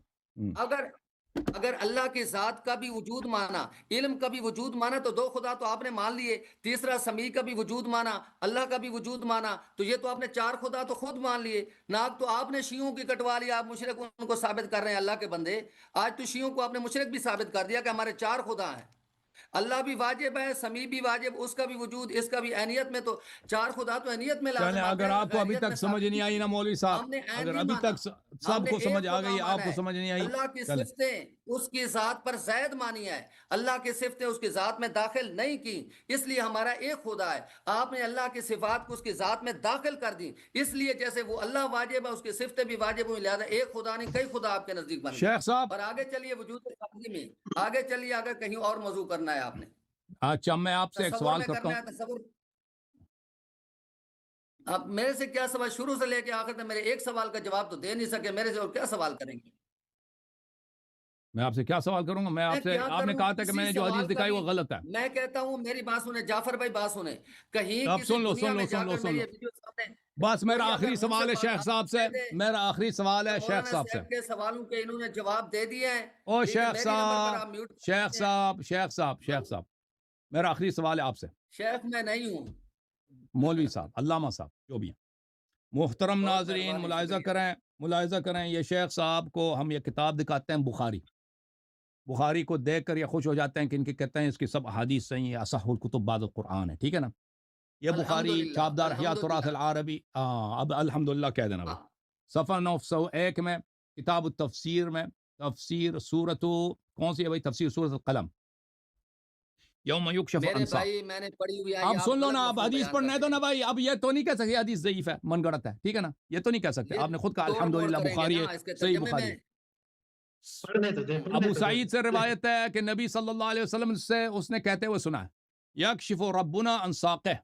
[SPEAKER 2] اگر اللہ کی ذات کا بھی وجود مانا, علم کا بھی وجود مانا, تو 2 خدا تو آپ نے مان لیے. تیسرا سمیع کا بھی وجود مانا, اللہ کا بھی وجود مانا, تو یہ تو آپ نے 4 خدا تو خود مان لیے. ناک تو آپ نے شیعوں کی کٹوا لیا, آپ مشرک ان کو ثابت کر رہے ہیں اللہ کے بندے. آج تو شیعوں کو آپ نے مشرک بھی ثابت کر دیا کہ ہمارے 4 خدا ہیں. اللہ بھی واجب ہے, سمیع بھی واجب, اس کا بھی وجود, اس کا بھی. عینیت میں تو 4 خدا تو عینیت میں لازم آتے ہیں.
[SPEAKER 1] اگر آپ کو ابھی تک سمجھ نہیں آئی نا مولوی صاحب,
[SPEAKER 2] ہم نے عین
[SPEAKER 1] اگر
[SPEAKER 2] نہیں
[SPEAKER 1] ابھی
[SPEAKER 2] مانا,
[SPEAKER 1] تک
[SPEAKER 2] ہم
[SPEAKER 1] سب
[SPEAKER 2] نے
[SPEAKER 1] کو
[SPEAKER 2] ایک
[SPEAKER 1] سمجھ آ
[SPEAKER 2] خدا
[SPEAKER 1] گئی, آپ
[SPEAKER 2] مانا
[SPEAKER 1] کو
[SPEAKER 2] ہے.
[SPEAKER 1] سمجھ نہیں آئی,
[SPEAKER 2] اللہ کی
[SPEAKER 1] چلیں.
[SPEAKER 2] صفتیں اس کی ذات پر زائد مانی ہے, اللہ کی صفتیں اس کی ذات میں داخل نہیں کی, اس لیے ہمارا ایک خدا ہے. آپ نے اللہ کی صفات کو اس کی ذات میں داخل کر دی, اس لیے جیسے وہ اللہ واجب ہے, اس کی صفتیں بھی واجب ہوئی, لہذا ایک خدا نہیں کئی خدا آپ کے نزدیک بن گئے.
[SPEAKER 1] شیخ صاحب,
[SPEAKER 2] اور آگے چلیے وجود سامنے میں, آگے چلیے, آگے کہیں اور موضوع کرنا ہے آپ نے.
[SPEAKER 1] اچھا میں آپ سے ایک
[SPEAKER 2] تصور
[SPEAKER 1] سوال
[SPEAKER 2] میں
[SPEAKER 1] کرتا
[SPEAKER 2] کرنا ہے,
[SPEAKER 1] ہوں.
[SPEAKER 2] تصور. آپ میرے سے کیا سوال, شروع سے لے کے آخر تک میرے ایک سوال کا جواب تو دے نہیں سکے, میرے سے اور کیا سوال کریں گے؟
[SPEAKER 1] میں آپ سے کیا سوال کروں گا؟ آپ نے کہا تھا کہ میں نے جو حدیث دکھائی وہ غلط ہے.
[SPEAKER 2] میں کہتا ہوں میری بات سنیں, جعفر بھائی بات سنیں, کہیں
[SPEAKER 1] اب
[SPEAKER 2] کسی دنیا میں جا کر میری ویڈیو سامنے.
[SPEAKER 1] بس میرا آخری سوال ہے شیخ صاحب سے, میرا آخری سوال ہے شیخ صاحب سے.
[SPEAKER 2] کے سوالوں کے انہوں نے جواب دے دیے ہیں.
[SPEAKER 1] او شیخ صاحب, میرا آخری سوال ہے آپ سے.
[SPEAKER 2] شیخ میں نہیں ہوں,
[SPEAKER 1] مولوی صاحب, علامہ صاحب, جو بھی ہیں. محترم ناظرین ملاحظہ کریں, یہ شیخ صاحب کو ہم یہ کتاب دکھاتے ہیں بخاری کو دیکھ کر یہ خوش ہو جاتے ہیں کہ ان کے کہتے ہیں اس کی سب احادیث صحیح ہیں, اصح الکتب بعد القرآن ہے, ٹھیک ہے نا. یہ بخاری چھاپدار احیاء تراث العربی, اب الحمدللہ کہہ دینا بھائی. صفحہ 901 میں کتاب التفسیر میں تفسیر سورۃ کون سی ہے بھائی؟ تفسیر سورۃ القلم, یوم یکشف عن ساق.
[SPEAKER 2] میں نے پڑھی ہوئی ہے.
[SPEAKER 1] اب سن لو نا, اب حدیث پڑھنے دو نا بھائی. اب یہ تو نہیں کہہ سکتے حدیث ضعیف ہے, من گڑت ہے, ٹھیک ہے نا, یہ تو نہیں کہہ سکتے. آپ نے خود کہا الحمدللہ بخاری ہے, صحیح بخاری ہے. ابو سعید سے روایت ہے کہ نبی صلی اللہ علیہ وسلم سے اس نے کہتے ہوئے سنا ہے, یکشف ربنا عن ساقہ,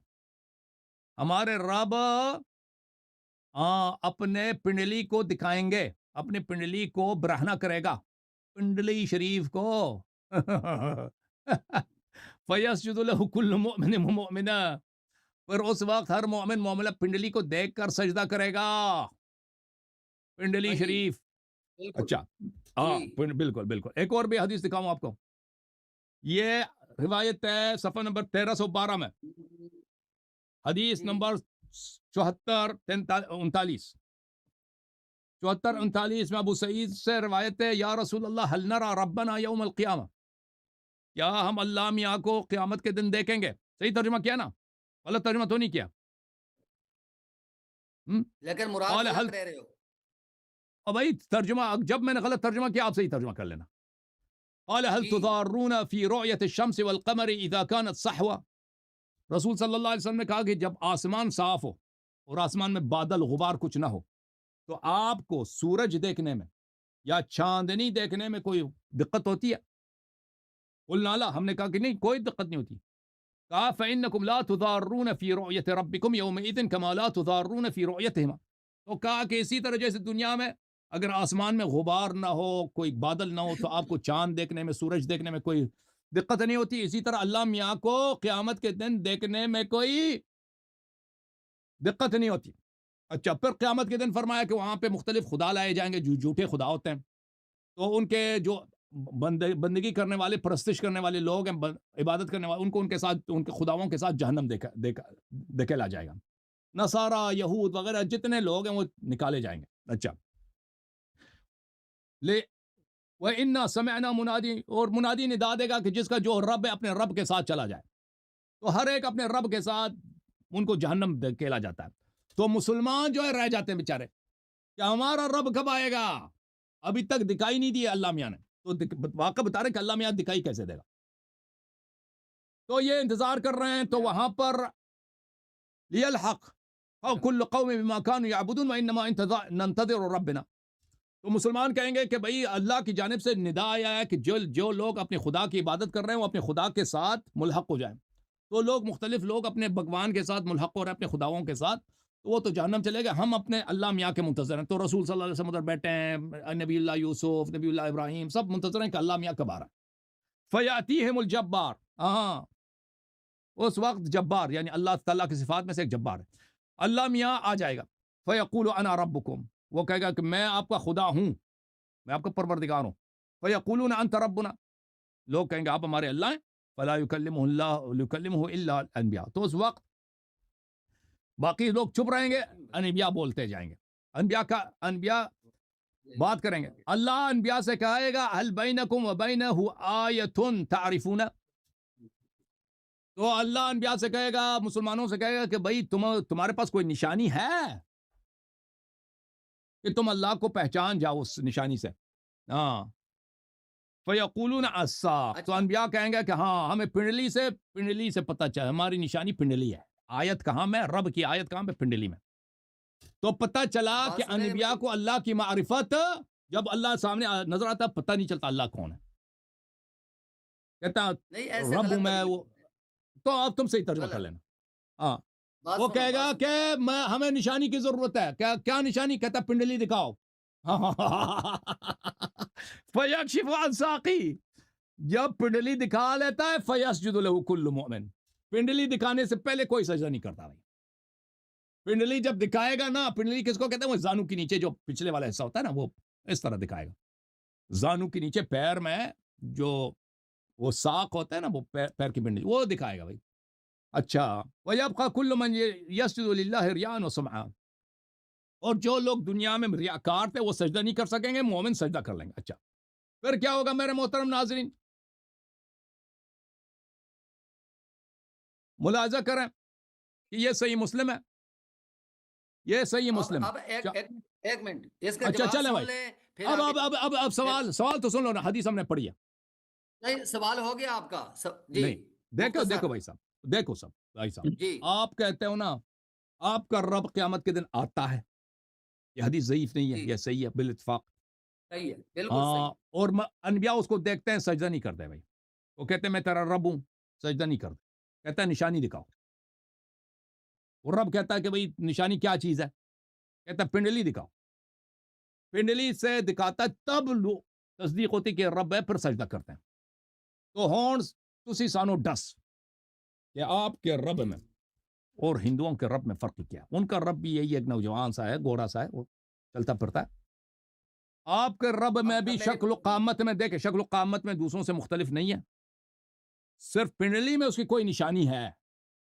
[SPEAKER 1] ہمارے رب اپنے پنڈلی کو دکھائیں گے, اپنے پنڈلی کو برہنہ کرے گا, پنڈلی شریف کو. فَيَسْجُدُ لَهُ كُلُّ مُؤْمِنٍ وَمُؤْمِنَةٍ, پھر اس وقت ہر مومن مومنہ پنڈلی کو دیکھ کر سجدہ کرے گا, پنڈلی شریف. اچھا ہاں
[SPEAKER 2] جی
[SPEAKER 1] بالکل بالکل. ایک اور بھی حدیث دکھاؤں آپ کو. یہ روایت ہے صفحہ نمبر 1312 میں، حدیث
[SPEAKER 2] جی
[SPEAKER 1] نمبر 74 39 74
[SPEAKER 2] جی
[SPEAKER 1] 39 میں ابو سعید سے روایت ہے، یا رسول اللہ حل نرى ربنا یوم القیامہ، کیا ہم اللہ میاں کو قیامت کے دن دیکھیں گے؟ صحیح ترجمہ کیا نا؟ غلط ترجمہ تو نہیں کیا؟
[SPEAKER 2] لیکن مراد
[SPEAKER 1] قال
[SPEAKER 2] غلط
[SPEAKER 1] حل،
[SPEAKER 2] رہ رہے ہو.
[SPEAKER 1] اب بھائی ترجمہ جب میں نے غلط ترجمہ کیا آپ صحیح ترجمہ کر لینا. قال هل
[SPEAKER 2] جی
[SPEAKER 1] تضارون في رؤية الشمس والقمر اذا كانت صحوا. رسول صلی اللہ علیہ وسلم نے کہا کہ جب آسمان صاف ہو اور آسمان میں بادل غبار کچھ نہ ہو تو آپ کو سورج دیکھنے میں یا چاندنی دیکھنے میں کوئی دقت ہوتی ہے؟ قلنا لا، ہم نے کہا کہ نہیں، کوئی دقت نہیں ہوتی. کہا فإنكم لا تضارون في رؤية ربكم يومئذ كما لا تضارون في رؤيتهما. تو کہا کہ اسی طرح جیسے دنیا میں اگر آسمان میں غبار نہ ہو، کوئی بادل نہ ہو، تو آپ کو چاند دیکھنے میں، سورج دیکھنے میں کوئی دقت نہیں ہوتی، اسی طرح اللہ میاں کو قیامت کے دن دیکھنے میں کوئی دقت نہیں ہوتی. اچھا، پھر قیامت کے دن فرمایا کہ وہاں پہ مختلف خدا لائے جائیں گے جو جھوٹے خدا ہوتے ہیں، تو ان کے جو بندگی کرنے والے، پرستش کرنے والے لوگ ہیں، عبادت کرنے والے، ان کو ان کے ساتھ، ان کے خداؤں کے ساتھ جہنم دھکیلا جائے گا. نصارہ، یہود وغیرہ جتنے لوگ ہیں وہ نکالے جائیں گے. اچھا، لے وَإِنَّا سَمِعْنَا مُنَادِي، اور منادی ندا دے گا کہ جس کا جو رب ہے اپنے رب کے ساتھ چلا جائے. تو ہر ایک اپنے رب کے ساتھ ان کو جہنم دھکیلا جاتا ہے. تو مسلمان جو ہے رہ جاتے ہیں بیچارے کہ ہمارا رب کب آئے گا، ابھی تک دکھائی نہیں دیا اللہ میاں نے. تو واقعہ بتا رہے کہ اللہ میاں دکھائی کیسے دے گا. تو یہ انتظار کر رہے ہیں. تو وہاں پر لِيَلْحَقْ كُلُّ قَوْمٍ بِمَا كَانُوا يَعْبُدُونَ وَإِنَّمَا نَنْتَظِرُ رَبِّنَا. تو مسلمان کہیں گے کہ بھئی اللہ کی جانب سے ندا آیا ہے کہ جو لوگ اپنے خدا کی عبادت کر رہے ہیں وہ اپنے خدا کے ساتھ ملحق ہو جائیں. تو لوگ، مختلف لوگ اپنے بھگوان کے ساتھ ملحق ہو رہے ہیں، اپنے خداؤں کے ساتھ، تو وہ تو جہنم چلے گئے، ہم اپنے اللہ میاں کے منتظر ہیں. تو رسول صلی اللہ علیہ وسلم ادھر بیٹھے ہیں، نبی اللہ یوسف، نبی اللہ ابراہیم، سب منتظر ہیں کہ اللہ میاں کب آ رہا ہے. فَيَأْتِيهِمُ الْجَبَّارُ، ہاں اس وقت جبار یعنی اللہ تعالیٰ کی صفات میں سے ایک جبار ہے، اللہ میاں آ جائے گا. فَيَقُولُ أَنَا رَبُّكُمْ، وہ کہے گا کہ میں آپ کا خدا ہوں، میں آپ کا پروردگار ہوں. فَيَقُولُونَ أَنْتَ رَبُّنَا، لوگ کہیں گے آپ ہمارے اللہ ہیں. فَلَا يُكَلِّمُهُ إِلَّا الْأَنْبِيَاءُ، تو اس وقت باقی لوگ چپ رہیں گے، انبیاء بولتے جائیں گے. انبیاء بات کریں گے. اللہ انبیاء سے کہے گا هل بینکم وبینہ آیۃ تعرفون، تو اللہ انبیاء سے کہے گا، مسلمانوں سے کہے گا کہ بھئی تمہارے پاس کوئی نشانی ہے کہ تم اللہ کو پہچان جاؤ اس نشانی سے. ہاں، فیقولون الساق، تو انبیاء کہیں گے کہ ہاں ہمیں پنڈلی سے پتہ چلا، ہماری نشانی پنڈلی ہے. آیت کہاں میں، رب کی آیت کہاں میں، پنڈلی میں. تو پتہ چلا کہ انبیاء کو اللہ کی معرفت، جب اللہ سامنے نظر آتا پتہ نہیں چلتا اللہ کون ہے. کہتا
[SPEAKER 2] نہیں ایسے
[SPEAKER 1] رب
[SPEAKER 2] غلط
[SPEAKER 1] میں
[SPEAKER 2] ترجمہ
[SPEAKER 1] وہ، تو اب تم صحیح ترجمہ کر
[SPEAKER 2] غلط
[SPEAKER 1] لینا. ہاں،
[SPEAKER 2] بات
[SPEAKER 1] وہ
[SPEAKER 2] سنو
[SPEAKER 1] کہے گا
[SPEAKER 2] بات
[SPEAKER 1] کہ ہمیں نشانی کی ضرورت ہے. کیا نشانی؟ کہتا پنڈلی دکھاؤ. فیکشف عن ساقی، جب پنڈلی دکھا لیتا ہے فیسجد له کل مؤمن، پنڈلی دکھانے سے پہلے کوئی سجدہ نہیں کرتا بھائی. پنڈلی جب دکھائے گا نا، پنڈلی کس کو کہتے ہیں؟ وہ زانو کے نیچے جو پچھلے والا حصہ ہوتا ہے نا، وہ اس طرح دکھائے گا. زانو کے نیچے پیر میں جو وہ ساق ہوتا ہے نا، وہ پیر کی پنڈلی وہ دکھائے گا بھائی. اچھا، وَيَبْقَى كُلُّ مَنْ يَسْجُدُ لِلَّهِ رِيَاءً وَسُمْعًا، اور جو لوگ دنیا میں ریاکار تھے وہ سجدہ نہیں کر سکیں گے، مومن سجدہ کر لیں گے. اچھا، پھر کیا ہوگا میرے محترم ناظرین؟ ملاحظہ کریں کہ یہ صحیح مسلم ہے، یہ صحیح مسلم
[SPEAKER 2] اب
[SPEAKER 1] ہے.
[SPEAKER 2] ایک منٹ اس کا
[SPEAKER 1] اچھا
[SPEAKER 2] جواب
[SPEAKER 1] چلیں
[SPEAKER 2] سن
[SPEAKER 1] بھائی،
[SPEAKER 2] لیں پھر
[SPEAKER 1] اب
[SPEAKER 2] آگے.
[SPEAKER 1] اب اب اب سوال تو سن لو نا، حدیث ہم نے پڑھی ہے.
[SPEAKER 2] نہیں سوال ہو گیا آپ کا جی
[SPEAKER 1] نہیں، دیکھو
[SPEAKER 2] مختصر
[SPEAKER 1] بھائی صاحب، دیکھو سب بھائی صاحب،
[SPEAKER 2] جی
[SPEAKER 1] آپ کہتے ہو نا آپ کا رب قیامت کے دن آتا ہے، یہ حدیث ضعیف نہیں ہے،
[SPEAKER 2] جی
[SPEAKER 1] یہ صحیح ہے بالاتفاق.
[SPEAKER 2] صحیح ہے بالکل صحیح.
[SPEAKER 1] اور انبیاء اس کو دیکھتے ہیں، سجدہ نہیں کرتے بھائی. وہ کہتے ہیں میں تیرا رب ہوں، سجدہ نہیں کرتے. کہتا ہے نشانی دکھاؤ. اور رب کہتا ہے کہ بھئی نشانی کیا چیز ہے؟ کہتا ہے پنڈلی دکھاؤ. پنڈلی سے دکھاتا ہے تب تصدیق ہوتی کہ رب ہے، پھر سجدہ کرتے ہیں. تو ہونس تسی سانو ڈس کہ آپ کے رب میں اور ہندوؤں کے رب میں فرق کیا ہے. ان کا رب بھی یہی ایک نوجوان سا ہے، گورا سا ہے، وہ چلتا پھرتا ہے. آپ کے رب میں
[SPEAKER 2] اب
[SPEAKER 1] بھی
[SPEAKER 2] میرے
[SPEAKER 1] شکل و قامت میں دیکھیں، شکل و قامت میں دوسروں سے مختلف نہیں ہے، صرف پنڈلی میں اس کی کوئی نشانی ہے،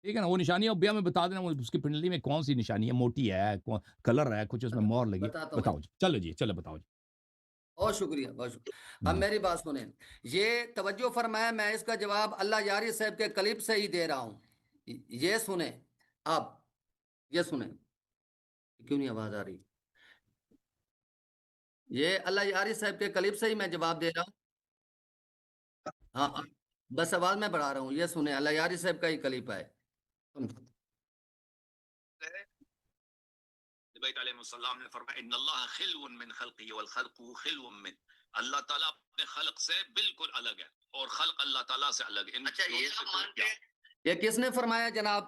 [SPEAKER 1] ٹھیک ہے نا؟ وہ نشانی اب میں بتا دینا اس کی پنڈلی میں کون سی نشانی ہے، موٹی ہے، کلر ہے، کچھ اس میں مور لگی،
[SPEAKER 2] بتاتا ہوں
[SPEAKER 1] بتاؤ جی، چلو جی، چلو بتاؤ جی۔
[SPEAKER 2] بہت شکریہ، بہت شکریہ۔ اب
[SPEAKER 1] جی
[SPEAKER 2] میری بات سنیں، یہ توجہ فرمائیں، میں اس کا جواب اللہ یاری صاحب کے کلپ سے ہی دے رہا ہوں، یہ سنیں، اب یہ سنیں، کیوں نہیں آواز آ رہی؟ یہ اللہ یاری صاحب کے کلپ سے ہی میں جواب دے رہا ہوں، ہاں ہاں، بس آواز میں بڑھا رہا ہوں، یہ سنیں، اللہ یاری صاحب کا ہی کلپ ہے۔ نبی علیہ السلام نے فرمایا ان اللہ خلو من خلقه والخلق خلو من، اللہ تعالیٰ اپنے خلق سے بالکل الگ ہے اور خلق اللہ تعالیٰ سے الگ ہے۔ اچھا یہ آپ مانتے ہیں؟ یہ کس نے فرمایا جناب؟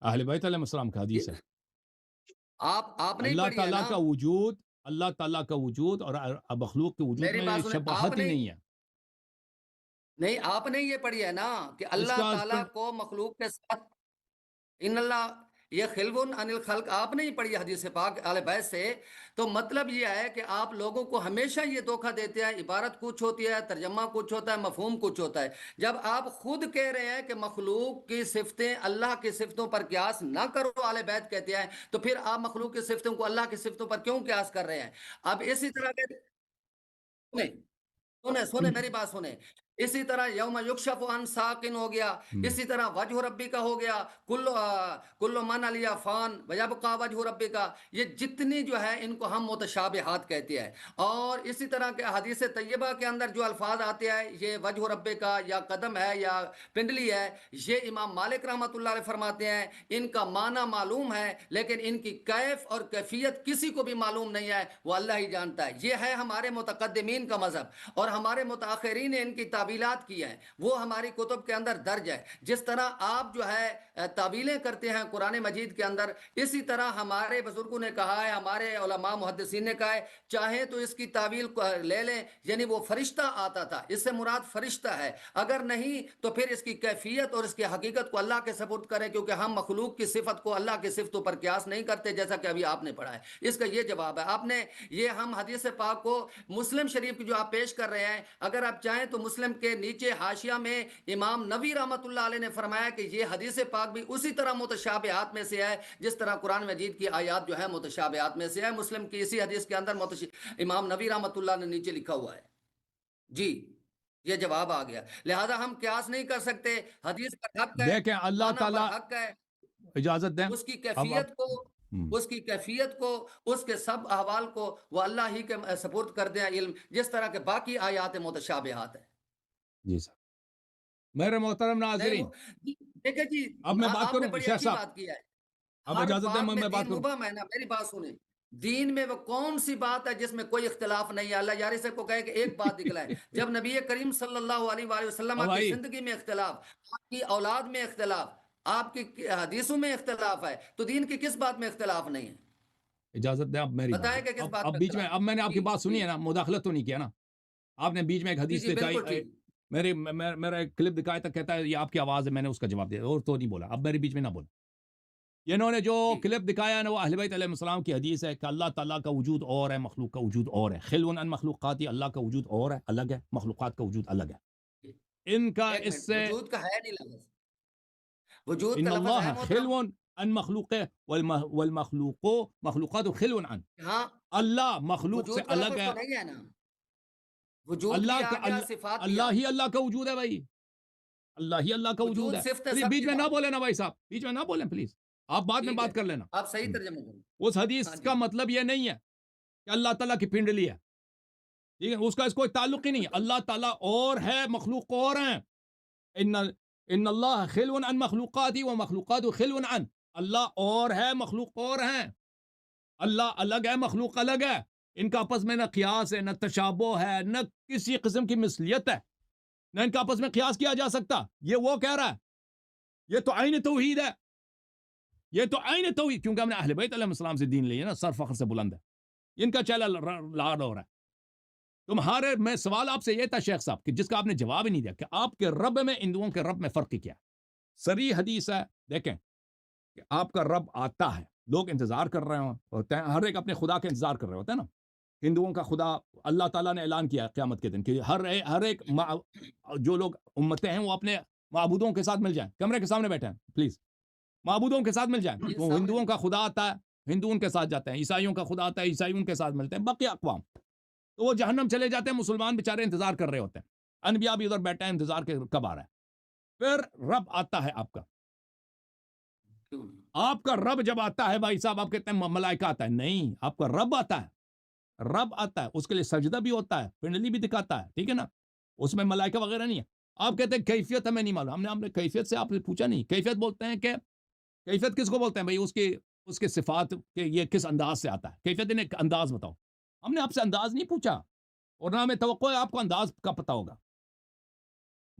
[SPEAKER 1] اہل بیت علیہ السلام کا حدیث ہے،
[SPEAKER 2] آپ نہیں
[SPEAKER 1] اللہ
[SPEAKER 2] پڑھی ہے
[SPEAKER 1] تعالیٰ
[SPEAKER 2] نا؟
[SPEAKER 1] کا وجود، اللہ تعالیٰ کا وجود اور مخلوق کے وجود
[SPEAKER 2] میری
[SPEAKER 1] میں
[SPEAKER 2] بات سنیں، آپ
[SPEAKER 1] شباہت ہی
[SPEAKER 2] نے
[SPEAKER 1] نہیں ہے۔
[SPEAKER 2] نہیں، آپ نے یہ پڑھی ہے نا کہ
[SPEAKER 1] اس
[SPEAKER 2] اللہ
[SPEAKER 1] کا
[SPEAKER 2] تعالیٰ کو مخلوق کے ساتھ ان اللہ یہ خلون عن الخلق، آپ نے ہی پڑھی حدیث پاک اہل بیت سے، تو مطلب یہ ہے کہ آپ لوگوں کو ہمیشہ یہ دھوکہ دیتے ہیں، عبارت کچھ ہوتی ہے، ترجمہ کچھ ہوتا ہے، مفہوم کچھ ہوتا ہے۔ جب آپ خود کہہ رہے ہیں کہ مخلوق کی صفتیں اللہ کی صفتوں پر قیاس نہ کرو، اہل بیت کہتے ہیں، تو پھر آپ مخلوق کی صفتوں کو اللہ کی صفتوں پر کیوں قیاس کر رہے ہیں؟ اب اسی طرح کے سنیں میری بات سنیں، اسی طرح یوم یکشف عن ساقن ہو گیا، اسی طرح وجہ ربی کا ہو گیا، کل من علی فان ویبقى وجہ ربی کا، یہ جتنی جو ہے ان کو ہم متشابہات کہتے ہیں۔ اور اسی طرح کے حدیث طیبہ کے اندر جو الفاظ آتے ہیں، یہ وجہ ربی کا یا قدم ہے یا پنڈلی ہے، یہ امام مالک رحمۃ اللہ علیہ فرماتے ہیں ان کا معنی معلوم ہے، لیکن ان کی کیف اور کیفیت کسی کو بھی معلوم نہیں ہے، وہ اللہ ہی جانتا ہے۔ یہ ہے ہمارے متقدمین کا مذہب، اور ہمارے متاخرین نے ان کی تعبیلات کی ہیں، وہ ہماری کتب کے اندر درج ہے۔ جس طرح آپ جو ہے تعبیلیں کرتے ہیں قرآن مجید کے اندر، اسی طرح ہمارے بزرگوں نے کہا ہے، ہمارے علماء محدثین نے کہا ہے، چاہیں تو اس کی تعبیل لے لیں، یعنی وہ فرشتہ آتا تھا، اس سے مراد فرشتہ ہے، اگر نہیں تو پھر اس کی کیفیت اور اس کی حقیقت کو اللہ کے سپرد کریں، کیونکہ ہم مخلوق کی صفت کو اللہ کی صفتوں پر قیاس نہیں کرتے، جیسا کہ ابھی آپ نے پڑھا ہے۔ اس کا یہ جواب ہے۔ آپ نے یہ ہم حدیث پاک کو مسلم شریف کی جو آپ پیش کر رہے ہیں، اگر آپ چاہیں تو مسلم کے نیچے حاشیہ میں امام نووی رحمۃ اللہ علیہ نے فرمایا کہ یہ حدیث پاک بھی اسی طرح متشابہات میں سے ہے جس طرح قرآن مجید کی آیات جو ہے متشابہات میں سے ہے۔ مسلم کی اسی حدیث کے اندر امام نووی رحمۃ اللہ نے نیچے لکھا ہوا ہے۔ جی یہ جواب آ گیا، لہذا ہم قیاس نہیں کر سکتے، حدیث پر حق ہے،
[SPEAKER 1] دیکھیں اللہ
[SPEAKER 2] معنی
[SPEAKER 1] تعالیٰ
[SPEAKER 2] پر حق ہے،
[SPEAKER 1] اجازت دیں،
[SPEAKER 2] اس کی
[SPEAKER 1] اب
[SPEAKER 2] کیفیت کو اس کی کیفیت کو اس کے سب احوال کو وہ اللہ ہی کے سپرد کر دیں علم، جس طرح کے باقی آیات متشابہات ہیں۔
[SPEAKER 1] جی سر، میرے محترم
[SPEAKER 2] نہیں
[SPEAKER 1] ناظرین،
[SPEAKER 2] دیکھیں جی،
[SPEAKER 1] اب میں بات
[SPEAKER 2] آپ نے
[SPEAKER 1] کروں
[SPEAKER 2] بڑی
[SPEAKER 1] شیخ
[SPEAKER 2] اچھی
[SPEAKER 1] صاحب،
[SPEAKER 2] بات کی ہے،
[SPEAKER 1] اب
[SPEAKER 2] ہر
[SPEAKER 1] اجازت دیں
[SPEAKER 2] بات میں
[SPEAKER 1] میں بات
[SPEAKER 2] دین
[SPEAKER 1] کروں۔
[SPEAKER 2] مبہم ہے نا، میری بات سنیں، دین میں وہ کون سی بات ہے جس میں کوئی اختلاف نہیں ہے؟ اللہ یاری صاحب کو کہے کہ ایک بات دکھلائے، جب نبی کریم صلی اللہ علیہ وآلہ وسلم
[SPEAKER 1] اب
[SPEAKER 2] کی
[SPEAKER 1] آئی
[SPEAKER 2] زندگی میں اختلاف، آپ کی اولاد میں اختلاف، آپ کی حدیثوں میں اختلاف ہے، تو دین کی کس بات میں اختلاف نہیں ہے؟
[SPEAKER 1] اجازت دیں، اب میری بات
[SPEAKER 2] بتائیں
[SPEAKER 1] ہے،
[SPEAKER 2] کہ کس بات
[SPEAKER 1] اب
[SPEAKER 2] میں
[SPEAKER 1] بیچ میں،
[SPEAKER 2] اختلاف
[SPEAKER 1] اب میں نے آپ کی
[SPEAKER 2] ہے؟
[SPEAKER 1] بات سنی ہے نا، مداخلت تو نہیں کیا نا، آپ نے بیچ میں ایک
[SPEAKER 2] جی
[SPEAKER 1] حدیث
[SPEAKER 2] جی
[SPEAKER 1] دکھائی،
[SPEAKER 2] بالکل ٹھیک،
[SPEAKER 1] میرا ایک کلپ دکھایا تھا، کہتا ہے یہ آپ کی آواز ہے، میں نے اس کا جواب دیا اور تو نہیں بولا، اب میرے بیچ میں نہ بولا۔ انہوں نے جو
[SPEAKER 2] جی
[SPEAKER 1] کلپ دکھایا ہے نا، وہ اہل بیت علیہ السلام کی حدیث ہے کہ اللہ تعالیٰ کا وجود اور ہے، مخلوق کا وجود اور ہے، خلون عن مخلوقاتی، اللہ کا وجود اور ہے، الگ ہے، مخلوقات کا وجود الگ ہے۔ ان کا
[SPEAKER 2] ایک
[SPEAKER 1] اس
[SPEAKER 2] منٹ،
[SPEAKER 1] سے
[SPEAKER 2] وجود کا ہے نہیں لفظ، وجود
[SPEAKER 1] ان
[SPEAKER 2] کا لفظ ہے
[SPEAKER 1] اللہ
[SPEAKER 2] محترم؟
[SPEAKER 1] خلون عن مخلوقه والمخلوق مخلوقات خلون عن،
[SPEAKER 2] ہاں،
[SPEAKER 1] اللہ مخلوق سے
[SPEAKER 2] وجود کا
[SPEAKER 1] الگ
[SPEAKER 2] لفظ
[SPEAKER 1] ہے،
[SPEAKER 2] تو نہیں ہے نا، وجود
[SPEAKER 1] اللہ
[SPEAKER 2] بھی آ
[SPEAKER 1] کا
[SPEAKER 2] گیا، صفات بھی آ
[SPEAKER 1] اللہ
[SPEAKER 2] گئی،
[SPEAKER 1] ہی اللہ کا وجود ہے بھائی، اللہ ہی اللہ کا وجود
[SPEAKER 2] وجود
[SPEAKER 1] ہے۔
[SPEAKER 2] صفت ہے
[SPEAKER 1] پلیز
[SPEAKER 2] سب
[SPEAKER 1] بیچ
[SPEAKER 2] کی
[SPEAKER 1] میں نہ
[SPEAKER 2] بات،
[SPEAKER 1] بولیں نا بھائی صاحب، بیچ میں نہ بولیں پلیز، آپ بعد میں
[SPEAKER 2] ٹھیک ہے،
[SPEAKER 1] بات کر لینا۔
[SPEAKER 2] آپ صحیح ترجمہ کریں،
[SPEAKER 1] اس حدیث
[SPEAKER 2] ہاں
[SPEAKER 1] کا
[SPEAKER 2] جی،
[SPEAKER 1] مطلب یہ نہیں ہے کہ اللہ تعالیٰ کی پنڈلی ہے، ٹھیک ہے، اس کا اس کوئی تعلق ہی نہیں ہے، اللہ تعالیٰ اور ہے، مخلوق اور ہیں۔ ان اللہ خلون عن مخلوقاتی و مخلوقات خلون عن، اللہ اور ہے، مخلوق اور ہیں، اللہ الگ ہے، مخلوق الگ ہے، ان کا آپس میں نہ قیاس ہے، نہ تشابہ ہے، نہ کسی قسم کی مثلیت ہے، نہ ان کا آپس میں قیاس کیا جا سکتا۔ یہ وہ کہہ رہا ہے، یہ تو عین توحید ہے، یہ تو عین توحید، کیونکہ ہم نے اہل بیت علیہ السلام سے دین لی ہے نا، سر فخر سے بلند ہے، ان کا چلا لاڈ ہو رہا ہے۔ تمہارے میں سوال آپ سے یہ تھا شیخ صاحب کہ جس کا آپ نے جواب ہی نہیں دیا کہ آپ کے رب میں ہندوؤں کے رب میں فرق کیا ہے؟ صریح حدیث ہے، دیکھیں کہ آپ کا رب آتا ہے، لوگ انتظار کر رہے ہوتے ہیں، ہر ایک اپنے خدا کا انتظار کر رہے ہوتے ہیں نا، ہندوؤں کا خدا اللہ تعالیٰ نے اعلان کیا ہے قیامت کے دن کہ ہر ایک جو لوگ امتیں ہیں وہ اپنے معبودوں کے ساتھ مل جائیں. کیمرے کے سامنے بیٹھے ہیں پلیز. معبودوں کے ساتھ مل جائیں. تو ہندوؤں کا خدا آتا ہے ہندو ان کے ساتھ جاتے ہیں, عیسائیوں کا خدا آتا ہے عیسائی ان کے ساتھ ملتے ہیں, باقی اقوام تو وہ جہنم چلے جاتے ہیں. مسلمان بیچارے انتظار کر رہے ہوتے ہیں, انبیاء بھی ادھر بیٹھے ہیں انتظار کے کب آ رہا ہے. پھر رب آتا ہے آپ کا رب جب آتا ہے بھائی صاحب آپ کہتے ہیں ملائکہ آتا ہے, نہیں, آپ کا رب آتا ہے. رب آتا ہے, اس کے لیے سجدہ بھی ہوتا ہے, پنڈلی بھی دکھاتا ہے, ٹھیک ہے نا, اس میں ملائکہ وغیرہ نہیں ہے. آپ کہتے ہیں کیفیت ہمیں نہیں معلوم. ہم نے کیفیت سے آپ نے پوچھا نہیں. کیفیت بولتے ہیں کہ کیفیت کس کو بولتے ہیں بھائی, اس کے صفات کہ یہ کس انداز سے آتا ہے. کیفیت نے انداز بتاؤ. ہم نے آپ سے انداز نہیں پوچھا اور نہ ہمیں توقع ہے آپ کو انداز کا پتہ ہوگا.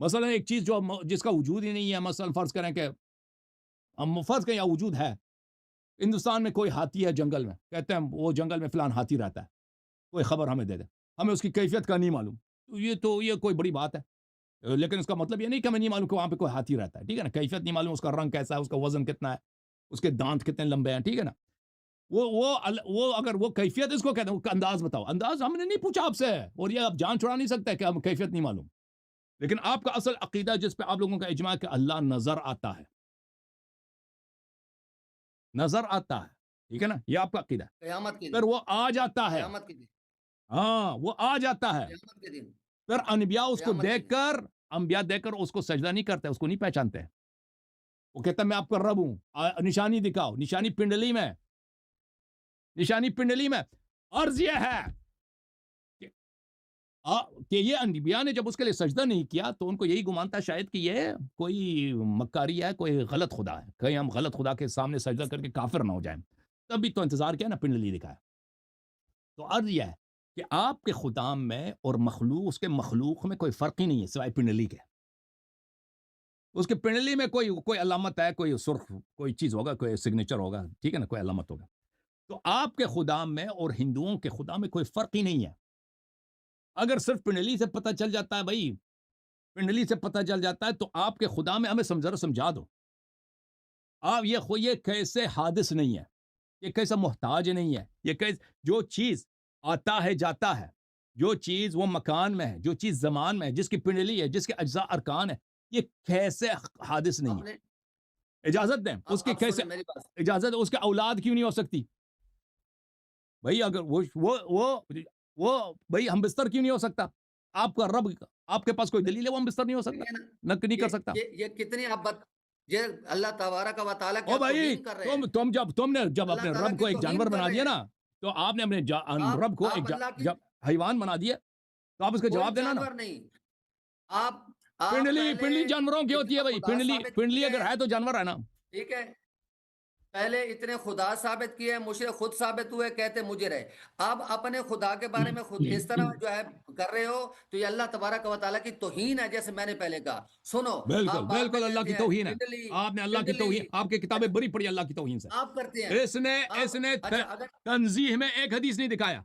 [SPEAKER 1] مثلا ایک چیز جس کا وجود ہی نہیں ہے, مثلا فرض کریں کہ ہم فرض کریں یا وجود ہے, ہندوستان میں کوئی ہاتھی ہے جنگل میں, کہتے ہیں وہ جنگل میں فلان ہاتھی رہتا ہے, کوئی خبر ہمیں دے دے, ہمیں اس کی کیفیت کا نہیں معلوم, تو یہ کوئی بڑی بات ہے. لیکن اس کا مطلب یہ نہیں کہ ہمیں نہیں معلوم کہ وہاں پہ کوئی ہاتھی رہتا ہے, ٹھیک ہے نا. کیفیت نہیں معلوم, اس کا رنگ کیسا ہے, اس کا وزن کتنا ہے, اس کے دانت کتنے لمبے ہیں, ٹھیک ہے نا. وہ اگر وہ کیفیت اس کو کہتے ہیں, وہ انداز بتاؤ. انداز ہم نے نہیں پوچھا آپ سے, اور یہ آپ جان چھڑا نہیں سکتے کہ ہم کیفیت نہیں معلوم. لیکن آپ کا اصل عقیدہ جس پہ آپ لوگوں کا اجماع ہے کہ اللہ نظر آتا ہے, نظر آتا ہے, ٹھیک ہے نا, یہ آپ کا عقیدہ ہے.
[SPEAKER 2] قیامت کے دن,
[SPEAKER 1] پھر وہ آ جاتا ہے,
[SPEAKER 2] قیامت کے دن,
[SPEAKER 1] ہاں وہ آ جاتا ہے.
[SPEAKER 2] قیامت کے دن,
[SPEAKER 1] پھر انبیاء اس کو
[SPEAKER 2] قیامت کے
[SPEAKER 1] انبیاء دیکھ کر اس کو سجدہ نہیں کرتے, اس کو نہیں پہچانتے. وہ کہتا ہے میں آپ کا رب ہوں, نشانی دکھاؤ. نشانی پنڈلی میں, نشانی پنڈلی میں. عرض یہ ہے کہ یہ انبیاء نے جب اس کے لیے سجدہ نہیں کیا تو ان کو یہی گمان تھا شاید کہ یہ کوئی مکاری ہے, کوئی غلط خدا ہے, کہیں ہم غلط خدا کے سامنے سجدہ کر کے کافر نہ ہو جائیں. تبھی تو انتظار کیا نا, پنڈلی دکھایا. تو عرض یہ ہے کہ آپ کے خدا میں اور مخلوق, اس کے مخلوق میں کوئی فرق ہی نہیں ہے سوائے پنڈلی کے. اس کے پنڈلی میں کوئی علامت ہے, کوئی سرخ کوئی چیز ہوگا, کوئی سگنیچر ہوگا, ٹھیک ہے نا, کوئی علامت ہوگا. تو آپ کے خدا میں اور ہندوؤں کے خدا میں کوئی فرق ہی نہیں ہے. اگر صرف پنڈلی سے پتہ چل جاتا ہے بھائی, پنڈلی سے پتہ چل جاتا ہے, تو آپ کے خدا میں ہمیں سمجھا دو. آپ یہ کیسے حادث نہیں ہے, یہ کیسا محتاج نہیں ہے, یہ جو چیز آتا ہے جاتا ہے, جو چیز وہ مکان میں ہے, جو چیز زمان میں ہے, جس کی پنڈلی ہے, جس کے اجزاء ارکان ہے, یہ کیسے حادث نہیں ہے. اجازت دیں اس کی, کیسے اجازت, اس کے اولاد کیوں نہیں ہو سکتی بھائی؟ اگر وہ بھائی ہم بستر کیوں نہیں ہو سکتا؟ آپ کا رب, آپ کے پاس کوئی دلیل ہے وہ ہم بستر نہیں ہو سکتا, نہیں کر سکتا؟
[SPEAKER 2] یہ کتنی یہ اللہ تبارک و تعالیٰ
[SPEAKER 1] او بھائی تم نے جب اپنے رب کو ایک جانور بنا دیا نا, تو آپ نے اپنے رب کو ایک حیوان بنا دیا, تو آپ اس کا جواب دینا نا.
[SPEAKER 2] نہیں, آپ
[SPEAKER 1] پنڈلی جانوروں کی ہوتی ہے بھائی, پنڈلی اگر ہے تو جانور ہے نا,
[SPEAKER 2] ٹھیک ہے. پہلے اتنے خدا ثابت کیے, مشرک خود ثابت ہوئے, کہتے مجھے رہے. اب اپنے خدا کے بارے میں خود اس طرح جو ہے کر رہے ہو, تو یہ اللہ تبارک و تعالیٰ کی توہین ہے. جیسے میں نے پہلے کہا, سنو,
[SPEAKER 1] بالکل اللہ کی توہین ہے. آپ نے اللہ کی توہین, آپ کی کتابیں بڑی پڑھی اللہ کی توہین سے.
[SPEAKER 2] آپ کرتے ہیں.
[SPEAKER 1] اس نے تنزیہ میں ایک حدیث نہیں دکھایا.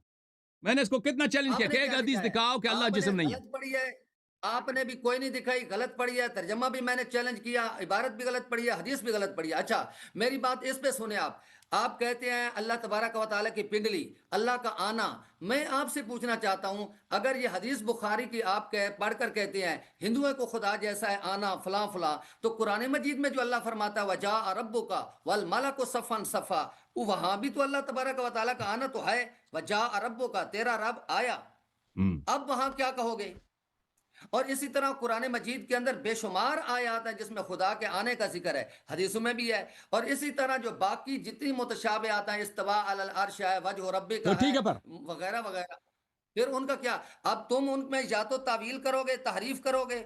[SPEAKER 1] میں نے اس کو کتنا چیلنج کیا کہ ایک حدیث دکھاؤ کہ اللہ جسم نہیں ہے.
[SPEAKER 2] آپ نے بھی کوئی نہیں دکھائی, غلط پڑھی ہے. ترجمہ بھی میں نے چیلنج کیا, عبارت بھی غلط پڑھی ہے, حدیث بھی غلط پڑھی ہے. اچھا میری بات اس پہ سنیں. آپ کہتے ہیں اللہ تبارک و تعالیٰ کی پنڈلی, اللہ کا آنا. میں آپ سے پوچھنا چاہتا ہوں, اگر یہ حدیث بخاری کی آپ پڑھ کر کہتے ہیں ہندوؤں کو خدا جیسا ہے آنا فلاں فلاں, تو قرآن مجید میں جو اللہ فرماتا ہے وجاء ربک والملک صفا صفا, وہاں بھی تو اللہ تبارک و تعالیٰ کا آنا تو ہے. وجاء ربک, تیرا رب آیا. اب وہاں کیا کہو گے؟ اور اسی طرح قرآن مجید کے اندر بے شمار آیات ہیں جس میں خدا کے آنے کا ذکر ہے, حدیثوں میں بھی ہے. اور اسی طرح جو باقی جتنی متشابہات ہیں, استواء علی العرش ہے, وجہ ربک ہے, وغیرہ وغیرہ, پھر ان کا کیا؟ اب تم ان میں یا تو تعویل کرو گے, تحریف کرو گے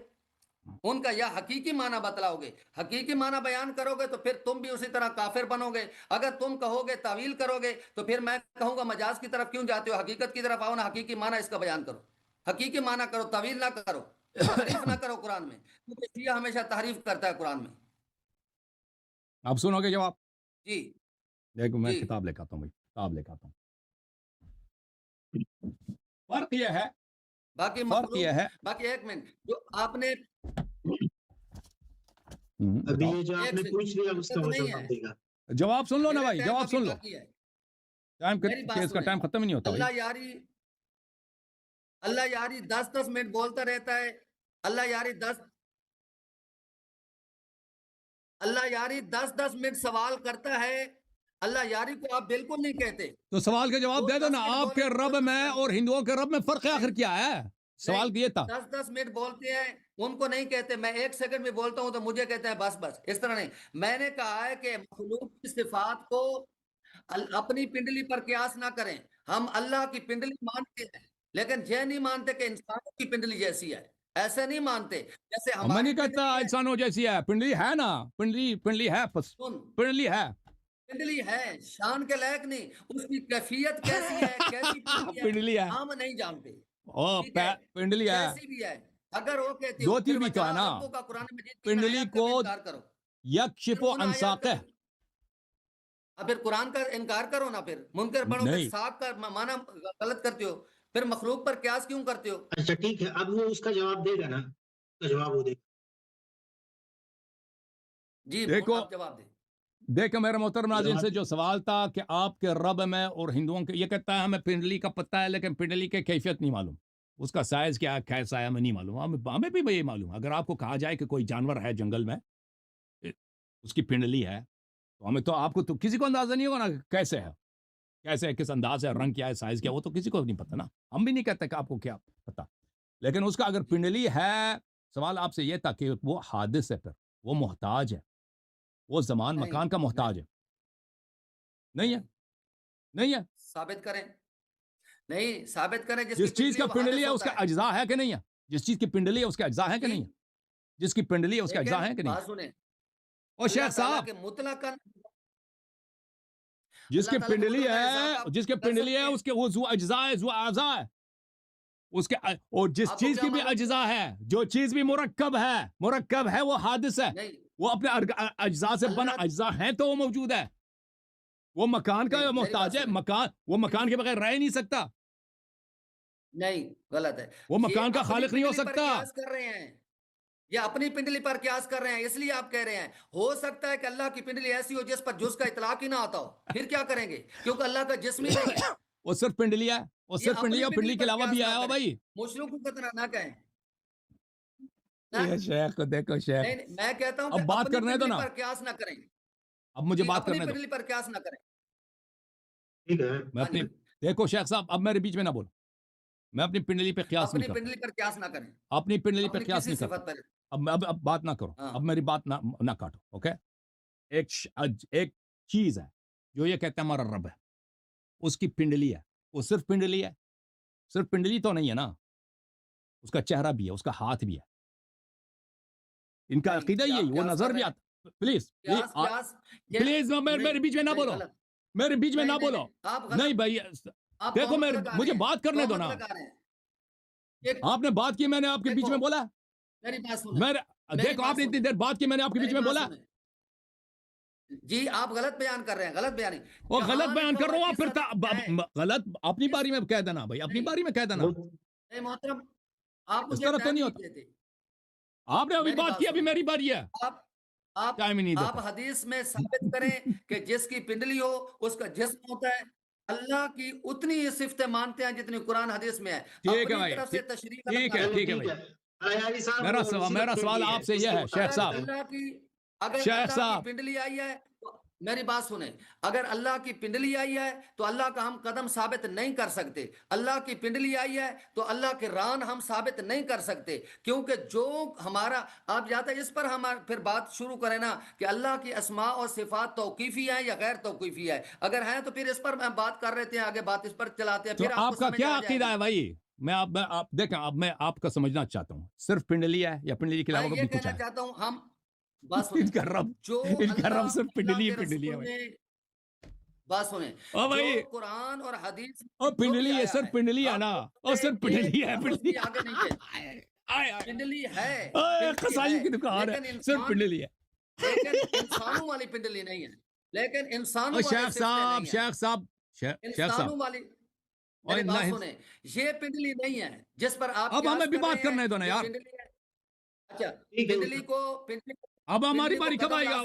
[SPEAKER 2] ان کا, یا حقیقی معنی بتلاؤ گے, حقیقی معنی بیان کرو گے, تو پھر تم بھی اسی طرح کافر بنو گے. اگر تم کہو گے تعویل کرو گے, تو پھر میں کہوں گا مجاز کی طرف کیوں جاتے ہو, حقیقت کی طرف آؤ نا, حقیقی معنی اس کا بیان کرو, حقیقی معنی کرو, تعویل نہ کرو, تحریف نہ کرو قرآن میں, کیونکہ شیعہ ہمیشہ تحریف کرتا ہے قرآن میں.
[SPEAKER 1] آپ سنو گے جواب؟
[SPEAKER 2] جی
[SPEAKER 1] دیکھو میں کتاب لے کے آتا ہوں بھائی, کتاب لے کے آتا ہوں. فرق یہ ہے,
[SPEAKER 2] باقی ایک منٹ, جو آپ نے
[SPEAKER 3] ابھی یہ جو آپ نے پوچھ لیا اس کا
[SPEAKER 1] جواب سن لو نا بھائی, جواب سن لو, اس کا ٹائم ختم ہی نہیں ہوتا.
[SPEAKER 2] اللہ یاری اللہ یاری 10-10 منٹ بولتا رہتا ہے، اللہ یاری 10-10 منٹ سوال کرتا ہے، اللہ یاری کو آپ بالکل نہیں کہتے.
[SPEAKER 1] تو سوال کا جواب دے دو نا. آپ کے رب میں اور ہندوؤں کے رب میں فرق آخر کیا ہے؟ سوال یہ تھا.
[SPEAKER 2] 10-10 منٹ بولتے ہیں، ان کو نہیں کہتے. میں 1 سیکنڈ میں بولتا ہوں تو مجھے کہتے ہیں بس بس. اس طرح نہیں. میں نے کہا ہے کہ مخلوق کی صفات کو اپنی پنڈلی پر قیاس نہ کریں. ہم اللہ کی پنڈلی مانتے ہیں، لیکن یہ نہیں مانتے کہ انسانوں کی پنڈلی جیسی ہے. ایسے نہیں مانتے. جیسے
[SPEAKER 1] میں نہیں کہتا انسانوں جیسی ہے. پنڈلی ہے نا، پنڈلی ہے، پنڈلی ہے،
[SPEAKER 2] پنڈلی ہے، شان کے لائق نہیں. اس کی کیفیت کیسی ہے، کیسی
[SPEAKER 1] پنڈلی ہے،
[SPEAKER 2] ہم نہیں جانتے.
[SPEAKER 1] پنڈلی ہے،
[SPEAKER 2] کیسی بھی ہے. اگر وہ کہتے
[SPEAKER 1] دو تین بھی تو ہے نا. پنڈلی کو یکشف عن ساقہ.
[SPEAKER 2] اب پھر قرآن کا انکار کرو نا. پھر منکر بنو، پھر ساق کا معنی غلط کرتے ہو. پھر مخلوق پر قیاس کیوں کرتے ہو؟
[SPEAKER 3] اچھا ٹھیک ہے، اب وہ اس کا جواب دے گا نا. اس کا جواب وہ دے گا.
[SPEAKER 2] جی
[SPEAKER 1] دیکھو،
[SPEAKER 2] جواب دے.
[SPEAKER 1] دیکھو میرے محترم ناظرین سے جو سوال تھا کہ آپ کے رب میں اور ہندوؤں کے، یہ کہتا ہے ہمیں پنڈلی کا پتہ ہے لیکن پنڈلی کے کیفیت نہیں معلوم، اس کا سائز کیا ہے، کیسا ہے، ہمیں نہیں معلوم. ہمیں بھی یہ معلوم. اگر آپ کو کہا جائے کہ کوئی جانور ہے جنگل میں، اس کی پنڈلی ہے، تو ہمیں تو آپ کو تو کسی کو اندازہ نہیں ہوگا نا کیسے ہے، کیسے ہے، کس انداز ہے، رنگ کیا ہے، سائز کیا ہے، وہ تو کسی کو نہیں پتہ نا. ہم بھی نہیں کہتے کہ آپ کو کیا پتہ. لیکن اس کا اگر پنڈلی ہے، سوال آپ سے یہ تھا کہ وہ حادث ہے، پھر وہ محتاج ہے، وہ زمان مکان کا محتاج ہے. نہیں ہے، نہیں ہے.
[SPEAKER 2] ثابت کریں. نہیں ثابت کریں.
[SPEAKER 1] جس چیز کا پنڈلی ہے اس کا اجزاء ہے کہ نہیں ہے؟ جس چیز کی پنڈلی ہے اس کے اجزاء ہے کہ نہیں ہے؟ جس کی پنڈلی ہے اس کے اجزاء ہے کہ نہیں؟
[SPEAKER 2] بات سنیں.
[SPEAKER 1] اور شیخ صاحب، جس کی پنڈلی ہے اس کے وہ ذو اجزاء ہے، ذو اعضاء ہے اس کے. اور جس چیز کی بھی اجزاء ہے، جو چیز بھی مرکب ہے وہ حادث ہے. وہ اپنے اجزاء سے بنا اجزاء ہیں تو وہ موجود ہے. وہ مکان کا محتاج ہے. وہ مکان کے بغیر رہ نہیں سکتا.
[SPEAKER 2] نہیں، غلط ہے.
[SPEAKER 1] وہ مکان کا خالق نہیں ہو سکتا.
[SPEAKER 2] کر رہے ہیں یا اپنی پنڈلی پر قیاس کر رہے ہیں، اس لیے آپ کہہ رہے ہیں ہو سکتا ہے کہ اللہ کی پنڈلی ایسی ہو جس پر جز کا اطلاق ہی نہ آتا ہو. پھر کیا کریں گے؟ کیونکہ اللہ کا جسم ہی نہیں ہے.
[SPEAKER 1] وہ صرف پنڈلی ہے، وہ صرف پنڈلی ہے. پنڈلی کے علاوہ بھی آیا ہو بھائی.
[SPEAKER 2] مشرک کو کتنا نہ کہیں.
[SPEAKER 1] شیخ کو دیکھو شیخ.
[SPEAKER 2] میں کہتا ہوں
[SPEAKER 1] اب بات کرنے دو نا.
[SPEAKER 2] پر قیاس نہ کریں.
[SPEAKER 1] اب مجھے بات کرنے دو.
[SPEAKER 2] پنڈلی پر قیاس نہ کریں.
[SPEAKER 3] ٹھیک ہے.
[SPEAKER 1] میں اپنی دیکھو شیخ صاحب، اب میرے بیچ میں نہ بولو. میں اپنی پنڈلی پہ قیاس نہیں کرتا.
[SPEAKER 2] اپنی پنڈلی پر قیاس نہ کریں.
[SPEAKER 1] اپنی پنڈلی پہ قیاس نہیں کرتا. اب بات نہ کرو. اب میری بات نہ کاٹو. اوکے. ایک چیز ہے جو یہ کہتا ہے ہمارا رب ہے، اس کی پنڈلی ہے. وہ صرف پنڈلی ہے. صرف پنڈلی تو نہیں ہے نا، اس کا چہرہ بھی ہے، اس کا ہاتھ بھی ہے. ان کا عقیدہ یہی، وہ نظر بھی آتا. پلیز میرے بیچ میں نہ بولو. میرے بیچ میں نہ بولو. نہیں بھائی دیکھو، مجھے بات کرنے دو نا. آپ نے بات کی، میں نے آپ کے بیچ میں بولا. دیکھو آپ نے اتنی دیر بات کی، میں نے آپ کے بیچ میں بولا.
[SPEAKER 2] جی آپ غلط بیان کر رہے ہیں. غلط بیان.
[SPEAKER 1] وہ غلط بیان کر رہا ہوں. پھر غلط اپنی باری میں کہہ دینا بھائی، اپنی باری میں کہہ دینا.
[SPEAKER 2] نہیں محترم، آپ
[SPEAKER 1] اس طرح تو نہیں ہوتا. آپ نے ابھی بات کی، ابھی میری باری ہے.
[SPEAKER 2] آپ حدیث میں ثابت کریں کہ جس کی پنڈلی ہو اس کا جسم ہوتا ہے. اللہ کی اتنی صفتیں مانتے ہیں جتنی قرآن حدیث میں ہے.
[SPEAKER 1] ٹھیک ہے بھائی، ٹھیک ہے بھائی. میرا سوال آپ سے یہ ہے شیخ صاحب.
[SPEAKER 2] اگر
[SPEAKER 1] شیخ صاحب
[SPEAKER 2] پنڈلی آئی ہے، میری بات سنیں. اگر اللہ کی پنڈلی آئی ہے تو اللہ کا ہم قدم ثابت نہیں کر سکتے. اللہ کی پنڈلی آئی ہے تو اللہ کے ران ہم ثابت نہیں کر سکتے، کیونکہ جو ہمارا آپ جاتے ہیں اس پر ہم پھر بات شروع کریں نا کہ اللہ کی اسماء اور صفات توقیفی ہیں یا غیر توقیفی ہے. اگر ہیں تو پھر اس پر میں بات کر رہے ہیں، آگے بات اس پر چلاتے ہیں. پھر
[SPEAKER 1] آپ کا کیا عقیدہ ہے بھائی؟ دیکھیں اب میں آپ کا سمجھنا چاہتا ہوں، صرف پنڈلی ہے یا پنڈلی کے علاوہ بھی کچھ ہے؟
[SPEAKER 2] چاہتا ہوں ہم
[SPEAKER 1] ان کا رب صرف پنڈلی ہے.
[SPEAKER 2] بات سنیں، قرآن اور حدیث
[SPEAKER 1] پنڈلی ہے، صرف پنڈلی ہے نا. اور صرف پنڈلی ہے.
[SPEAKER 2] پنڈلی ہے،
[SPEAKER 1] قصائی کی دکان ہے، صرف پنڈلی ہے.
[SPEAKER 2] لیکن انسانوں والی پنڈلی نہیں ہے. لیکن انسانوں
[SPEAKER 1] شیخ صاحب
[SPEAKER 2] والی بات سنیں، یہ پنڈلی نہیں ہے جس پر آپ
[SPEAKER 1] اب ہمیں بھی بات کرنے دو نا یار.
[SPEAKER 2] اچھا پنڈلی کو
[SPEAKER 1] اب ہماری باری کب آئے گا؟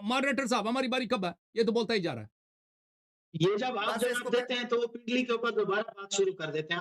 [SPEAKER 1] ماڈریٹر صاحب ہماری باری کب ہے؟ یہ تو بولتا ہی جا رہا ہے.
[SPEAKER 3] یہ جب آپ جواب دیتے ہیں تو وہ پنڈلی کے اوپر دوبارہ بات شروع کر دیتے ہیں.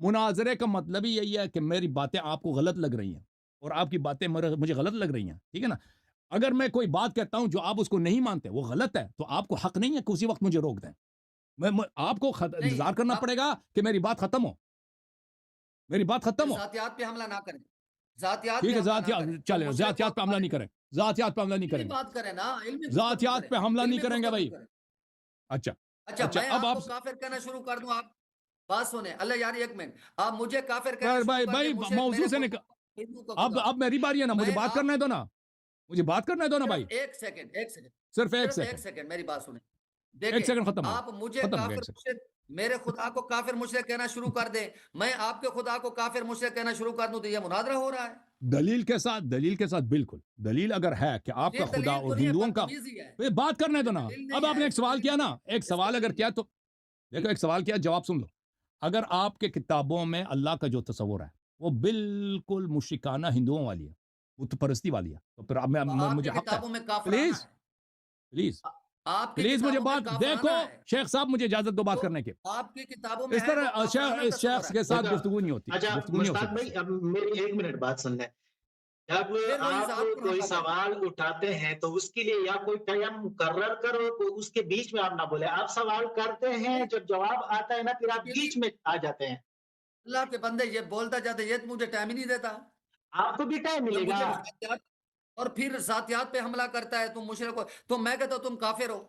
[SPEAKER 1] مناظرے کا مطلب ہی یہی ہے کہ میری باتیں آپ کو غلط لگ رہی ہیں اور آپ کی باتیں مجھے غلط لگ رہی ہیں، ٹھیک ہے نا؟ اگر میں کوئی بات کہتا ہوں جو آپ اس کو نہیں مانتے وہ غلط ہے، تو آپ کو حق نہیں ہے کہ اسی وقت مجھے روک دیں. آپ کو انتظار کرنا پڑے گا کہ میری بات ختم ہو، میری بات ختم ہو.
[SPEAKER 2] ذاتیات پہ حملہ نہ کریں، ذاتیات
[SPEAKER 1] ٹھیک ہے،
[SPEAKER 2] پہ حملہ نہ
[SPEAKER 1] ذاتیات
[SPEAKER 2] کریں.
[SPEAKER 1] چلے، ذاتیات پہ حملہ نہیں کریں، ذاتیات پہ حملہ نہیں کریں گے،
[SPEAKER 2] بات کریں نا، علمی
[SPEAKER 1] ذاتیات پہ حملہ نہیں کریں گے بھائی. اچھا
[SPEAKER 2] اچھا میں
[SPEAKER 1] اب
[SPEAKER 2] آپ
[SPEAKER 1] آپ
[SPEAKER 2] کو کافر کہنا شروع کر دوں، آپ بات سنیں. اللہ یاری ایک منٹ، آپ مجھے کافر کہنا شروع
[SPEAKER 1] بھائی
[SPEAKER 2] کر
[SPEAKER 1] بھائی
[SPEAKER 2] دیں، مجھے
[SPEAKER 1] موضوع سے اب میری باری ہے نا، مجھے بات کرنے دو نا، مجھے بات کرنے دو نا بھائی.
[SPEAKER 2] ایک سیکنڈ
[SPEAKER 1] صرف ایک
[SPEAKER 2] ایک
[SPEAKER 1] سیکنڈ،
[SPEAKER 2] سیکنڈ میری بات سنیں.
[SPEAKER 1] ایک
[SPEAKER 2] دیکھیں
[SPEAKER 1] سیکنڈ ختم ہو،
[SPEAKER 2] آپ مجھے
[SPEAKER 1] ختم ہو گیا
[SPEAKER 2] کافر
[SPEAKER 1] ایک سیکنڈ.
[SPEAKER 2] مشرک، میرے خدا کو کافر مشرک کہنا شروع کر دیں، میں آپ کے خدا کو کافر مشرک کہنا شروع کر دوں، تو یہ مناظرہ ہو رہا ہے.
[SPEAKER 1] دلیل کے ساتھ بالکل دلیل اگر ہے کہ آپ کا خدا اور ہندوؤں کا، بات کرنے دو نا. اب آپ نے ایک سوال کیا نا، ایک سوال اگر کیا تو دیکھو، ایک سوال کیا، جواب سن لو. اگر آپ کے کتابوں میں اللہ کا جو تصور ہے وہ بالکل مشرکانہ ہندوؤں والی ہے، بت پرستی والی ہے، تو پھر اب مجھے حق ہے، پلیز مجھے بات دیکھو. شیخ صاحب مجھے اجازت دو بات کرنے کی.
[SPEAKER 2] آپ کی کتابوں میں
[SPEAKER 1] اس طرح اس شخص کے ساتھ گفتگو نہیں ہوتی.
[SPEAKER 3] اچھا مشتاق بھائی، اب میری ایک منٹ بات سن لیں. جب آپ کوئی سوال اٹھاتے ہیں تو اس کے لیے یا کوئی ٹائم مقرر کرو، تو اس کے بیچ میں آپ نہ بولے. آپ سوال کرتے ہیں، جب جواب آتا ہے نا پھر آپ بیچ میں آ جاتے ہیں.
[SPEAKER 2] اللہ کے بندے یہ بولتا جاتے، یہ تو مجھے ٹائم ہی نہیں دیتا.
[SPEAKER 3] آپ کو بھی ٹائم ملے گا.
[SPEAKER 2] اور پھر ذاتیات پہ حملہ کرتا ہے، تم مشرک ہو. تو میں کہتا ہوں تم کافر ہو،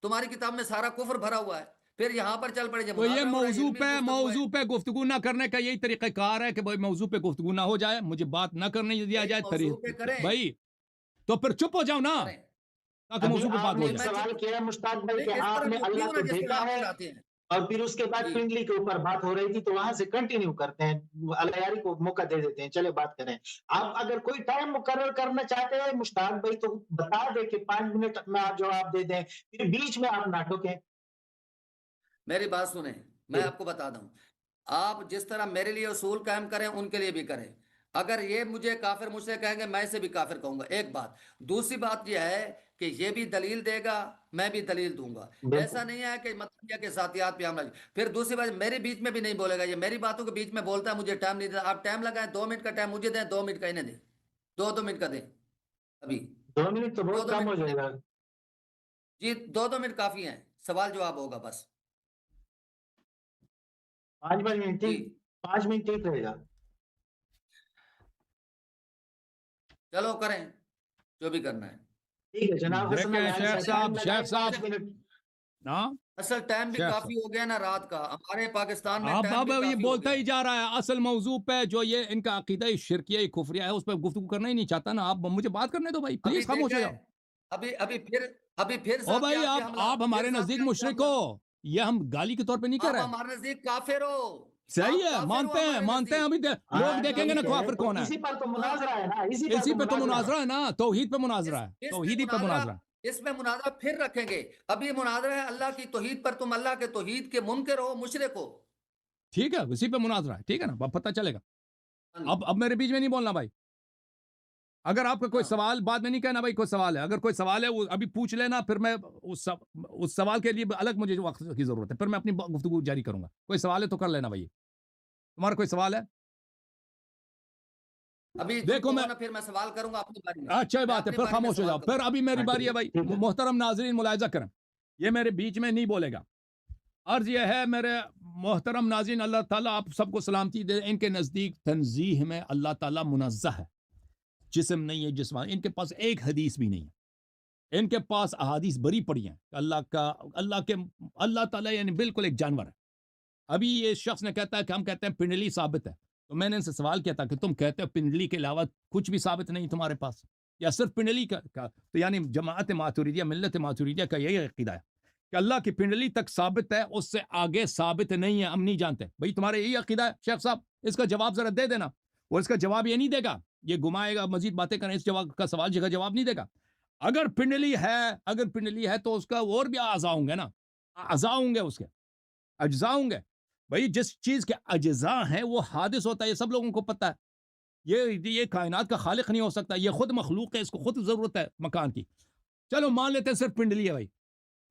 [SPEAKER 2] تمہاری کتاب میں سارا کفر بھرا ہوا ہے. پھر یہاں پر چل پڑے.
[SPEAKER 1] تو یہ موضوع پہ گفتگو نہ کرنے کا یہی طریقہ کار ہے کہ بھائی موضوع پہ گفتگو نہ ہو جائے، مجھے بات نہ کرنے دیا جائے. بھائی تو پھر چپ ہو جاؤ نا، تاکہ موضوع پہ بات ہو جائے.
[SPEAKER 3] سوال کیا مشتاق بھائی کہ آپ نے اللہ کو دیکھا ہے، اور پھر اس کے بعد پنڈلی کے اوپر بات ہو رہی تھی، تو وہاں سے کنٹینیو کرتے ہیں، اللہ یاری کو موقع دے دیتے ہیں، چلے بات کریں. آپ اگر کوئی ٹائم مقرر کرنا چاہتے ہیں مشتاق بھائی تو بتا دیں کہ 5 منٹ میں آپ جواب دے دیں، پھر بیچ میں آپ نہ ٹوکیں.
[SPEAKER 2] میری بات سنیں، میں آپ کو بتا دوں، آپ جس طرح میرے لیے اصول قائم کریں ان کے لیے بھی کریں. اگر یہ مجھے کافر مجھ سے کہیں گے، میں اسے بھی کافر کہوں گا. ایک بات. دوسری بات یہ ہے کہ یہ بھی دلیل دے گا، میں بھی دلیل دوں گا. ایسا نہیں ہے کہ مطلب یہ کہ ذاتیات پہ حملہ. پھر دوسری بات، میرے بیچ میں بھی نہیں بولے گا، یہ میری باتوں کے بیچ میں بولتا ہے، مجھے ٹائم نہیں دیتا. آپ ٹائم لگائیں، 2 منٹ کا ٹائم مجھے دیں، 2 منٹ کا انہیں دیں، 2 منٹ کا دیں. ابھی
[SPEAKER 3] 2 منٹ تو بہت کم ہو جائے گا.
[SPEAKER 2] جی 2 منٹ کافی ہیں، سوال جواب ہوگا بس.
[SPEAKER 3] 5 منٹ ٹھیک رہے گا.
[SPEAKER 2] چلو کریں جو بھی کرنا ہے.
[SPEAKER 3] ٹھیک ہے جناب.
[SPEAKER 1] شیخ صاحب
[SPEAKER 2] اصل ٹائم بھی کافی ہو گیا نا رات کا ہمارے پاکستان میں.
[SPEAKER 1] اب یہ بولتا ہی جا رہا ہے اصل موضوع پہ، جو یہ ان کا عقیدہ شرکیہ کفریہ ہے، اس پہ گفتگو کرنا ہی نہیں چاہتا نا. آپ مجھے بات کرنے دو بھائی، پلیز خاموش ہو جاؤ.
[SPEAKER 2] ابھی پھر
[SPEAKER 1] او بھائی آپ ہمارے نزدیک مشرک ہو، یہ ہم گالی کے طور پہ نہیں کہہ رہے.
[SPEAKER 2] ہمارے نزدیک کافر ہو.
[SPEAKER 1] صحیح ہے، مانتے ہیں. ابھی لوگ دیکھیں گے نا کافر کون ہے.
[SPEAKER 3] اسی پر تو مناظرہ ہے نا،
[SPEAKER 1] اسی پہ تو مناظرہ ہے نا، توحید پہ مناظرہ ہے، توحیدی پہ مناظرہ.
[SPEAKER 2] اس میں مناظرہ پھر رکھیں گے. ابھی مناظرہ ہے اللہ کی توحید پر، تم اللہ کے توحید کے منکر ہو، مشرک ہو.
[SPEAKER 1] ٹھیک ہے، اسی پہ مناظرہ ہے، ٹھیک ہے نا، اب پتہ چلے گا. اب میرے بیچ میں نہیں بولنا بھائی. اگر آپ کا کوئی سوال بعد میں نہیں کہنا بھائی، کوئی سوال ہے، اگر کوئی سوال ہے وہ ابھی پوچھ لینا، پھر میں اس سوال کے لیے الگ مجھے وقت کی ضرورت ہے، پھر میں اپنی گفتگو جاری کروں گا. کوئی سوال ہے تو کر لینا بھائی. تمہارا کوئی سوال ہے؟
[SPEAKER 2] ابھی
[SPEAKER 1] دیکھو
[SPEAKER 2] پھر میں سوال کروں گا اپنی باری میں.
[SPEAKER 1] اچھا بات ہے، پھر خاموش ہو جاؤ. پھر ابھی میری باری ہے بھائی. محترم ناظرین ملاحظہ کریں، یہ میرے بیچ میں نہیں بولے گا. عرض یہ ہے میرے محترم ناظرین، اللہ تعالیٰ آپ سب کو سلامتی دے. ان کے نزدیک تنزیہ میں اللہ تعالیٰ منزہ ہے، جسم نہیں ہے، جسمان. ان کے پاس ایک حدیث بھی نہیں ہے. ان کے پاس احادیث بری پڑی ہیں کہ اللہ تعالیٰ یعنی بالکل ایک جانور ہے. ابھی یہ شخص نے کہتا ہے کہ ہم کہتے ہیں پنڈلی ثابت ہے. تو میں نے ان سے سوال کیا تھا کہ تم کہتے ہو پنڈلی کے علاوہ کچھ بھی ثابت نہیں تمہارے پاس، یا صرف پنڈلی کا؟ تو یعنی جماعت ماتوریدیہ، ملت ماتوریدیہ کا یہی عقیدہ ہے کہ اللہ کی پنڈلی تک ثابت ہے، اس سے آگے ثابت نہیں ہے، ہم نہیں جانتے. بھئی تمہارے یہی عقیدہ ہے شیخ صاحب؟ اس کا جواب ذرا دے دینا. اور اس کا جواب یہ نہیں دے گا، یہ گھمائے گا، مزید باتیں کریں، اس جواب کا سوال جگہ جواب نہیں دے گا. اگر پنڈلی ہے تو اس کا اور بھی اعضاء ہوں گے نا، اعضاء ہوں گے، اس کے اجزاء ہوں گے. بھئی جس چیز کے اجزاء ہیں وہ حادث ہوتا ہے، یہ سب لوگوں کو پتہ ہے. یہ کائنات کا خالق نہیں ہو سکتا، یہ خود مخلوق ہے، اس کو خود ضرورت ہے مکان کی. چلو مان لیتے ہیں صرف پنڈلی ہے بھائی،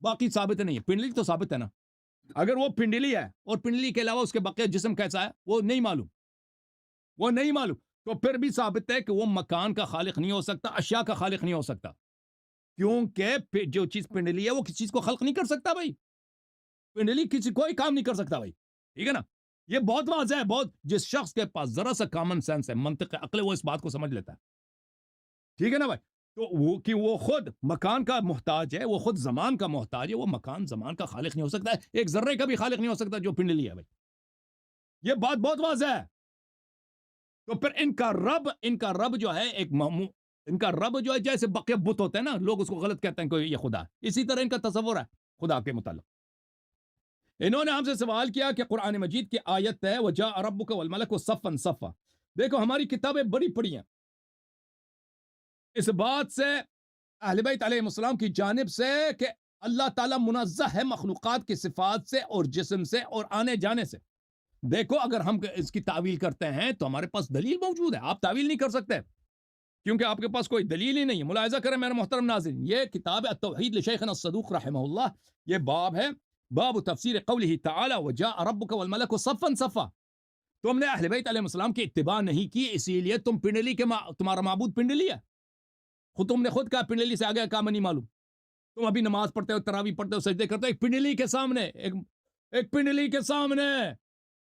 [SPEAKER 1] باقی ثابت نہیں ہے. پنڈلی تو ثابت ہے نا. اگر وہ پنڈلی ہے اور پنڈلی کے علاوہ اس کے بقیہ جسم کیسا ہے وہ نہیں معلوم، وہ نہیں معلوم، تو پھر بھی ثابت ہے کہ وہ مکان کا خالق نہیں ہو سکتا، اشیاء کا خالق نہیں ہو سکتا، کیونکہ جو چیز پنڈلی ہے وہ کسی چیز کو خلق نہیں کر سکتا بھائی، پنڈلی کسی کوئی کام نہیں کر سکتا بھائی، ٹھیک ہے نا؟ یہ بہت واضح ہے، بہت جس شخص کے پاس ذرا سا کامن سینس ہے، منطق عقل ہے، وہ اس بات کو سمجھ لیتا ہے، ٹھیک ہے نا بھائی؟ تو وہ کہ وہ خود مکان کا محتاج ہے، وہ خود زمان کا محتاج ہے، وہ مکان زمان کا خالق نہیں ہو سکتا ہے، ایک ذرے کا بھی خالق نہیں ہو سکتا جو پنڈلی ہے بھائی، یہ بات بہت واضح ہے۔ تو پھر ان کا رب جو ہے ان کا رب جو ہے جیسے بقیہ بت ہوتے ہیں نا، لوگ اس کو غلط کہتے ہیں کہ یہ خدا ہے، اسی طرح ان کا تصور ہے خدا کے متعلق۔ انہوں نے ہم سے سوال کیا کہ قرآن مجید کی آیت ہے وَجَاءَ رَبُّكَ وَالْمَلَكُ صَفًّا صَفًّا، دیکھو ہماری کتابیں بڑی پڑی ہیں، اس بات سے اہل بیت علیہ السلام کی جانب سے کہ اللہ تعالیٰ منزہ ہے مخلوقات کی صفات سے اور جسم سے اور آنے جانے سے۔ دیکھو اگر ہم اس کی تعویل کرتے ہیں تو ہمارے پاس دلیل موجود ہے، آپ تعویل نہیں کر سکتے کیونکہ آپ کے پاس کوئی دلیل ہی نہیں ہے۔ ملاحظہ کریں میرے محترم ناظرین، یہ کتاب التوحید لشیخنا الصدوق رحمہ اللہ، یہ باب ہے باب تفسیر قولہ تعالی وجاء ربک والملک صفا صفا۔ تم نے اہل بیت علیہ السلام کی اتباع نہیں کی، اسی لیے تم پنڈلی کے تمہارا معبود پنڈلی ہے، خود تم نے خود کہا پنڈلی سے آگے کام نہیں معلوم، تم ابھی نماز پڑھتے ہو، تراویح پڑھتے ہو، سجدے کرتے ہو ایک پنڈلی کے سامنے، ایک پنڈلی کے سامنے،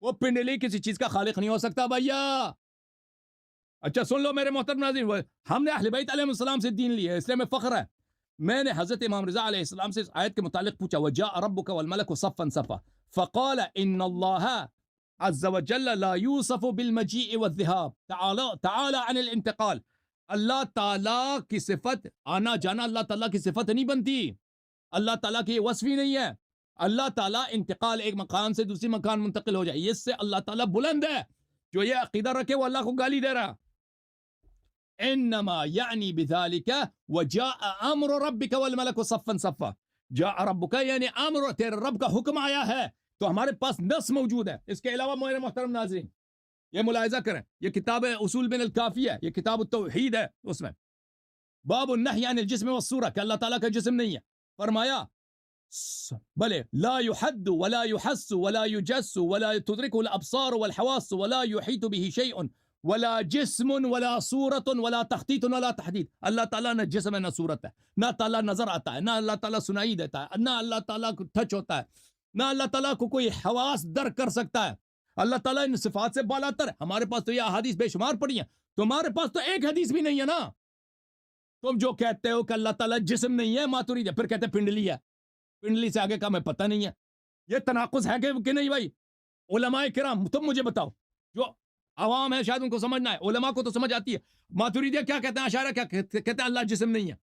[SPEAKER 1] وہ پنڈلی کسی چیز کا خالق نہیں ہو سکتا بھیا۔ اچھا سن لو میرے محترم ناظرین، ہم نے اہل بیت علیہ السلام سے دین لی ہے، اس لیے میں فخر ہے۔ میں نے حضرت امام رضا علیہ السلام سے اس آیت کے متعلق پوچھا وَجَاءَ رَبُّكَ وَالْمَلَكُ صَفًّا صَفًّا فَقَالَ إِنَّ اللَّهَ عَزَّ وَجَلَّ لَا يُوصَفُ بِالْمَجِيءِ وَالذِّهَابِ تعالی عن الانتقال، اللہ تعالیٰ کی صفت آنا جانا اللہ تعالیٰ کی صفت نہیں بنتی، اللہ تعالیٰ کی یہ وصف ہی نہیں ہے۔ اللہ تعالیٰ انتقال ایک مکان سے دوسری مکان منتقل ہو جائے، اس سے اللہ تعالیٰ بلند ہے۔ جو یہ عقیدہ رکھے وہ اللہ کو گالی دے رہا۔ انما یعنی بذالک وجاء امر ربک والملک صفا صفا، جاء ربک یعنی امر، تیرے رب کا حکم آیا ہے، تو ہمارے پاس نص موجود ہے۔ اس کے علاوہ میرے محترم ناظرین یہ ملاحظہ کریں، یہ کتاب اصول من الکافی ہے، یہ کتاب التوحید ہے، اس میں باب النہی عن الجسم والصورہ کہ اللہ تعالیٰ کا جسم نہیں ہے، فرمایا بلے لا يحد ولا يحس ولا يجس ولا تدركه الابصار والحواس ولا يحيط به شيء ولا جسم ولا صورت ولا تخطیط ولا تحدید۔ اللہ تعالیٰ نہ جسم ہے نہ صورت ہے، نہ تعالیٰ نظر آتا ہے، نہ اللہ تعالیٰ سنائی دیتا ہے، نہ اللہ تعالیٰ کو ٹچ ہوتا ہے، نہ اللہ تعالیٰ کو کوئی حواس درک کر سکتا ہے۔ اللہ تعالیٰ ان صفات سے بالا تر ہے۔ ہمارے پاس تو یہ احادیث بے شمار پڑی ہیں، تمہارے پاس تو ایک حدیث بھی نہیں ہے نا۔ تم جو کہتے ہو کہ اللہ تعالیٰ جسم نہیں ہے ماترید ہے، پھر کہتے ہیں پنڈلی ہے، پنڈلی سے آگے کا میں پتہ نہیں ہے۔ یہ تناقض ہے کہ نہیں بھائی؟ علماء کرام تم مجھے بتاؤ، جو عوام ہے شاید ان کو سمجھنا ہے، علماء کو تو سمجھ آتی ہے۔ ماتریدیہ کیا کہتے ہیں، اشاعرہ کیا کہتے ہیں؟ اللہ جسم نہیں ہے،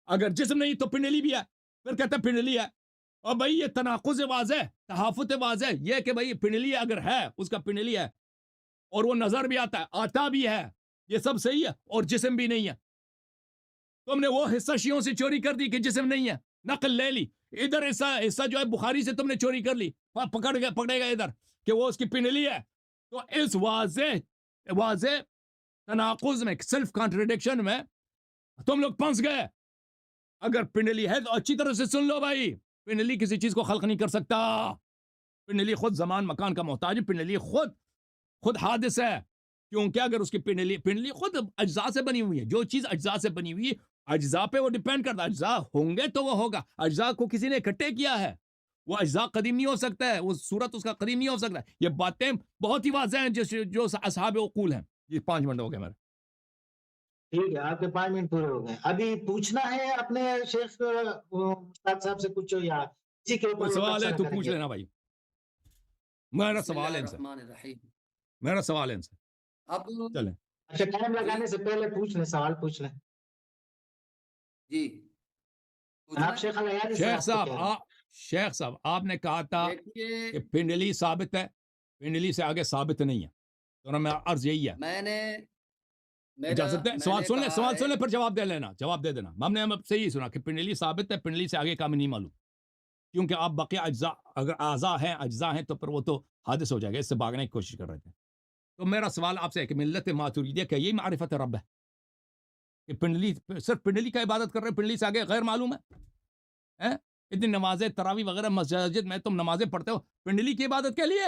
[SPEAKER 1] اگر جسم نہیں تو پنڈلی بھی ہے، پھر کہتے ہیں پنڈلی ہے۔ اور بھائی یہ تناقض واضح، تحافت واضح، یہ کہ بھائی پنڈلی اگر ہے، اس کا پنڈلی ہے اور وہ نظر بھی آتا ہے، آتا بھی ہے، یہ سب صحیح ہے، اور جسم بھی نہیں ہے۔ تم نے وہ حصہ شیعوں سے چوری کر دی کہ جسم نہیں ہے، نقل لے لی، ادھر حصہ جو ہے بخاری سے تم نے چوری کر لی، پکڑے گا ادھر کہ وہ اس کی پنڈلی ہے۔ تو اس واضح تناقض میں، سیلف کانٹرڈکشن میں تم لوگ پھنس گئے۔ اگر پنڈلی ہے تو اچھی طرح سے سن لو بھائی، پنڈلی کسی چیز کو خلق نہیں کر سکتا، پنڈلی خود زمان مکان کا محتاج ہے، پنڈلی خود حادث ہے، کیونکہ اگر اس کی پنڈلی خود اجزاء سے بنی ہوئی ہے، جو چیز اجزاء سے بنی ہوئی اجزاء پہ وہ ڈیپینڈ کرتا ہے، اجزاء ہوں گے تو وہ ہوگا، اجزاء کو کسی نے اکٹھے کیا ہے، وہ اجزاء قدیم نہیں ہو سکتا ہے، وہ صورت اس کا قدیم نہیں ہو سکتا ہے۔ یہ باتیں بہت ہی واضح ہیں جو اصحاب عقول ہیں۔ یہ 5 منٹ ہو گئے میرے۔
[SPEAKER 3] ٹھیک ہے، آپ کے 5 منٹ پورے ہو گئے۔ ابھی پوچھنا ہے اپنے شیخ استاد صاحب سے کچھ، یا اسی کے اوپر
[SPEAKER 1] سوال ہے تو پوچھ لینا بھائی، میرا سوال ہے ان سے، میرا سوال ہے ان سے،
[SPEAKER 2] اب
[SPEAKER 1] چلیں۔
[SPEAKER 3] اچھا ٹائم لگانے سے پہلے پوچھ لیں، سوال پوچھ لیں
[SPEAKER 2] جی
[SPEAKER 3] آپ شیخ الیانی
[SPEAKER 1] شیخ صاحب آپ نے کہا تھا کہ پنڈلی ثابت ہے، پنڈلی سے آگے ثابت نہیں ہے، تو میں عرض یہی ہے،
[SPEAKER 2] میں نے
[SPEAKER 1] اجازت ہے سوال سن لیں پھر جواب دے لینا، جواب دے دینا۔ ہم نے سے یہی سنا کہ پنڈلی ثابت ہے، پنڈلی سے آگے کا ہمیں نہیں معلوم، کیونکہ آپ بقیہ اجزاء اگر اجزاء ہیں تو پھر وہ تو حادث ہو جائے گا، اس سے بھاگنے کی کوشش کر رہے تھے۔ تو میرا سوال آپ سے ہے کہ ملت ماتریدیہ کا یہی معرفت رب ہے کہ پنڈلی صرف پنڈلی کا عبادت کر رہے ہیں، پنڈلی سے آگے غیر معلوم ہے؟ اتنی نمازیں تراوی وغیرہ مسجد میں تم نمازیں پڑھتے ہو، پنڈلی کی عبادت کے لیے؟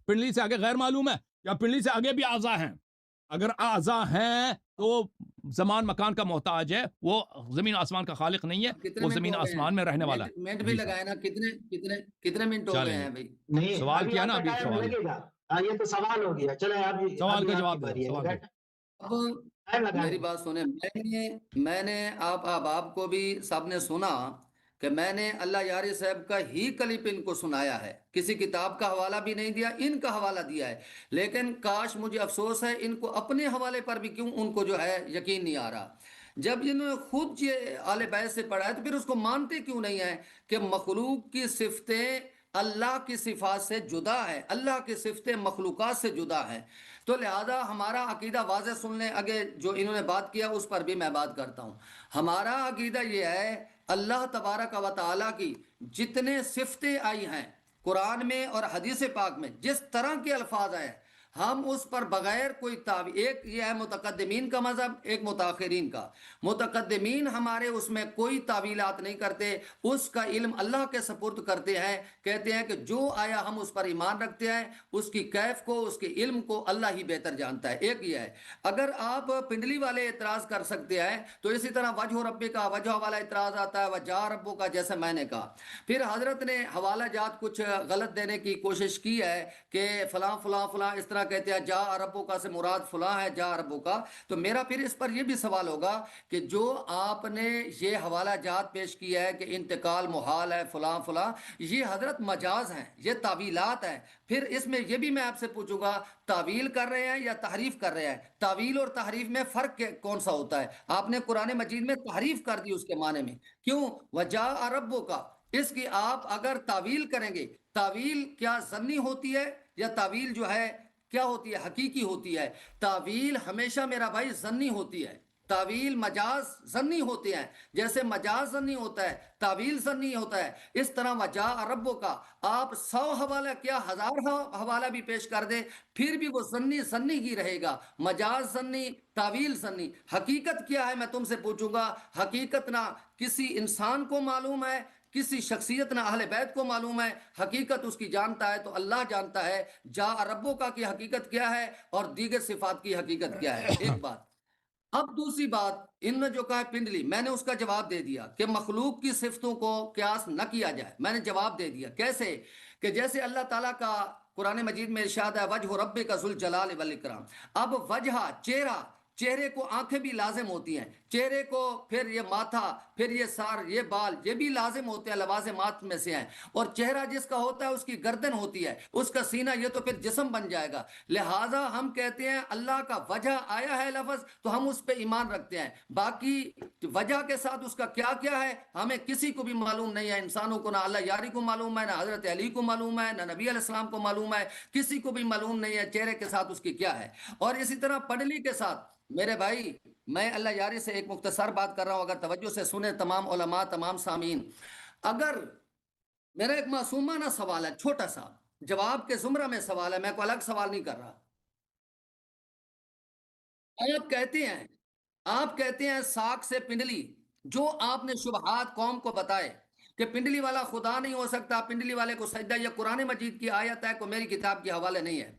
[SPEAKER 1] پنڈلی سے آگے غیر معلوم ہے، یا پنڈلی سے آگے بھی اعضاء ہیں؟ اگر اعضاء ہیں تو زمان مکان کا محتاج ہے، وہ زمین آسمان کا خالق نہیں ہے،
[SPEAKER 2] کتنے
[SPEAKER 1] وہ
[SPEAKER 2] منٹ
[SPEAKER 1] زمین
[SPEAKER 2] ہو گئے ہیں؟
[SPEAKER 1] آسمان میں رہنے والا ہے۔
[SPEAKER 2] منٹ بھی
[SPEAKER 1] جی صاحب،
[SPEAKER 2] لگائے نا، کتنے منٹ ہو
[SPEAKER 1] چلیں
[SPEAKER 2] گئے
[SPEAKER 1] جی،
[SPEAKER 2] ہیں بھائی؟
[SPEAKER 3] نہیں
[SPEAKER 1] سوال
[SPEAKER 3] ابھی
[SPEAKER 1] کیا
[SPEAKER 3] آپ
[SPEAKER 1] نا،
[SPEAKER 3] کا
[SPEAKER 1] ابھی
[SPEAKER 3] ٹائم
[SPEAKER 1] سوال
[SPEAKER 3] لگے گا، یہ تو سوال ہو گیا، چلے ابھی
[SPEAKER 1] سوال
[SPEAKER 3] ابھی
[SPEAKER 1] کا
[SPEAKER 3] آپ
[SPEAKER 1] جواب
[SPEAKER 3] کی
[SPEAKER 1] دو،
[SPEAKER 3] باری ہے،
[SPEAKER 1] سوال دو۔
[SPEAKER 2] اب
[SPEAKER 3] ٹائم لگائیں
[SPEAKER 2] میری بات سنیں، میں نے آپ کو بھی سب نے سنا کہ میں نے اللہ یاری صاحب کا ہی کلپ ان کو سنایا ہے، کسی کتاب کا حوالہ بھی نہیں دیا، ان کا حوالہ دیا ہے، لیکن کاش مجھے افسوس ہے ان کو اپنے حوالے پر بھی کیوں ان کو جو ہے یقین نہیں آ رہا۔ جب انہوں نے خود یہ آل بیت سے پڑھا ہے تو پھر اس کو مانتے کیوں نہیں ہیں کہ مخلوق کی صفتیں اللہ کی صفات سے جدا ہے، اللہ کی صفتیں مخلوقات سے جدا ہیں۔ تو لہذا ہمارا عقیدہ واضح سن لیں، آگے جو انہوں نے بات کیا اس پر بھی میں بات کرتا ہوں۔ ہمارا عقیدہ یہ ہے اللہ تبارک و تعالیٰ کی جتنے صفتیں آئی ہیں قرآن میں اور حدیث پاک میں، جس طرح کے الفاظ آئے ہیں، ہم اس پر بغیر کوئی تعویل، ایک یہ ہے متقدمین کا مذہب، ایک متاخرین کا۔ متقدمین ہمارے اس میں کوئی تعویلات نہیں کرتے، اس کا علم اللہ کے سپرد کرتے ہیں، کہتے ہیں کہ جو آیا ہم اس پر ایمان رکھتے ہیں، اس کی کیف کو، اس کے علم کو اللہ ہی بہتر جانتا ہے۔ ایک یہ ہے۔ اگر آپ پنڈلی والے اعتراض کر سکتے ہیں تو اسی طرح وجہ ربی کا وجہ والا اعتراض آتا ہے، وجہ ربو کا، جیسے میں نے کہا۔ پھر حضرت نے حوالہ جات کچھ غلط دینے کی کوشش کی ہے کہ فلاں فلاں فلاں اس طرح کہتے ہیں، جا ربو کا سے مراد فلاں ہے، جا ربو کا۔ تو میرا پھر اس پر یہ بھی سوال ہوگا کہ جو آپ نے یہ حوالہ جات پیش کیا ہے کہ انتقال محال ہے فلاں فلاں، یہ حضرت مجاز ہیں، یہ تعویلات ہیں۔ پھر اس میں یہ بھی میں آپ سے پوچھوں گا، تعویل کر رہے ہیں یا تحریف کر رہے ہیں؟ تعویل اور تحریف میں فرق کون سا ہوتا ہے؟ آپ نے قرآن مجید میں تحریف کر دی اس کے معنی میں، کیوں؟ وجاء ربک کا، اس کی آپ اگر تعویل کریں گے، تعویل کیا ظنی ہوتی ہے یا تعویل جو ہے کیا ہوتی ہے؟ حقیقی ہوتی ہے۔ تعویل ہمیشہ میرا بھائی ظنی ہوتی ہے، تعویل مجاز ظنی ہوتے ہیں، جیسے مجاز ظنی ہوتا ہے تعویل ظنی ہوتا ہے، اس طرح وجاء ربک کا آپ 100 حوالہ کیا 1000 حوالہ بھی پیش کر دیں پھر بھی وہ ظنی ہی رہے گا، مجاز ظنی، تعویل ظنی۔ حقیقت کیا ہے میں تم سے پوچھوں گا؟ حقیقت نہ کسی انسان کو معلوم ہے، کسی شخصیت نہ اہل بیت کو معلوم ہے، حقیقت اس کی جانتا ہے تو اللہ جانتا ہے۔ جا ربو کا کی حقیقت کیا ہے اور دیگر صفات کی حقیقت کیا ہے؟ ایک بات۔ اب دوسری بات، ان نے جو کہا پنڈلی، میں نے اس کا جواب دے دیا کہ مخلوق کی صفتوں کو قیاس نہ کیا جائے، میں نے جواب دے دیا۔ کیسے؟ کہ جیسے اللہ تعالیٰ کا قرآن مجید میں ارشاد ہے وجہ ربک ذو الجلال والاکرام۔ اب وجہ، چہرے کو آنکھیں بھی لازم ہوتی ہیں، چہرے کو پھر یہ ماتھا، پھر یہ سار، یہ بال، یہ بھی لازم ہوتے ہیں، لوازمات میں سے ہیں۔ اور چہرہ جس کا ہوتا ہے اس کی گردن ہوتی ہے، اس کا سینہ، یہ تو پھر جسم بن جائے گا۔ لہٰذا ہم کہتے ہیں اللہ کا وجہ آیا ہے لفظ تو ہم اس پہ ایمان رکھتے ہیں، باقی وجہ کے ساتھ اس کا کیا کیا ہے ہمیں کسی کو بھی معلوم نہیں ہے، انسانوں کو نہ اللہ یاری کو معلوم ہے، نہ حضرت علی کو معلوم ہے، نہ نبی علیہ السلام کو معلوم ہے، کسی کو بھی معلوم نہیں ہے چہرے کے ساتھ اس کی کیا ہے۔ اور اسی طرح پنڈلی کے ساتھ میرے بھائی، میں اللہ یاری سے ایک مختصر بات کر رہا ہوں، اگر توجہ سے سنیں تمام علماء، تمام سامعین۔ اگر میرا ایک معصومانہ سوال ہے، چھوٹا سا، جواب کے زمرہ میں سوال ہے، میں کوئی الگ سوال نہیں کر رہا۔ آپ کہتے ہیں ساکھ سے پنڈلی، جو آپ نے شبہات قوم کو بتائے کہ پنڈلی والا خدا نہیں ہو سکتا، پنڈلی والے کو سجدہ، یہ قرآن مجید کی آیت ہے، کوئی میری کتاب کے حوالے نہیں ہے۔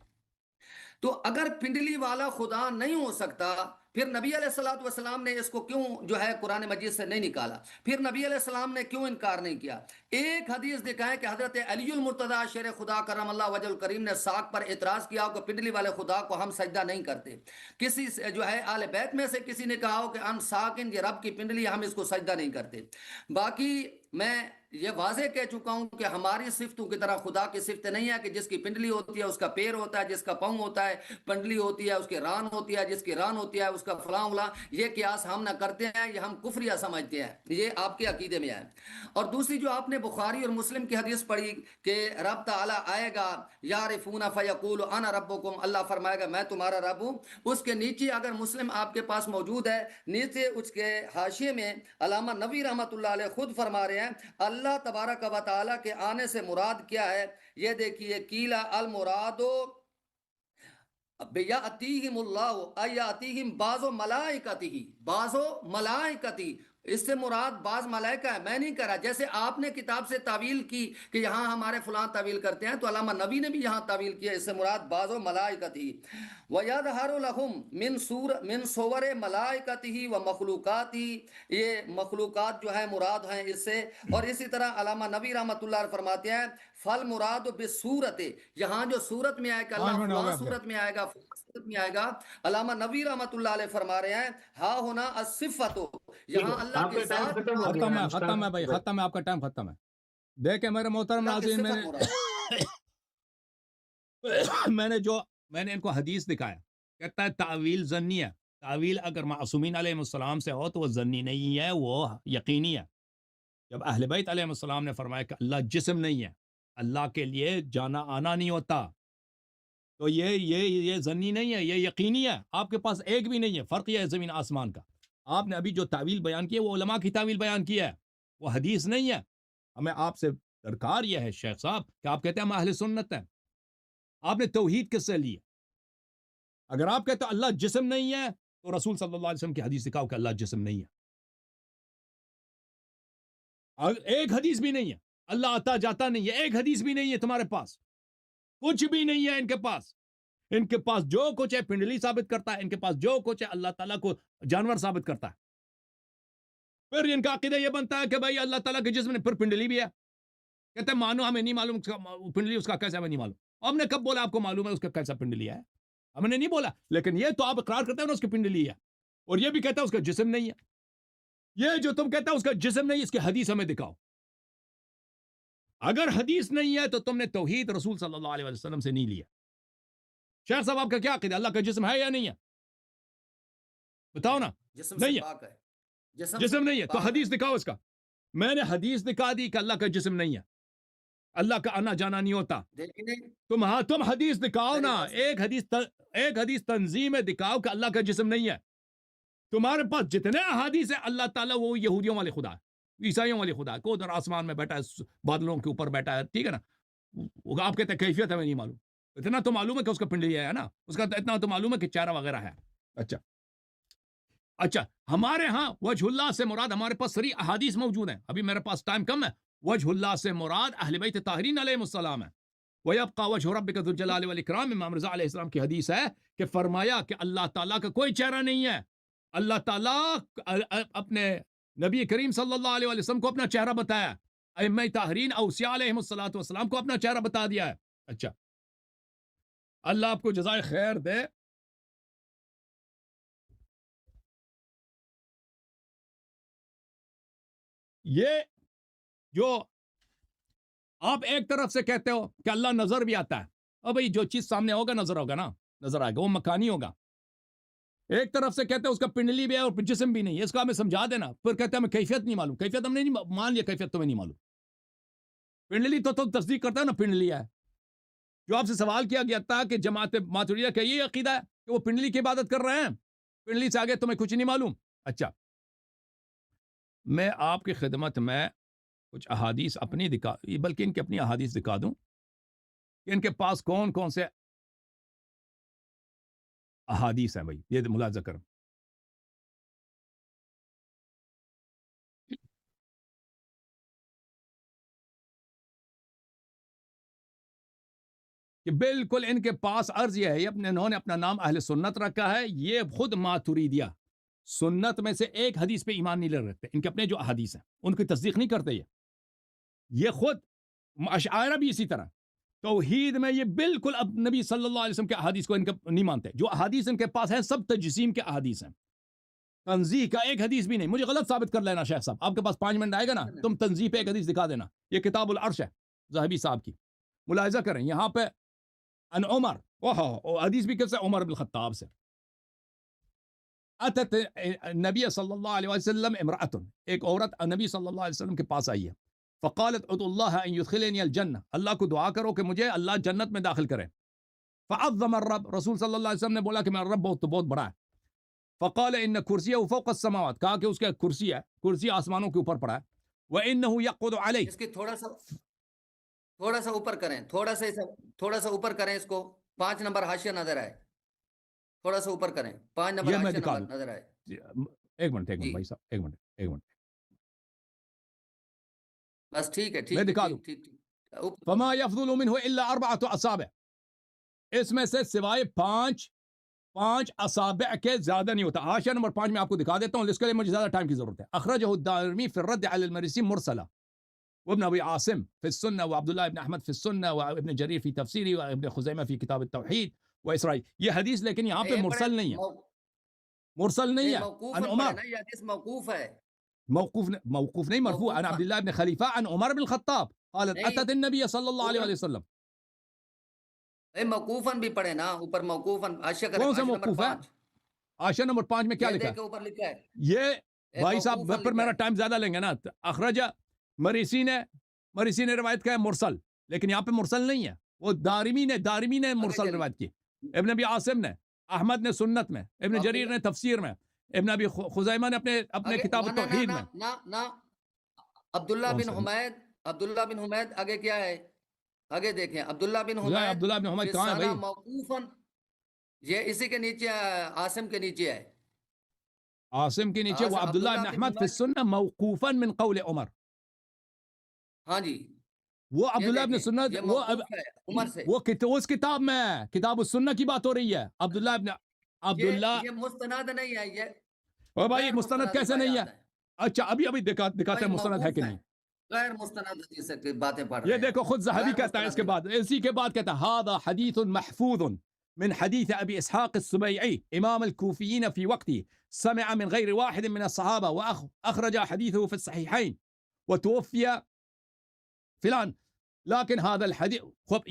[SPEAKER 2] تو اگر پنڈلی والا خدا نہیں ہو سکتا پھر نبی علیہ الصلوۃ والسلام نے اس کو کیوں جو ہے قرآن مجید سے نہیں نکالا؟ پھر نبی علیہ السلام نے کیوں انکار نہیں کیا؟ ایک حدیث دکھائے کہ حضرت علی المرتضیٰ شیر خدا کرم اللہ وجہ الکریم نے ساکھ پر اعتراض کیا کہ پنڈلی والے خدا کو ہم سجدہ نہیں کرتے۔ کسی جو ہے آل بیت میں سے کسی نے کہا ہو کہ ان ساکن یہ رب کی پنڈلی، ہم اس کو سجدہ نہیں کرتے۔ باقی میں یہ واضح کہہ چکا ہوں کہ ہماری صفتوں کی طرح خدا کی صفت نہیں ہے کہ جس کی پنڈلی ہوتی ہے اس کا پیر ہوتا ہے، جس کا پاؤں ہوتا ہے پنڈلی ہوتی ہے، اس کی ران ہوتی ہے، جس کی ران ہوتی ہے اس کا فلاں فلاں۔ یہ قیاس ہم نہ کرتے ہیں، یہ ہم کفریہ سمجھتے ہیں، یہ آپ کے عقیدے میں ہے۔ اور دوسری جو آپ نے بخاری اور مسلم کی حدیث پڑھی کہ رب تعالیٰ آئے گا، یعرفون فیقول انا ربکم، اللہ فرمائے گا میں تمہارا رب ہوں۔ اس کے نیچے اگر مسلم آپ کے پاس موجود ہے، نیچے اس کے حاشیے میں علامہ نووی رحمۃ اللہ علیہ خود فرما رہے ہیں اللہ تبارک و تعالیٰ کے آنے سے مراد کیا ہے؟ یہ دیکھیے، قیلا المراد بیاتیہم اللہ ایاتیہم بعض ملائکتہ، بعض ملائکتی، اس سے مراد بعض ملائکہ ہے، میں نہیں کہہ رہا. جیسے آپ نے کتاب سے تعویل کی کہ یہاں ہمارے فلاں تعویل کرتے ہیں، تو علامہ نبی نے بھی یہاں تعویل کیا، اس سے مراد بعض ملائکہ تھی. وَيَظْهَرُ لَهُم مِّن صُوَرِ مَلَائِكَتِهِ وَمَخْلُوقَاتِهِ، یہ مخلوقات جو ہے مراد ہیں اس سے. اور اسی طرح علامہ نبی رحمۃ اللہ علیہ فرماتے ہیں فل مراد بصورت، یہاں جو صورت میں آئے گا اللہ
[SPEAKER 1] 5 منٹ ہو
[SPEAKER 2] فلاں
[SPEAKER 1] گئے آپ کے.
[SPEAKER 2] صورت میں آئے گا فلاں صورت میں آئے گا. علامہ نبی رحمۃ اللہ علیہ فرما رہے ہیں ہا ہونا الصفت، یہاں اللہ
[SPEAKER 3] آپ
[SPEAKER 2] کی
[SPEAKER 3] کا ٹائم
[SPEAKER 2] ذات
[SPEAKER 3] ختم ہو گیا ہے.
[SPEAKER 1] ختم ہے بھائی، ختم ہے، آپ کا ٹائم ختم ہے. دیکھیں میرے محترم
[SPEAKER 2] اللہ کی
[SPEAKER 1] ناظرین،
[SPEAKER 2] صفت مراد.
[SPEAKER 1] میں نے ان کو حدیث دکھایا، کہتا ہے تعویل ظنی ہے. تعویل اگر معصومین علیہ السلام سے ہو تو وہ ظنی نہیں ہے، وہ یقینی ہے. جب اہل بیت علیہ السلام نے فرمایا کہ اللہ جسم نہیں ہے، اللہ کے لیے جانا آنا نہیں ہوتا، تو یہ ظنی نہیں ہے، یہ یقینی ہے. آپ کے پاس ایک بھی نہیں ہے. فرق یہ ہے زمین آسمان کا. آپ نے ابھی جو تعویل بیان کی ہے وہ علماء کی تعویل بیان کی ہے، وہ حدیث نہیں ہے. ہمیں آپ سے درکار یہ ہے شیخ صاحب کہ آپ کہتے ہیں ہم اہل سنت ہیں. آپ نے توحید کس سے لی ہے؟ اگر آپ کہتے ہیں اللہ جسم نہیں ہے تو رسول صلی اللہ علیہ وسلم کی حدیث دکھاؤ کہ اللہ جسم نہیں ہے. ایک حدیث بھی نہیں ہے. اللہ آتا جاتا نہیں ہے، ایک حدیث بھی نہیں ہے تمہارے پاس، کچھ بھی نہیں ہے ان کے پاس. ان کے پاس جو کچھ ہے پنڈلی ثابت کرتا ہے، ان کے پاس جو کچھ ہے اللہ تعالیٰ کو جانور ثابت کرتا ہے. پھر ان کا عقیدہ یہ بنتا ہے کہ بھائی اللہ تعالیٰ کے جسم نے پھر پنڈلی بھی ہے. کہتے ہیں مانو، ہمیں نہیں معلوم پنڈلی اس کا کیسا، ہمیں نہیں معلوم. ہم نے کب بولا آپ کو معلوم ہے اس کا کیسا پنڈلی ہے؟ ہم نے نہیں بولا. لیکن یہ تو آپ اقرار کرتے ہیں نا اس کی پنڈلی ہے، اور یہ بھی کہتا ہے اس کا جسم نہیں ہے. یہ جو تم کہتا ہے اس کا جسم نہیں، اس کی حدیث ہمیں دکھاؤ. اگر حدیث نہیں ہے تو تم نے توحید رسول صلی اللہ علیہ وسلم سے نہیں لیا. شیخ صاحب آپ کا کیا عقیدہ، اللہ کا جسم ہے یا نہیں ہے؟ بتاؤ نا.
[SPEAKER 2] جسم
[SPEAKER 1] نہیں
[SPEAKER 2] سے
[SPEAKER 1] ہے،
[SPEAKER 2] پاک ہے.
[SPEAKER 1] جسم نہیں ہے تو
[SPEAKER 2] پاک ہے.
[SPEAKER 1] حدیث دکھاؤ اس کا. میں نے حدیث دکھا دی کہ اللہ کا جسم نہیں ہے، اللہ کا آنا جانا نہیں ہوتا.
[SPEAKER 2] دیکھیں
[SPEAKER 1] تم حدیث دکھاؤ نا،
[SPEAKER 2] میری
[SPEAKER 1] ایک حدیث تنظیم میں دکھاؤ کہ اللہ کا جسم نہیں ہے. تمہارے پاس جتنے احادیث ہیں اللہ تعالیٰ وہ یہودیوں والے خدا ہے، عیسائیوں والے خدا ہے، کو ادھر آسمان میں بیٹھا ہے، بادلوں کے اوپر بیٹھا ہے، ٹھیک ہے نا. آپ کہتے ہیں کیفیت ہمیں نہیں معلوم. اتنا تو معلوم ہے کہ اس کا پنڈلی ہے نا، اس کا اتنا تو معلوم ہے کہ چہرہ وغیرہ ہے. اچھا ہمارے ہاں وجہ اللہ سے مراد، ہمارے پاس صریح احادیث موجود ہیں. ابھی میرے پاس ٹائم کم ہے. وجہ اللہ سے مراد اہل بیت طاہرین علیہ السلام ہے. وَيَبْقَى وَجْهُ رَبِّكَ ذُو الْجَلَالِ وَالْإِكْرَامِ، امام رضا علیہ السلام کی حدیث ہے کہ فرمایا کہ اللہ تعالیٰ کا کوئی چہرہ نہیں ہے. اللہ تعالیٰ اپنے نبی کریم صلی اللہ علیہ وسلم کو اپنا چہرہ بتایا، ائمہ طاہرین اوصیاء علیہ السلام کو اپنا چہرہ بتا دیا ہے. اچھا اللہ آپ کو جزائے خیر دے. یہ جو آپ ایک طرف سے کہتے ہو کہ اللہ نظر بھی آتا ہے، اب بھائی جو چیز سامنے ہوگا نظر ہوگا نا، نظر آئے گا، وہ مکانی ہوگا. ایک طرف سے کہتے ہیں اس کا پنڈلی بھی ہے اور جسم بھی نہیں ہے، اس کا ہمیں سمجھا دینا. پھر کہتے ہیں ہمیں کیفیت نہیں معلوم. کیفیت ہم نے نہیں مان لیا، کیفیت تمہیں نہیں معلوم. پنڈلی تو تم تصدیق کرتا ہے نا پنڈلی ہے. جو آپ سے سوال کیا گیا تھا کہ جماعت ماتریدیہ کا یہ عقیدہ ہے کہ وہ پنڈلی کی عبادت کر رہے ہیں، پنڈلی سے آگے تمہیں کچھ نہیں معلوم. اچھا میں آپ کی خدمت میں کچھ احادیث اپنی دکھا، بلکہ ان کی اپنی احادیث دکھا دوں کہ ان کے پاس کون کون سے احادیث ہیں. بھائی یہ ملاحظہ کریں کہ بالکل ان کے پاس عرض یہ ہے، انہوں نے اپنا نام اہل سنت رکھا ہے، یہ خود ماتریدیہ سنت میں سے ایک حدیث پہ ایمان نہیں رکھتے. ان کے اپنے جو احادیث ہیں ان کی تصدیق نہیں کرتے. یہ خود اشاعرہ بھی اسی طرح توحید میں یہ بالکل اب نبی صلی اللہ علیہ وسلم کے احادیث کو ان کا نہیں مانتے. جو احادیث ان کے پاس ہیں سب تجسیم کے احادیث ہیں، تنزیح کا ایک حدیث بھی نہیں. مجھے غلط ثابت کر لینا شیخ صاحب، آپ کے پاس 5 منٹ آئے گا نا، تم تنزیح پہ ایک حدیث دکھا دینا. یہ کتاب العرش ہے ذہبی صاحب کی، ملاحظہ کریں یہاں پہ ان عمر، حدیث بھی کیسے عمر بن الخطاب سے، اتت نبی صلی اللہ علیہ وسلم امرأۃ، ایک عورت نبی صلی اللہ علیہ وسلم کے پاس آئی ہے. فقالت ادعو اللہ ان يدخلني الجنہ، اللہ کو دعا کرو کہ مجھے اللہ جنت میں داخل کرے. فعظم الرب، رسول صلی اللہ علیہ وسلم نے بولا کہ میرا رب بہت بڑا ہے. فقال ان کرسیہ فوق السماوات، کہا کہ اس کا کرسی ہے، کرسی آسمانوں کے اوپر پڑا ہے. وانه يقعد علیہ،
[SPEAKER 2] اس کے تھوڑا سا اوپر کریں، تھوڑا سا اوپر کریں اس کو. 5 نمبر حاشیہ نظر آئے، تھوڑا سا اوپر کریں، 5 نمبر
[SPEAKER 1] یہ میں
[SPEAKER 2] حاشیہ
[SPEAKER 1] دکھا
[SPEAKER 2] نظر آئے.
[SPEAKER 1] ایک منٹ
[SPEAKER 2] جی.
[SPEAKER 1] بھائی صاحب، ایک منٹ.
[SPEAKER 2] بس ٹھیک ہے،
[SPEAKER 1] میں
[SPEAKER 2] ٹھیک ہے،
[SPEAKER 1] دکھا
[SPEAKER 2] ٹھیک
[SPEAKER 1] دوں
[SPEAKER 2] ٹھیک ٹھیک اوکے۔
[SPEAKER 1] فما يفضل منه الا 4 اصابع، اس میں سے سوائے پانچ اصابع کے زیادہ نہیں ہوتا۔ حاشیہ نمبر 5 میں آپ کو دکھا دیتا ہوں، اس کے لیے مجھے زیادہ ٹائم کی ضرورت ہے۔ اخرجہ الدارمی فی الرد علی المرسی مرسلا، وابن ابی عاصم فی السنہ، وعبد اللہ ابن احمد فی السنہ، وابن جریر فی تفسیری، وابن خزیمہ فی کتاب التوحید، واسرائیل۔ یہ حدیث لیکن یہاں پہ
[SPEAKER 2] ایک
[SPEAKER 1] مرسل نہیں ہے، مرسل نہیں
[SPEAKER 2] نہیں
[SPEAKER 1] ہے۔
[SPEAKER 2] موقوف
[SPEAKER 1] عن
[SPEAKER 2] پڑھے
[SPEAKER 1] عمر،
[SPEAKER 2] نا، یہ حدیث موقوف ہے،
[SPEAKER 1] موقوف نہیں، مرفوع۔ عن عبد الله بن خلیفہ عن عمر بن الخطاب قالت
[SPEAKER 2] نہیں
[SPEAKER 1] اتت النبی صلی اللہ علیہ وسلم۔
[SPEAKER 2] موقوفاً بھی پڑھے نا، اوپر موقوفاً حاشیہ کریں،
[SPEAKER 1] کون سا
[SPEAKER 2] حاشیہ نمبر
[SPEAKER 1] موقوف ہے؟
[SPEAKER 2] 5
[SPEAKER 1] حاشیہ نمبر 5 میں کیا
[SPEAKER 2] یہ
[SPEAKER 1] لکھا
[SPEAKER 2] دیکھ کے
[SPEAKER 1] ہے؟
[SPEAKER 2] اوپر لکھا ہے،
[SPEAKER 1] یہ
[SPEAKER 2] ایک
[SPEAKER 1] بھائی صاحب
[SPEAKER 2] موقوفاً
[SPEAKER 1] پر
[SPEAKER 2] لکھا
[SPEAKER 1] میرا
[SPEAKER 2] ہے۔
[SPEAKER 1] ٹائم زیادہ لیں گے نا۔ اخرجہ مریسی نے روایت کیا ہے مرسل، لیکن یہاں پہ مرسل نہیں ہے، وہ دارمی نے مرسل
[SPEAKER 2] چلیے۔
[SPEAKER 1] روایت کی۔ ابن ابی عاصم نے، احمد نے سنت میں، ابن جریر نے تفسیر میں، ابن ابی خزیمہ نے اپنے کتاب التوحید میں۔
[SPEAKER 2] نا عبداللہ
[SPEAKER 1] کون
[SPEAKER 2] بن
[SPEAKER 1] سا؟
[SPEAKER 2] حمید آگے کیا ہے؟ آگے دیکھیں، عبداللہ بن
[SPEAKER 1] یا
[SPEAKER 2] حمید
[SPEAKER 1] عبداللہ بن حمید کہاں ہے
[SPEAKER 2] فسانہ
[SPEAKER 1] بھائی؟
[SPEAKER 2] موقوفاً، یہ اسی کے نیچے عاصم کے نیچے ہے۔
[SPEAKER 1] عاصم کے نیچے وہ عبداللہ بن احمد فی السنہ موقوفا من قول عمر۔
[SPEAKER 2] ہاں جی،
[SPEAKER 1] وہ
[SPEAKER 2] یہ
[SPEAKER 1] عبداللہ بن
[SPEAKER 2] دیکھیں،
[SPEAKER 1] سنت،
[SPEAKER 2] یہ
[SPEAKER 1] وہ
[SPEAKER 2] موقوف ہے عمر سے۔
[SPEAKER 1] اس کتاب میں کتاب السنہ کی بات ہو رہی ہے۔ عبداللہ
[SPEAKER 2] یہ مستند نہیں ہے، یہ
[SPEAKER 1] او بھائی
[SPEAKER 2] غیر
[SPEAKER 1] مستند کیسے نہیں ہے؟
[SPEAKER 2] روایات ہیں۔
[SPEAKER 1] اچھا ابھی دکھاتے
[SPEAKER 2] بھائی
[SPEAKER 1] ہیں مستند ہے
[SPEAKER 2] موقوف
[SPEAKER 1] کہ نہیں۔
[SPEAKER 2] غیر مستند حدیث کی باتیں پڑھ رہے
[SPEAKER 1] یہ
[SPEAKER 2] ہیں
[SPEAKER 1] دیکھو خود زہبی
[SPEAKER 2] غیر
[SPEAKER 1] کہتا ہے اس کے
[SPEAKER 2] مستند۔
[SPEAKER 1] بعد، اسی کے بعد کہتا ہے هذا حدیث محفوظ من حديث أبي إسحاق السبيعي إمام الكوفيين في وقته، سمع من غير واحد من الصحابة، وأخرج حديثه في الصحيحين، وتوفي فلان۔ لكن هذا الحديث،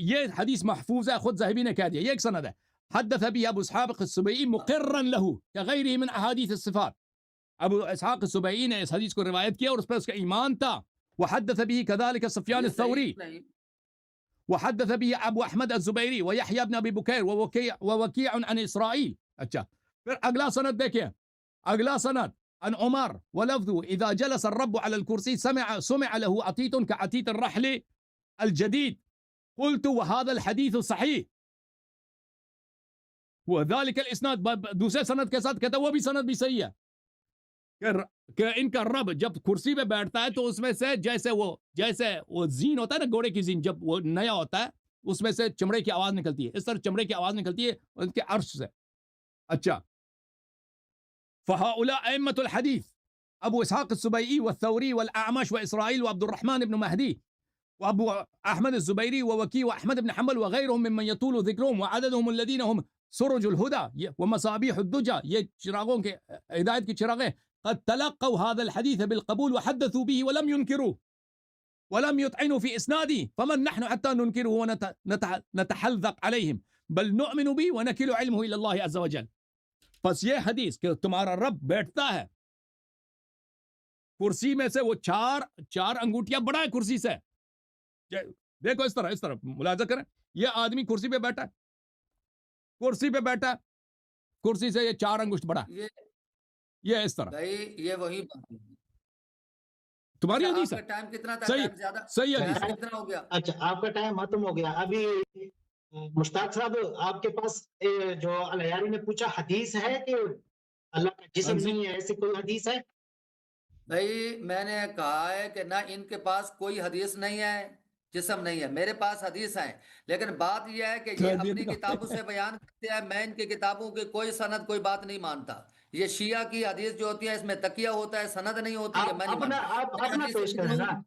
[SPEAKER 1] یہ حدیث محفوظ ہے، خود زہبی نے کہہ دیا، یہ ایک سند ہے۔ حدث به ابو اسحاق السبيعي مقرا له كغيره من احاديث الصفات، ابو اسحاق السبيعي نے اس حدیث کو روایت کیا اور اس پر اس کا ایمان تھا۔ وحدث به كذلك سفيان الثوري، وحدث به ابو احمد الزبيري ويحيى بن ابي بكير ووكيع عن اسرائيل۔ اچھا پھر اگلا سند دیکھیں، اگلا سند عن عمر ولفظه اذا جلس الرب على الكرسي سمع له عطيط كعطيط الرحل الجديد، قلت وهذا الحديث صحيح وذلك الاسناد، دوسرے سند کے ساتھ کہتا ہے وہ بھی سند بھی صحیح ہے کہ ان کا رب جب کرسی پہ بیٹھتا ہے تو اس میں سے جیسے وہ زین ہوتا ہے نا، گھوڑے کی زین، جب وہ نیا ہوتا ہے اس میں سے چمڑے کی آواز نکلتی ہے، اس طرح چمڑے کی آواز نکلتی ہے ان کے عرش سے۔ اچھا فهؤلاء ائمة الحديث ابو اسحاق السبيعي والثوري والاعمش واسرائيل وعبد الرحمن بن مهدي وابو احمد الزبيري ووكيع واحمد بن حنبل وغيرهم ممن يطول ذكرهم، وعددهم الذين هم سرج الهدى ومصابيح الدجى، یہ چراغوں کے ہدایت کی چراغیں، قد تلقوا هذا الحديث بالقبول وحدثوا به ولم ينكروه ولم يطعنوا في اسناده، فمن نحن حتى ننكره ونتحلق عليهم، بل نؤمن به ونكل علمه الى الله عز وجل۔ پس یہ حدیث کہ تمہارا رب بیٹھتا ہے کرسی میں سے، وہ چار انگوٹیاں بڑا ہے کرسی سے، دیکھو اس طرح ملاحظہ کریں، یہ آدمی کرسی پہ بیٹھا ہے، کرسی پہ بیٹھا ہے، کرسی سے یہ 4 انگشت بڑا ہے، یہ اس طرح
[SPEAKER 2] یہ وہی بات ہے۔
[SPEAKER 1] تمہاری
[SPEAKER 2] اچھا،
[SPEAKER 1] حدیث
[SPEAKER 2] آپ
[SPEAKER 1] ہے،
[SPEAKER 2] کا ٹائم کتنا تھا؟
[SPEAKER 1] صحیح
[SPEAKER 2] ٹائم زیادہ،
[SPEAKER 1] صحیح حدیث
[SPEAKER 2] ٹائم
[SPEAKER 1] ہے۔
[SPEAKER 2] کتنا ہو گیا؟
[SPEAKER 3] اچھا آپ کا ٹائم ختم ہو گیا۔ ابھی مشتاق صاحب آپ کے پاس جو الیاری نے پوچھا حدیث ہے کہ اللہ کا جسم نہیں ہے، ایسی کوئی حدیث ہے؟
[SPEAKER 2] بھائی میں نے کہا ہے کہ نہ ان کے پاس کوئی حدیث نہیں ہے، جسم نہیں ہے، میرے پاس حدیث ہیں، لیکن بات یہ ہے کہ یہ اپنی کتابوں سے بیان کرتے ہیں، میں ان کی کتابوں کی کوئی سند کوئی بات نہیں مانتا۔ یہ شیعہ کی حدیث جو ہوتی ہے اس میں تکیہ ہوتا ہے، سند نہیں ہوتی ہے، میں نہیں مانتا۔
[SPEAKER 3] آپ اپنا پیش کریں نا۔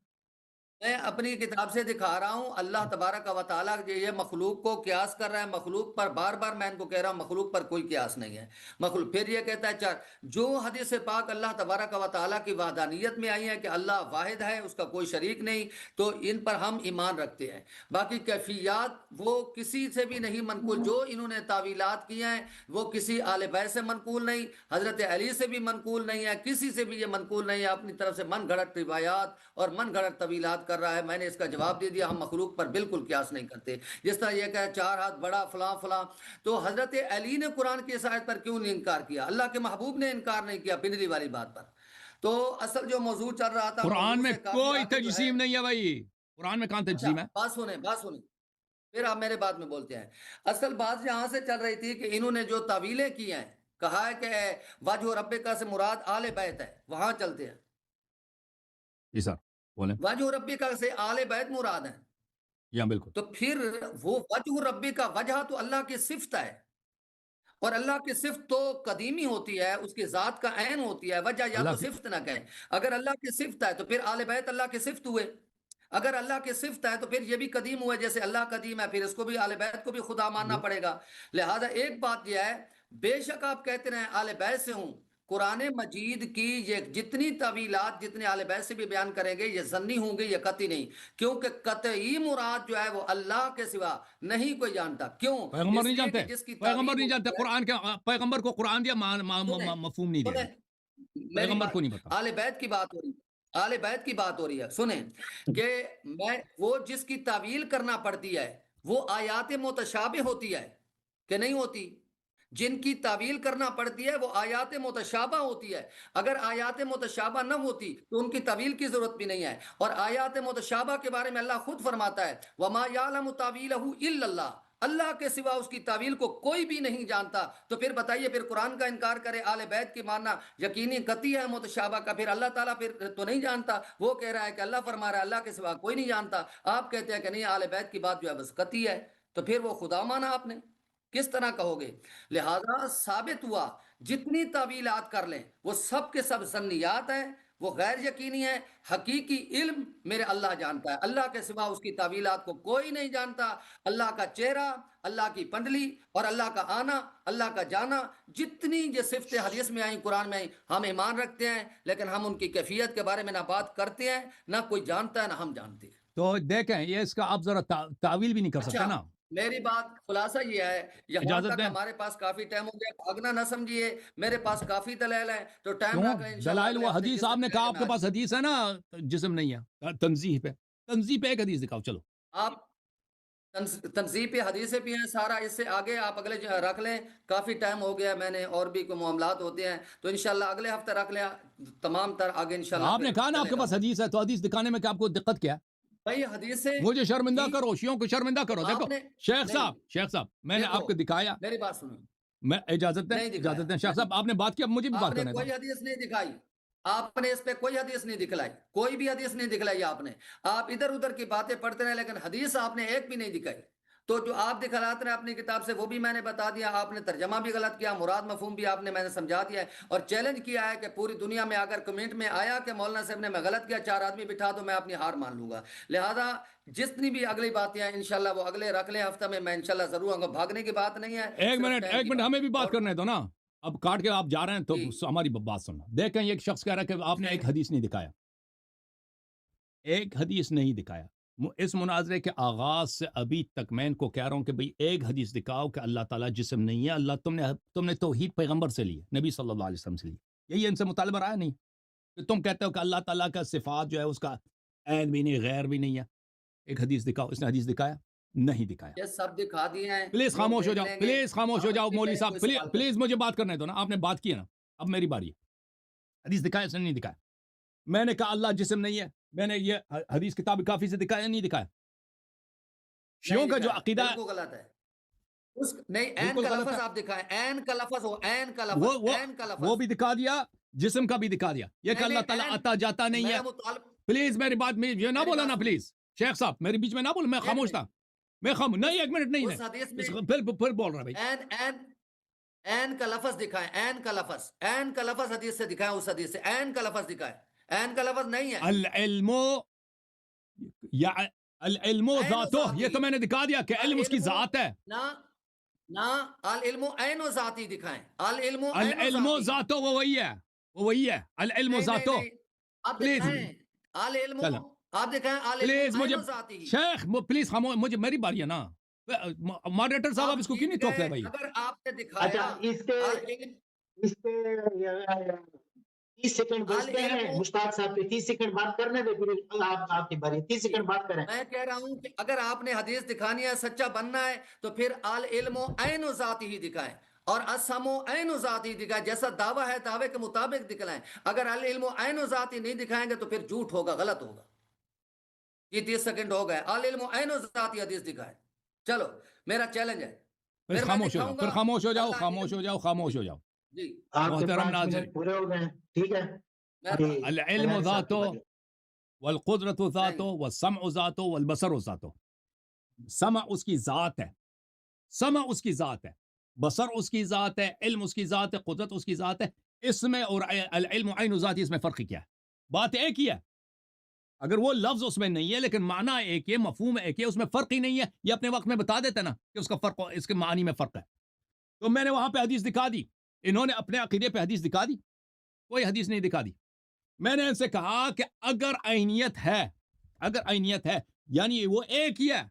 [SPEAKER 2] میں اپنی کتاب سے دکھا رہا ہوں، اللہ تبارک و تعالیٰ یہ مخلوق کو قیاس کر رہا ہے، مخلوق پر بار بار میں ان کو کہہ رہا ہوں مخلوق پر کوئی قیاس نہیں ہے۔ مخلوق پھر یہ کہتا ہے جو حدیث پاک اللہ تبارک و تعالیٰ کی وحدانیت میں آئی ہے کہ اللہ واحد ہے، اس کا کوئی شریک نہیں، تو ان پر ہم ایمان رکھتے ہیں۔ باقی کیفیات وہ کسی سے بھی نہیں منقول، جو انہوں نے تعویلات کی ہیں وہ کسی آل بیت سے منقول نہیں، حضرت علی سے بھی منقول نہیں ہے، کسی سے بھی یہ منقول نہیں ہے، اپنی طرف سے من گھڑت روایات اور من گھڑت طویلات کر رہا ہے۔ میں نے اس کا جواب دے دیا، ہم مخلوق پر بالکل قیاس نہیں کرتے۔ جس طرح یہ کہ 4 ہاتھ بڑا فلاں فلاں، تو حضرت علی نے قرآن کی اس آیت پر کیوں نہیں انکار کیا؟ اللہ کے محبوب نے انکار نہیں کیا پنڈلی والی بات پر۔ تو اصل جو موضوع چل رہا تھا،
[SPEAKER 1] قرآن میں کوئی تجسیم نہیں ہے بھائی، قرآن میں کہاں تجسیم ہے؟
[SPEAKER 2] بات سنیں پھر آپ میرے بات میں بولتے ہیں۔ اصل بات یہاں سے چل رہی تھی کہ انہوں نے جو تعویلیں کی ہیں، کہا ہے کہ وجہ ربک سے مراد آل بیت ہے، وہاں چلتے ہیں۔
[SPEAKER 1] جی سر۔ بولیں
[SPEAKER 2] وجہ ربی کا سے آل بیت مراد ہے،
[SPEAKER 1] یا بالکل
[SPEAKER 2] تو پھر وہ وجہ ربی کا وجہ تو اللہ کی صفت ہے، اور اللہ کی صفت تو قدیمی ہوتی ہے، اس کی ذات کا عین ہوتی ہے، وجہ یا
[SPEAKER 1] اللہ
[SPEAKER 2] تو
[SPEAKER 1] کی
[SPEAKER 2] صفت نہ کہیں۔ اگر اللہ کی صفت ہے تو پھر آل بیت اللہ کی صفت ہوئے، اگر اللہ کی صفت ہے تو پھر یہ بھی قدیم ہوئے، جیسے اللہ قدیم ہے پھر اس کو بھی آل بیت کو بھی خدا ماننا پڑے گا۔ لہذا ایک بات یہ ہے، بے شک آپ کہتے رہیں آل بیت سے ہوں، قرآن مجید کی یہ جتنی تعویلات جتنے آل بیت سے بھی بیان کریں گے یہ ظنی ہوں گے، یہ قطعی نہیں، کیونکہ قطعی مراد جو ہے وہ اللہ کے سوا نہیں کوئی جانتا۔ کیوں؟
[SPEAKER 1] پیغمبر
[SPEAKER 2] اس
[SPEAKER 1] نہیں
[SPEAKER 2] لیے
[SPEAKER 1] جانتے،
[SPEAKER 2] کہ جس کی
[SPEAKER 1] پیغمبر
[SPEAKER 2] تعویل
[SPEAKER 1] نہیں جانتے،
[SPEAKER 2] ہوتی ہے،
[SPEAKER 1] قرآن کے پیغمبر کو قرآن دیا
[SPEAKER 2] سنیں
[SPEAKER 1] مفہوم نہیں دیا
[SPEAKER 2] سنیں
[SPEAKER 1] گیا،
[SPEAKER 2] میری
[SPEAKER 1] پیغمبر
[SPEAKER 2] بات،
[SPEAKER 1] کو نہیں پتا۔
[SPEAKER 2] آل بیت کی بات ہو رہی ہے، آل بیت کی بات ہو رہی ہے، سنیں کہ وہ جس کی تعویل کرنا پڑتی ہے وہ آیات متشابہ ہوتی ہے کہ نہیں ہوتی؟ جن کی تعویل کرنا پڑتی ہے وہ آیات متشابہ ہوتی ہے، اگر آیات متشابہ نہ ہوتی تو ان کی تعویل کی ضرورت بھی نہیں ہے، اور آیات متشابہ کے بارے میں اللہ خود فرماتا ہے وَمَا يَعْلَمُ تَعْوِيلَهُ إِلَّا اللَّهُ، اللہ کے سوا اس کی تعویل کو کوئی بھی نہیں جانتا۔ تو پھر بتائیے، پھر قرآن کا انکار کرے، آل بیت کی ماننا یقینی قطعی ہے متشابہ کا، پھر اللہ تعالیٰ پھر تو نہیں جانتا، وہ کہہ رہا ہے کہ اللہ فرما رہا ہے اللہ کے سوا کوئی نہیں جانتا، آپ کہتے ہیں کہ نہیں آل بیت کی بات جو ہے بس قطعی ہے، تو پھر وہ خدا مانا آپ نے، کس طرح کہو گے؟ لہذا ثابت ہوا جتنی تعویلات کر لیں وہ سب کے سب ظنیات ہیں، وہ غیر یقینی ہے، حقیقی علم میرے اللہ جانتا ہے، اللہ کے سوا اس کی تعویلات کو کوئی نہیں جانتا۔ اللہ کا چہرہ، اللہ کی پنڈلی اور اللہ کا آنا، اللہ کا جانا، جتنی یہ صفتیں حدیث میں آئیں قرآن میں آئیں ہم ایمان رکھتے ہیں، لیکن ہم ان کی کیفیت کے بارے میں نہ بات کرتے ہیں، نہ کوئی جانتا ہے نہ ہم جانتے ہیں۔
[SPEAKER 1] تو دیکھیں یہ اس کا آپ ذرا تعویل بھی نہیں کر سکتے
[SPEAKER 2] اچھا،
[SPEAKER 1] نا،
[SPEAKER 2] میری بات خلاصہ یہ ہے، یہاں
[SPEAKER 1] اجازت
[SPEAKER 2] تک
[SPEAKER 1] دیں؟
[SPEAKER 2] ہمارے پاس کافی ٹائم ہو گیا، بھاگنا نہ سمجھیے، میرے پاس کافی دلائل ہیں، تو ٹائم
[SPEAKER 1] کیوں
[SPEAKER 2] رکھ لیں انشاءاللہ
[SPEAKER 1] دلائل؟
[SPEAKER 2] اگلے
[SPEAKER 1] وہ
[SPEAKER 2] ہفتے
[SPEAKER 1] حدیث
[SPEAKER 2] جس
[SPEAKER 1] آپ
[SPEAKER 2] دن
[SPEAKER 1] نے
[SPEAKER 2] کہے
[SPEAKER 1] کہا
[SPEAKER 2] گا
[SPEAKER 1] آپ
[SPEAKER 2] میں
[SPEAKER 1] کے
[SPEAKER 2] آ
[SPEAKER 1] پاس
[SPEAKER 2] جاؤں
[SPEAKER 1] حدیث ہے نا، جسم نہیں ہے، تنزیح پہ، تنزیح پہ ایک حدیث دکھاؤ، چلو۔
[SPEAKER 2] گا۔ آپ تنظیم پہ حدیثیں بھی ہیں، سارا اس سے آگے آپ اگلے رکھ لیں، کافی ٹائم ہو گیا، میں نے اور بھی کوئی معاملات ہوتے ہیں تو انشاءاللہ اگلے ہفتے رکھ لیں، تمام تر آگے انشاءاللہ
[SPEAKER 1] آپ نے
[SPEAKER 2] پھر
[SPEAKER 1] کہا نا آپ
[SPEAKER 2] چلے
[SPEAKER 1] کے
[SPEAKER 2] گا۔
[SPEAKER 1] پاس حدیث ہے، تو حدیث دکھانے میں کیا آپ کو دقت کیا ہے؟
[SPEAKER 2] بھائی حدیثیں
[SPEAKER 1] مجھے شرمندہ
[SPEAKER 2] کی
[SPEAKER 1] کرو، شیعوں کو شرمندہ
[SPEAKER 2] تو
[SPEAKER 1] کرو۔ دیکھو
[SPEAKER 2] آپ نے
[SPEAKER 1] شیخ
[SPEAKER 2] نہیں،
[SPEAKER 1] صاحب میں نے
[SPEAKER 2] دیکھو
[SPEAKER 1] آپ کو دکھایا،
[SPEAKER 2] میری بات سنو،
[SPEAKER 1] میں اجازت دیں،
[SPEAKER 2] نہیں دکھایا،
[SPEAKER 1] اجازت دیں شیخ صاحب، آپ نے بات کی، اب مجھے بھی
[SPEAKER 2] آپ
[SPEAKER 1] بات
[SPEAKER 2] نے
[SPEAKER 1] کرنے دو۔
[SPEAKER 2] کوئی حدیث نہیں دکھائی، آپ نے اس پہ کوئی حدیث نہیں دکھلائی، کوئی بھی حدیث نہیں دکھلائی آپ نے، آپ ادھر ادھر کی باتیں پڑھتے رہے لیکن حدیث آپ نے ایک بھی نہیں دکھائی۔ تو جو آپ دکھلاتے رہے اپنی کتاب سے وہ بھی میں نے بتا دیا، آپ نے ترجمہ بھی غلط کیا، مراد مفہوم بھی آپ نے میں نے سمجھا دیا ہے، اور چیلنج کیا ہے کہ پوری دنیا میں اگر کمنٹ میں آیا کہ مولانا صاحب نے میں غلط کیا، 4 آدمی بٹھا تو میں اپنی ہار مان لوں گا۔ لہذا جتنی بھی اگلی باتیں ہیں انشاءاللہ وہ اگلے رکھ لیں ہفتہ میں انشاءاللہ ضرور آؤں گا، بھاگنے کی بات نہیں ہے،
[SPEAKER 1] ایک
[SPEAKER 2] صرف
[SPEAKER 1] منٹ
[SPEAKER 2] ٹائم
[SPEAKER 1] ایک
[SPEAKER 2] کی
[SPEAKER 1] منٹ
[SPEAKER 2] بات
[SPEAKER 1] ہمیں بھی
[SPEAKER 2] ہے۔
[SPEAKER 1] بات
[SPEAKER 2] اور
[SPEAKER 1] کرنے دو نا، اب کاٹ کے آپ جا رہے ہیں تو
[SPEAKER 2] جی
[SPEAKER 1] ہماری بات سننا۔ دیکھیں ایک شخص کہہ رہا ہے کہ آپ نے ایک حدیث نہیں دکھایا، ایک حدیث نہیں دکھایا۔ اس مناظرے کے آغاز سے ابھی تک میں ان کو کہہ رہا ہوں کہ بھئی ایک حدیث دکھاؤ کہ اللہ تعالیٰ جسم نہیں ہے، اللہ تم نے توحید پیغمبر سے لی ہے، نبی صلی اللہ علیہ وسلم سے لی، یہی ان سے مطالبہ رہا نہیں کہ تم کہتے ہو کہ اللہ تعالیٰ کا صفات جو ہے اس کا عین بھی نہیں، غیر بھی نہیں ہے۔ ایک حدیث دکھاؤ، اس نے حدیث دکھایا؟ نہیں دکھایا۔
[SPEAKER 2] یہ سب دکھا دیے ہیں،
[SPEAKER 1] پلیز
[SPEAKER 2] لوگ
[SPEAKER 1] خاموش ہو
[SPEAKER 2] دیکھ
[SPEAKER 1] جاؤ،
[SPEAKER 2] لیں گے،
[SPEAKER 1] پلیز خاموش ہو
[SPEAKER 2] آپ
[SPEAKER 1] جاؤ
[SPEAKER 2] اپنی
[SPEAKER 1] مولوی
[SPEAKER 2] طرح
[SPEAKER 1] صاحب،
[SPEAKER 2] کوئی سوال کریں۔
[SPEAKER 1] پلیز مجھے بات کرنے دو نا، آپ نے بات کی ہے نا، اب میری باری ہے۔ حدیث دکھایا، اس نے نہیں دکھایا۔ میں نے کہا اللہ جسم نہیں ہے، میں نے یہ حدیث کتاب کافی سے دکھایا نہیں دکھایا؟ شیعوں کا جو عقیدہ ہے
[SPEAKER 2] بالکل غلط ہے، نہیں، این
[SPEAKER 1] بالکل
[SPEAKER 2] کا
[SPEAKER 1] غلط
[SPEAKER 2] لفظ
[SPEAKER 1] ہے،
[SPEAKER 2] آپ دکھائیں، این کا لفظ ہو، این کا
[SPEAKER 1] وہ
[SPEAKER 2] لفظ،
[SPEAKER 1] وہ
[SPEAKER 2] این کا
[SPEAKER 1] وہ
[SPEAKER 2] لفظ،
[SPEAKER 1] بھی دکھا دیا، جسم کا بھی دکھا دیا، یہ کہ
[SPEAKER 2] نہیں
[SPEAKER 1] اللہ تعالیٰ
[SPEAKER 2] این
[SPEAKER 1] آتا جاتا نہیں ہے۔
[SPEAKER 2] میرا مطالب،
[SPEAKER 1] پلیز میری بات میں یہ نہ
[SPEAKER 2] میری
[SPEAKER 1] بولا
[SPEAKER 2] بات
[SPEAKER 1] نا،
[SPEAKER 2] سنیں،
[SPEAKER 1] پلیز شیخ صاحب میرے بیچ میں نہ بول، میں
[SPEAKER 2] ایک
[SPEAKER 1] خاموش
[SPEAKER 2] منٹ،
[SPEAKER 1] تھا، میں نہیں ایک منٹ نہیں،
[SPEAKER 2] اس حدیث میں
[SPEAKER 1] پھر بول رہا بھائی۔
[SPEAKER 2] این کا لفظ دکھائیں، این کا لفظ حدیث سے دکھائیں، اس حدیث سے این کا لفظ دکھائیں، این کا لفظ نہیں ہے،
[SPEAKER 1] العلم یا العلم
[SPEAKER 2] عین و
[SPEAKER 1] ذاتہ، یہ
[SPEAKER 2] ذاتی،
[SPEAKER 1] تو میں نے دکھا دیا کہ علم اس کی
[SPEAKER 2] العلم،
[SPEAKER 1] ذات ہے،
[SPEAKER 2] نہ نہ العلم عین و ذاتی دکھائیں، العلم عین و
[SPEAKER 1] العلم
[SPEAKER 2] ذاتی،
[SPEAKER 1] ذاتہ وہ وہی ہے، وہ وہی ہے، العلم
[SPEAKER 2] نہیں نہیں
[SPEAKER 1] ذاتہ۔
[SPEAKER 2] نہیں، آپ
[SPEAKER 1] پلیز
[SPEAKER 2] دکھائیں العلم،
[SPEAKER 1] چلو
[SPEAKER 2] آپ دکھائیں العلم
[SPEAKER 1] پلیز
[SPEAKER 2] عین
[SPEAKER 1] مجھے
[SPEAKER 2] و ذاتی،
[SPEAKER 1] شیخ پلیز خاموش، مجھے میری باری ہے نا، ماڈریٹر صاحب آپ
[SPEAKER 2] آپ
[SPEAKER 1] اس کو کیوں نہیں
[SPEAKER 2] جیت
[SPEAKER 1] ٹوک رہے
[SPEAKER 2] گئے،
[SPEAKER 1] بھائی؟
[SPEAKER 2] اگر آپ نے
[SPEAKER 3] اچھا
[SPEAKER 2] دکھایا
[SPEAKER 3] اس پہ
[SPEAKER 2] العلم
[SPEAKER 3] 30 سیکنڈ بچتے ہیں،
[SPEAKER 2] العلم،
[SPEAKER 3] مشتاق صاحب پہ 30 سیکنڈ بات کرنے دے، پھر آپ کی باری، 30 سیکنڈ بات کریں۔
[SPEAKER 2] میں کہہ رہا ہوں کہ اگر آپ نے حدیث دکھانی ہے، سچا بننا ہے تو پھر العلم عین و ذاتی ہی دکھائیں، اور السمع عین و ذاتی دکھائیں، جیسا دعویٰ ہے دعوے کے مطابق دکھلائیں۔ اگر العلم عین و ذاتی نہیں دکھائیں گے تو پھر جھوٹ ہوگا، غلط ہوگا۔ یہ 30 سیکنڈ ہو گئے، العلم عین و ذاتی حدیث دکھائیں۔ چلو میرا چیلنج ہے،
[SPEAKER 1] پھر
[SPEAKER 2] پھر میں
[SPEAKER 1] خاموش ہو جاؤ،
[SPEAKER 2] دکھاؤں
[SPEAKER 1] پھر
[SPEAKER 2] گا
[SPEAKER 1] خاموش ہو جاؤ،
[SPEAKER 2] اللہ
[SPEAKER 1] خاموش
[SPEAKER 2] علم،
[SPEAKER 1] ہو جاؤ، خاموش
[SPEAKER 2] جی
[SPEAKER 1] ہو جاؤ۔
[SPEAKER 2] جی،
[SPEAKER 3] آپ کے
[SPEAKER 1] محترم
[SPEAKER 3] 5
[SPEAKER 1] ناظرین،
[SPEAKER 3] منٹ پورے ہو گئے ہیں، ٹھیک ہے؟
[SPEAKER 2] میں
[SPEAKER 1] العلم
[SPEAKER 3] صاحب کی
[SPEAKER 1] ذاتہ
[SPEAKER 3] باری۔
[SPEAKER 1] والقدرت ذاتو والسمع ذاتو والبصر ذاتو. سمع اس کی ذات ہے, سمع اس کی ذات ہے, بصر اس کی ذات ہے, علم اس کی ذات ہے, قدرت اس کی ذات ہے. اس میں اور العلم عین ذاتی, اس میں فرق کیا ہے؟ بات ایک ہی ہے. اگر وہ لفظ اس میں نہیں ہے لیکن معنی ایک ہے, مفہوم ایک ہے, اس میں فرق ہی نہیں ہے. یہ اپنے وقت میں بتا دیتے نا کہ اس کا فرق, اس کے معنی میں فرق ہے. تو میں نے وہاں پہ حدیث دکھا دی, انہوں نے اپنے عقیدے پہ حدیث دکھا دی, کوئی حدیث نہیں دکھا دی. میں نے ان سے کہا کہ اگر عینیت ہے, اگر عینیت ہے یعنی وہ ایک ہی ہے,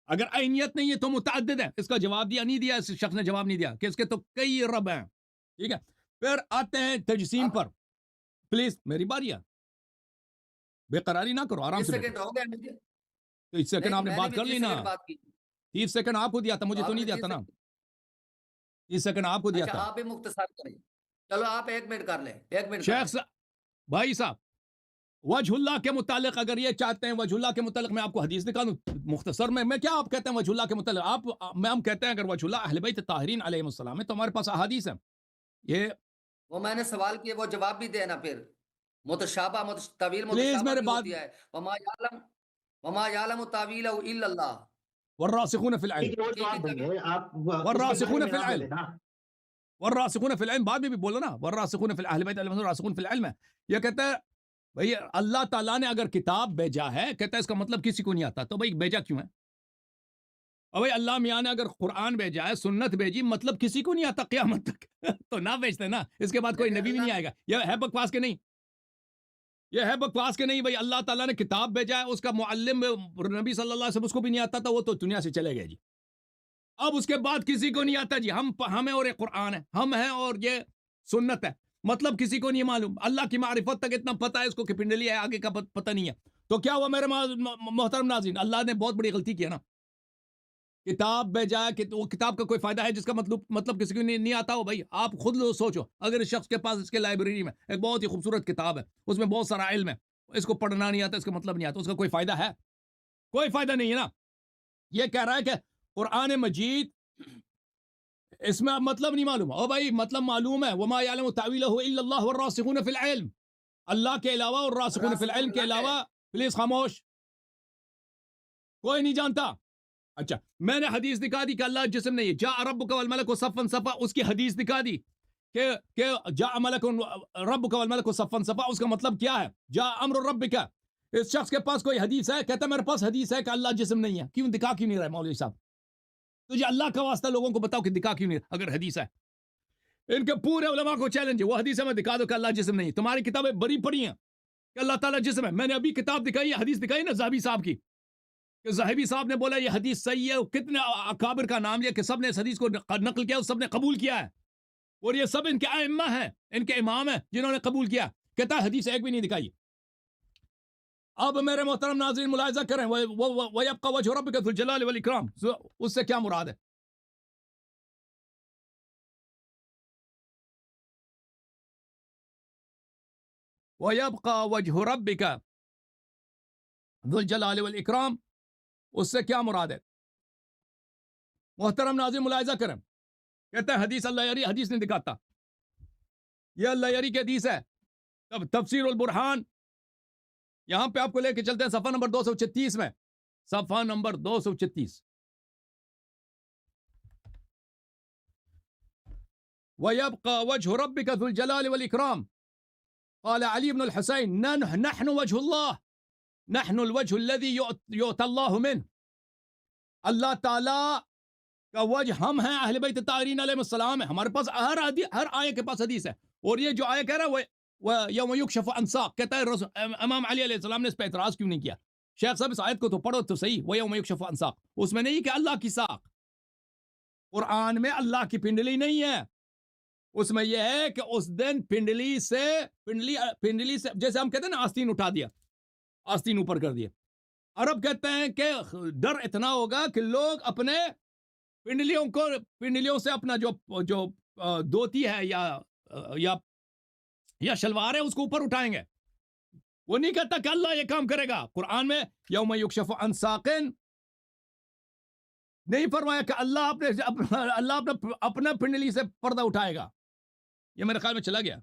[SPEAKER 1] اگر عینیت نہیں ہے تو متعدد ہے. اس کا جواب دیا نہیں دیا, اس شخص نے جواب نہیں دیا کہ اس کے تو کئی رب ہیں. ٹھیک ہے, پھر آتے ہیں تجسیم پر. پلیز میری باری ہے, بے قراری نہ کرو, آرام سے.
[SPEAKER 2] 30 سیکنڈ ہو گئے مجھے.
[SPEAKER 1] تو اس سیکنڈ آپ نے بات کر لی نا, 30 سیکنڈ آپ کو دیا تھا, مجھے تو نہیں دیا تھا نا. 30 سیکنڈ آپ کو دیا
[SPEAKER 2] اچھا
[SPEAKER 1] تھا.
[SPEAKER 2] آپ بھی مختصر کریں, چلو آپ 1 منٹ کر لیں, 1 منٹ.
[SPEAKER 1] شیخ بھائی صاحب, وجہ اللہ کے متعلق اگر یہ چاہتے ہیں, وجہ اللہ کے متعلق میں آپ کو حدیث نکالوں مختصر میں کیا آپ کہتے ہیں وجہ اللہ کے متعلق؟ آپ میں ہم کہتے ہیں اگر وجہ اللہ اہل بیت طاہرین علیہم السلام ہے تو ہمارے پاس احادیث ہیں. یہ
[SPEAKER 2] وہ میں نے سوال کیا, وہ جواب بھی دینا. پھر متشابہ طویل
[SPEAKER 1] پلیز
[SPEAKER 2] متشابہ
[SPEAKER 1] میرے
[SPEAKER 2] بھی
[SPEAKER 1] بات,
[SPEAKER 2] ہوتی ہے. وما یعلم تاویلہ الا اللہ.
[SPEAKER 1] والراسخون فی العلم,
[SPEAKER 3] وہ جواب دیں گے آپ,
[SPEAKER 1] والراسخون فی العلم, والراسخون فی العلم, بعد میں بھی بولو نا, والراسخون فی اہل بیت الراسخون فی العلم ہے. یہ کہتا ہے بھئی اللہ تعالیٰ نے اگر کتاب بھیجا ہے, کہتا ہے اس کا مطلب کسی کو نہیں آتا, تو بھئی بھیجا کیوں ہے؟ اور بھئی اللہ میاں نے اگر قرآن بھیجا ہے, سنت بھیجی, مطلب کسی کو نہیں آتا قیامت تک تو نہ بھیجتے نا, اس کے بعد کوئی نبی بھی نہیں آئے گا. یہ ہے بکواس کے نہیں, یہ ہے بکواس کے نہیں. بھئی اللہ تعالیٰ نے کتاب بھیجا ہے, اس کا معلم نبی صلی اللہ علیہ وسلم اس کو بھی نہیں آتا تھا, وہ تو دنیا سے چلے گئے جی. اب اس کے بعد کسی کو نہیں آتا جی, ہمیں اور یہ قرآن ہے, ہم ہیں اور یہ سنت ہے, مطلب کسی کو نہیں معلوم. اللہ کی معرفت تک اتنا پتہ ہے اس کو کہ پنڈلی ہے, آگے کا پتہ نہیں ہے. تو کیا ہوا میرے محترم ناظرین, اللہ نے بہت بڑی غلطی کی ہے نا. کتاب بھیجا ہے کہ وہ کتاب کا کوئی فائدہ ہے جس کا مطلب کسی کو نہیں آتا ہو؟ بھائی آپ خود سوچو, اگر اس شخص کے پاس اس کے لائبریری میں ایک بہت ہی خوبصورت کتاب ہے, اس میں بہت سارا علم ہے, اس کو پڑھنا نہیں آتا, اس کا مطلب نہیں آتا, اس کا کوئی فائدہ ہے؟ کوئی فائدہ نہیں ہے نا. یہ کہہ رہا ہے کہ قرآن مجید اس میں مطلب نہیں معلوم. او بھائی مطلب معلوم ہے, وما یعلم تاویلہ الا اللہ والراسخون فی العلم, اللہ کے علاوہ اور راسخون فی العلم کے علاوہ. پلیز خاموش, کوئی نہیں جانتا. اچھا میں نے حدیث دکھا دی کہ اللہ جسم نہیں ہے, جاء ربک والملک صفا صفا, اس کی حدیث دکھا دی کہ جاء ملک ربک والملک صفا صفا, اس کا مطلب کیا ہے؟ جاء امر ربک. اس شخص کے پاس کوئی حدیث ہے, کہتا ہے میرے پاس حدیث ہے کہ اللہ جسم نہیں ہے. کیوں دکھا کیوں نہیں رہا مولوی صاحب؟ تجھے اللہ کا واسطہ لوگوں کو بتاؤ کہ دکھا کیوں نہیں رہا اگر حدیث ہے. ان کے پورے علماء کو چیلنج ہے, وہ حدیث میں دکھا دو کہ اللہ جسم نہیں. تمہاری کتابیں بڑی پڑھی ہیں کہ اللہ تعالیٰ جسم ہے. میں نے ابھی کتاب دکھائی ہے, حدیث دکھائی نا زاہبی صاحب کی, کہ زاہبی صاحب نے بولا یہ حدیث صحیح ہے. کتنے اکابر کا نام لیا کہ سب نے اس حدیث کو نقل کیا, سب نے قبول کیا ہے, اور یہ سب ان کے ائمہ ہیں, ان کے امام ہیں جنہوں نے قبول کیا. کہتا ہے حدیث ایک بھی نہیں دکھائی. اب میرے محترم ناظرین ملاحظہ کریں, وَيَبْقَى وَجْهُ رَبِّكَ ذُو الْجَلَالِ وَالْإِكْرَامِ, اس سے کیا مراد ہے؟ وَيَبْقَى وَجْهُ رَبِّكَ ذُو الْجَلَالِ وَالْإِكْرَامِ, اس سے کیا مراد ہے؟ محترم ناظرین ملاحظہ کریں, کہتا ہے حدیث اللہ یاری, حدیث نہیں دکھاتا. یہ اللہ یاری کی حدیث ہے. تفسیر البرہان, یہاں پہ آپ کو لے کے چلتے ہیں صفحہ نمبر 236 میں, صفحہ نمبر 236. وَيَبْقَى وَجْهُ رَبِّكَ ذُو الْجَلَالِ وَالْإِكْرَامِ قال علي بن الحسين نحن وجه الله, نحن الوجه الذي يؤتى الله منه. اللہ تعالیٰ کا وجہ ہم ہیں, اہل بیت طاہرین علیہ السلام ہے. ہمارے پاس ہر آیے کے پاس حدیث ہے. اور یہ جو آیہ کہہ رہا ہے وہ یوم یکشف عن ساق, کہتا ہے امام علی علیہ السلام نے اس پہ اعتراض کیوں نہیں کیا؟ شیخ صاحب اس آیت کو تو پڑھو تو صحیح, وہ یوم یکشف عن ساق, اس میں نہیں کہ اللہ کی ساق. قرآن میں اللہ کی پنڈلی نہیں ہے, اس میں یہ ہے کہ اس دن پنڈلی سے جیسے ہم کہتے ہیں نا آستین اٹھا دیا, آستین اوپر کر دیا. عرب کہتے ہیں کہ ڈر اتنا ہوگا کہ لوگ اپنے پنڈلیوں سے اپنا جو دھوتی ہے یا شلوار ہے اس کو اوپر اٹھائیں گے. وہ نہیں کہتا کہ اللہ یہ کام کرے گا. قرآن میں یوم یکشف عن ساقن نہیں فرمایا کہ اللہ اپنا پنڈلی سے پردہ اٹھائے گا. یہ میرے خیال میں چلا گیا.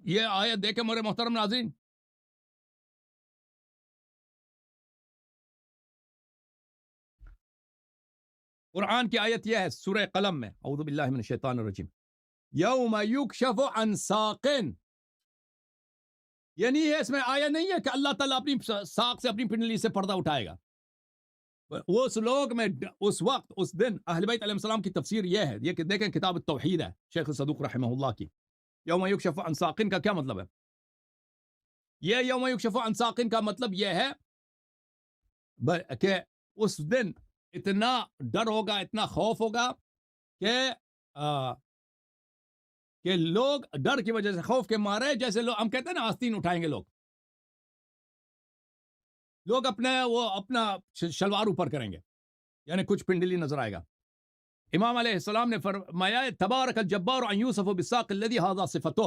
[SPEAKER 1] یہ آیت دیکھیں میرے محترم ناظرین، قرآن کی آیت یہ ہے سورہ قلم میں، اعوذ باللہ من الشیطان الرجیم، یوم یکشف عن ساق، یعنی یہ اس میں آیا نہیں ہے کہ اللہ تعالیٰ اپنی ساق سے، اپنی پنڈلی سے پردہ اٹھائے گا. اس لوگ میں اس وقت، اس دن اہل بیت علیہ السلام کی تفسیر یہ ہے، یہ کہ دیکھیں کتاب التوحید ہے شیخ صدوق رحمہ اللہ کی، یوم یکشف عن ساق کا کیا مطلب ہے؟ یہ یوم یکشف عن ساق کا مطلب یہ ہے کہ اس دن اتنا ڈر ہوگا، اتنا خوف ہوگا کہ لوگ ڈر کی وجہ سے، خوف کے مارے، جیسے لوگ ہم کہتے ہیں نا آستین اٹھائیں گے لوگ اپنا شلوار اوپر کریں گے، یعنی کچھ پنڈلی نظر آئے گا. امام علیہ السلام نے فرمایا تبارک الجبار عن یوسف بالساق الذی ھذا صفته.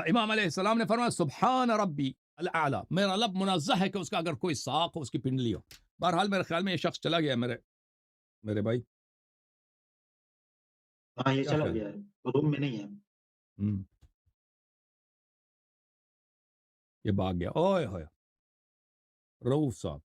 [SPEAKER 1] امام علیہ السلام نے فرمایا سبحان ربی الاعلی، میرا رب منزہ ہے کہ اس کا اگر کوئی ساق ہو، اس کی پنڈلی ہو. بہرحال میرے خیال میں یہ شخص چلا گیا میرے بھائی.
[SPEAKER 3] ہاں یہ چلا گیا ہے، روم میں نہیں ہے.
[SPEAKER 1] یہ بھاگ گیا. اوئے ہوئے رؤوف صاحب.